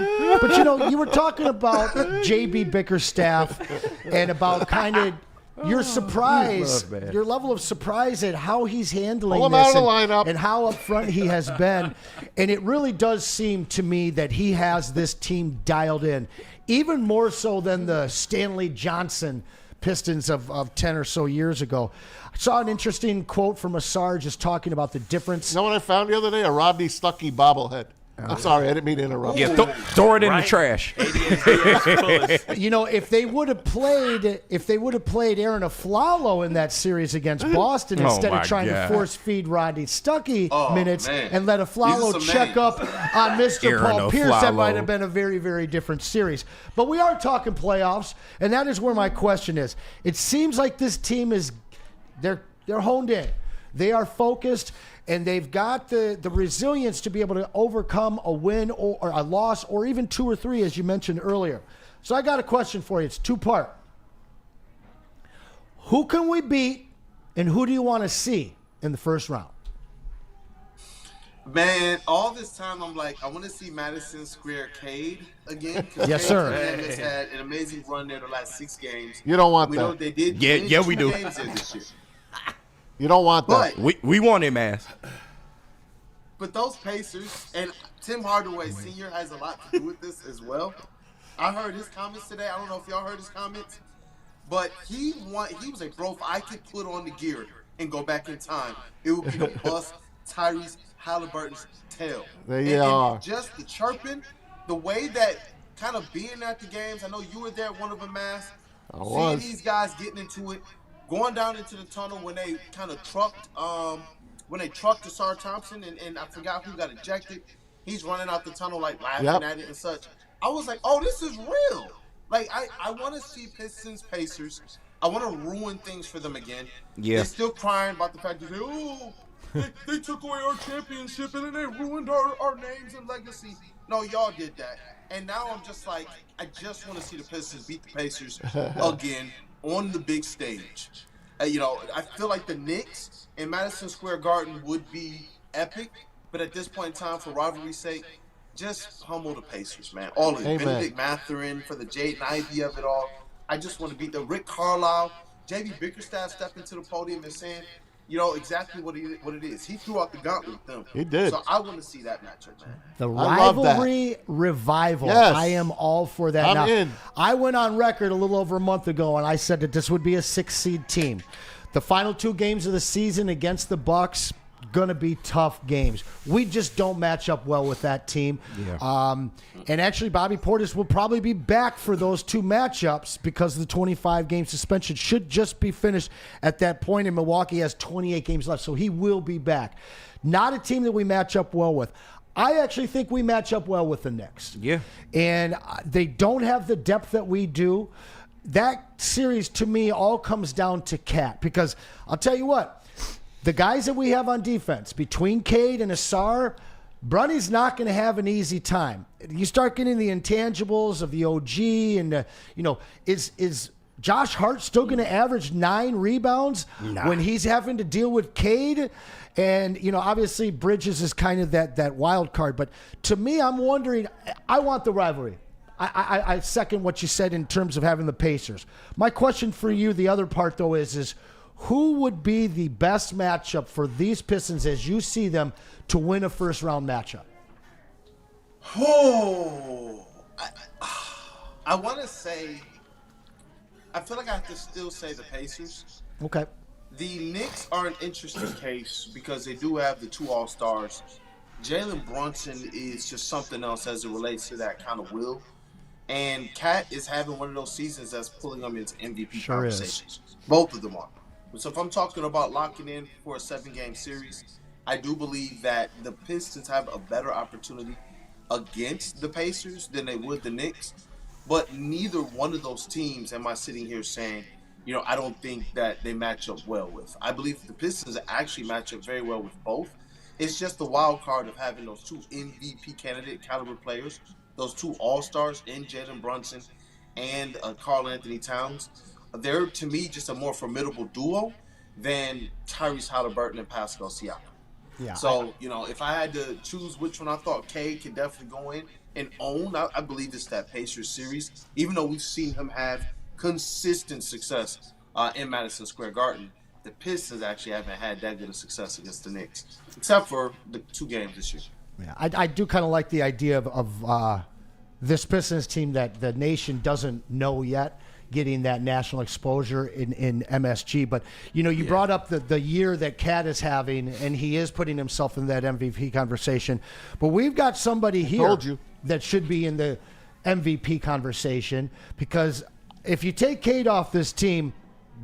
But, you were talking about J.B. Bickerstaff and about kind of your surprise, your level of surprise at how he's handling this and how up front he has been. And it really does seem to me that he has this team dialed in, even more so than the Stanley Johnson Pistons of 10 or so years ago. I saw an interesting quote from Asar just talking about the difference. You know what I found the other day? A Rodney Stuckey bobblehead. I'm sorry, I didn't mean to interrupt. Yeah, throw it in the trash. If they would have played Aaron Aflalo in that series against Boston instead of trying to force feed Rodney Stuckey minutes and let Aflalo check up on Mr. Paul Pierce, that might have been a very, very different series. But we are talking playoffs, and that is where my question is. It seems like this team they're honed in. They are focused, and they've got the resilience to be able to overcome a win or a loss or even 2 or 3, as you mentioned earlier. So I got a question for you. It's 2-part. Who can we beat, and who do you want to see in the first round? Man, all this time I'm like, I want to see Madison Square Cade again. Yes, sir. Has had an amazing run there the last 6 games. You don't want we that. know what they did. Yeah, we do. Games there this year. You don't want that. We want him, Maz. But those Pacers, and Tim Hardaway Sr. has a lot to do with this as well. I heard his comments today. I don't know if y'all heard his comments, but he was like, bro, if I could put on the gear and go back in time, it would be to bust Tyrese Halliburton's tail. There you are. And just the chirping, the way that kind of being at the games, I know you were there at one of them, Mass. Seeing these guys getting into it, going down into the tunnel when they kind of trucked Asar Thompson, and I forgot who got ejected. He's running out the tunnel like laughing at it and such. I was like, oh, this is real. Like, I want to see Pistons Pacers. I want to ruin things for them again. Yeah. They're still crying about the fact that they took away our championship and then they ruined our names and legacy. No, y'all did that. And now I'm just like, I just want to see the Pistons beat the Pacers again on the big stage. I feel like the Knicks in Madison Square Garden would be epic, but at this point in time, for rivalry's sake, just humble the Pacers, man. All of it. Benedict Mathurin for the Jaden Ivey of it all. I just want to beat the Rick Carlisle, J.B. Bickerstaff stepping to the podium and saying, you know exactly what it is. He threw out the gauntlet with them. He did. So I want to see that matchup, man. The I love that. rivalry revival. Yes. I am all for that. I'm now, in. I went on record a little over a month ago, and I said that this would be a 6-seed team. The final 2 games of the season against the Bucks, gonna be tough games. We just don't match up well with that team. Yeah. And actually, Bobby Portis will probably be back for those 2 matchups because the 25-game suspension should just be finished at that point. And Milwaukee has 28 games left, so he will be back. Not a team that we match up well with. I actually think we match up well with the Knicks. Yeah. And they don't have the depth that we do. That series, to me, all comes down to Cat. Because I'll tell you what, the guys that we have on defense, between Cade and Asar, Bronny's not going to have an easy time. You start getting the intangibles of the OG, and is Josh Hart still going to average 9 rebounds when he's having to deal with Cade? And obviously Bridges is kind of that wild card. But to me, I'm wondering. I want the rivalry. I second what you said in terms of having the Pacers. My question for you, the other part though, is who would be the best matchup for these Pistons as you see them to win a first-round matchup? Oh, I want to say, I feel like I have to still say the Pacers. Okay. The Knicks are an interesting case because they do have the 2 All-Stars. Jalen Brunson is just something else as it relates to that kind of will. And Cat is having one of those seasons that's pulling them into MVP conversations. Both of them are. So if I'm talking about locking in for a 7-game series, I do believe that the Pistons have a better opportunity against the Pacers than they would the Knicks. But neither one of those teams am I sitting here saying, I don't think that they match up well with. I believe the Pistons actually match up very well with both. It's just the wild card of having those 2 MVP candidate caliber players, those 2 All-Stars in Jalen Brunson and Karl Anthony Towns. They're, to me, just a more formidable duo than Tyrese Halliburton and Pascal Siakam. Yeah. So, if I had to choose which one I thought Cade could definitely go in and own, I believe it's that Pacers series. Even though we've seen him have consistent success in Madison Square Garden, the Pistons actually haven't had that good of success against the Knicks, except for the 2 games this year. Yeah, I do kind of like the idea of this Pistons team that the nation doesn't know yet, getting that national exposure in MSG. But, you brought up the year that Cat is having, and he is putting himself in that MVP conversation. But we've got somebody here that should be in the MVP conversation, because if you take Cade off this team,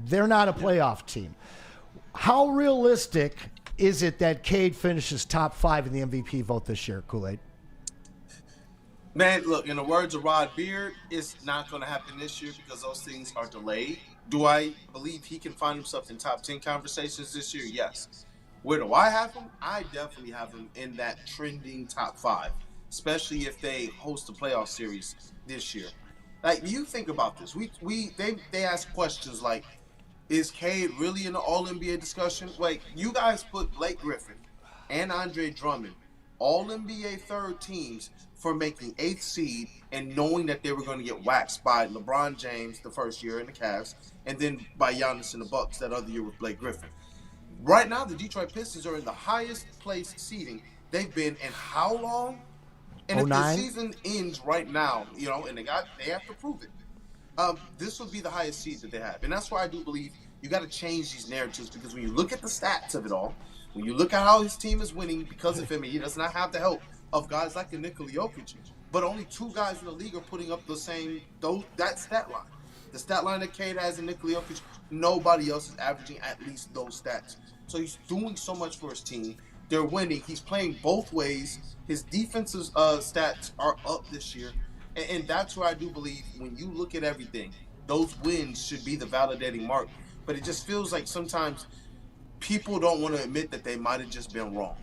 they're not a playoff team. How realistic is it that Cade finishes top 5 in the MVP vote this year, Kool-Aid? Man, look, in the words of Rod Beard, it's not going to happen this year because those things are delayed. Do I believe he can find himself in top 10 conversations this year? Yes. Where do I have him? I definitely have him in that trending top 5, especially if they host a playoff series this year. Like, you think about this. They ask questions like, is Cade really in the All-NBA discussion? Like, you guys put Blake Griffin and Andre Drummond All-NBA third teams for making 8th seed and knowing that they were going to get waxed by LeBron James the first year in the Cavs and then by Giannis in the Bucks that other year with Blake Griffin. Right now, the Detroit Pistons are in the highest place seeding they've been in how long? And if the season ends right now, and they have to prove it, this will be the highest seed that they have. And that's why I do believe you got to change these narratives, because when you look at the stats of it all, when you look at how his team is winning because of him, and he does not have the help of guys like a Nikola Jokic, but only 2 guys in the league are putting up that stat line. The stat line that Cade has in Nikola Jokic, nobody else is averaging at least those stats. So he's doing so much for his team. They're winning. He's playing both ways. His defensive stats are up this year. And that's where I do believe when you look at everything, those wins should be the validating mark. But it just feels like sometimes people don't want to admit that they might have just been wrong.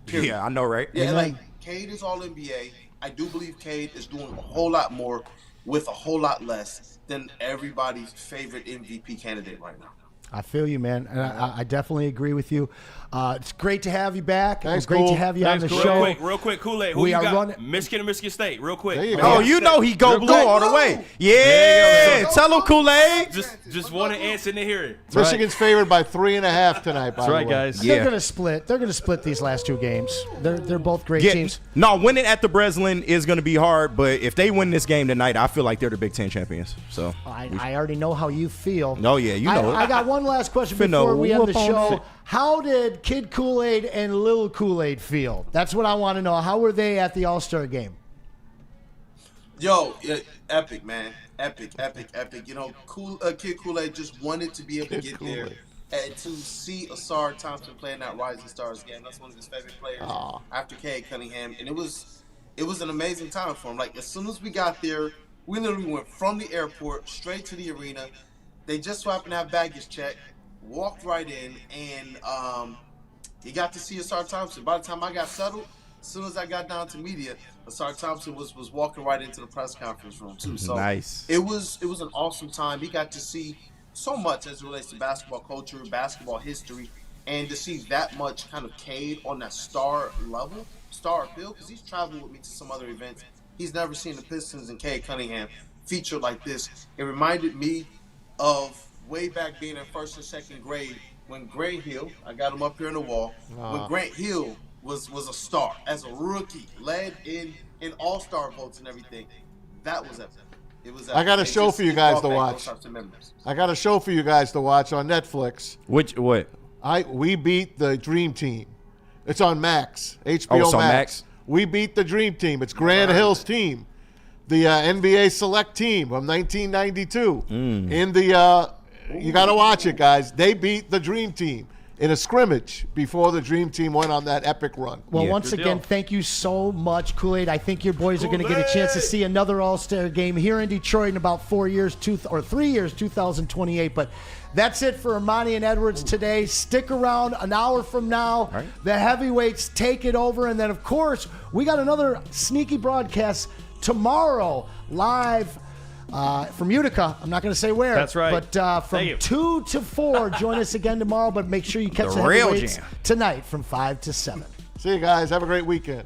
Period. Yeah, I know, right? Yeah, like Cade is All-NBA. I do believe Cade is doing a whole lot more with a whole lot less than everybody's favorite MVP candidate right now. I feel you, man. And I definitely agree with you. It's great to have you back. Thanks, it's great Cool. to have you on the Real show. real quick, Kool-Aid. Who We you are got? running- Michigan and Michigan State, real quick. There you go. Oh, you know he go blue all the way. Yeah, tell him Kool-Aid. Just wanted Anson to hear it. Michigan's favored by 3.5 tonight, by That's the right, way. guys. They're going to split. They're going to split these last two games. They're both great Yeah. teams. No, winning at the Breslin is going to be hard, but if they win this game tonight, I feel like they're the Big Ten champions. So I already know how you feel. Oh, yeah, you know it. I got one last question Finna before we end the whoop on show. it. How did Kid Kool-Aid and Lil Kool-Aid feel? That's what I want to know. How were they at the All-Star game? Yo, epic, man. Epic. You know, Kid Kool-Aid just wanted to be able to get there and to see Asar Thompson playing that Rising Stars game. That's one of his favorite players after Cade Cunningham. And it was an amazing time for him. Like, as soon as we got there, we literally went from the airport straight to the arena. They just so happened to have baggage check, walked right in, and he got to see Asar Thompson. By the time I got settled, as soon as I got down to media, Asar Thompson was walking right into the press conference room too. So Nice. it was an awesome time. He got to see so much as it relates to basketball culture, basketball history, and to see that much kind of Cade on that star level, star appeal, because he's traveled with me to some other events. He's never seen the Pistons and Cade Cunningham featured like this. It reminded me of way back being in first and second grade when Grant Hill, I got him up here on the wall, when Grant Hill was a star as a rookie, led in all-star votes and everything. That was epic. It was epic. I got a show for you guys to watch. Those types of memories. I got a show for you guys to watch on Netflix. What? We beat the Dream Team. It's on Max, HBO Oh, it's on Max. Max? We beat the Dream Team. It's Grant Hill's team, the NBA Select Team from 1992. In the you got to watch it, guys. They beat the Dream Team in a scrimmage before the Dream Team went on that epic run. Well, once again, thank you so much, Kool-Aid. I think your boys are going to get a chance to see another All-Star game here in Detroit in about 3 years, 2028. But that's it for Ermanni and Edwards today. Stick around an hour from now. Right. The heavyweights take it over. And then, of course, we got another sneaky broadcast tomorrow live from Utica. I'm not going to say where. That's right. But from 2 to 4, join us again tomorrow. But make sure you catch the real heavyweights jam tonight from 5 to 7. See you guys. Have a great weekend.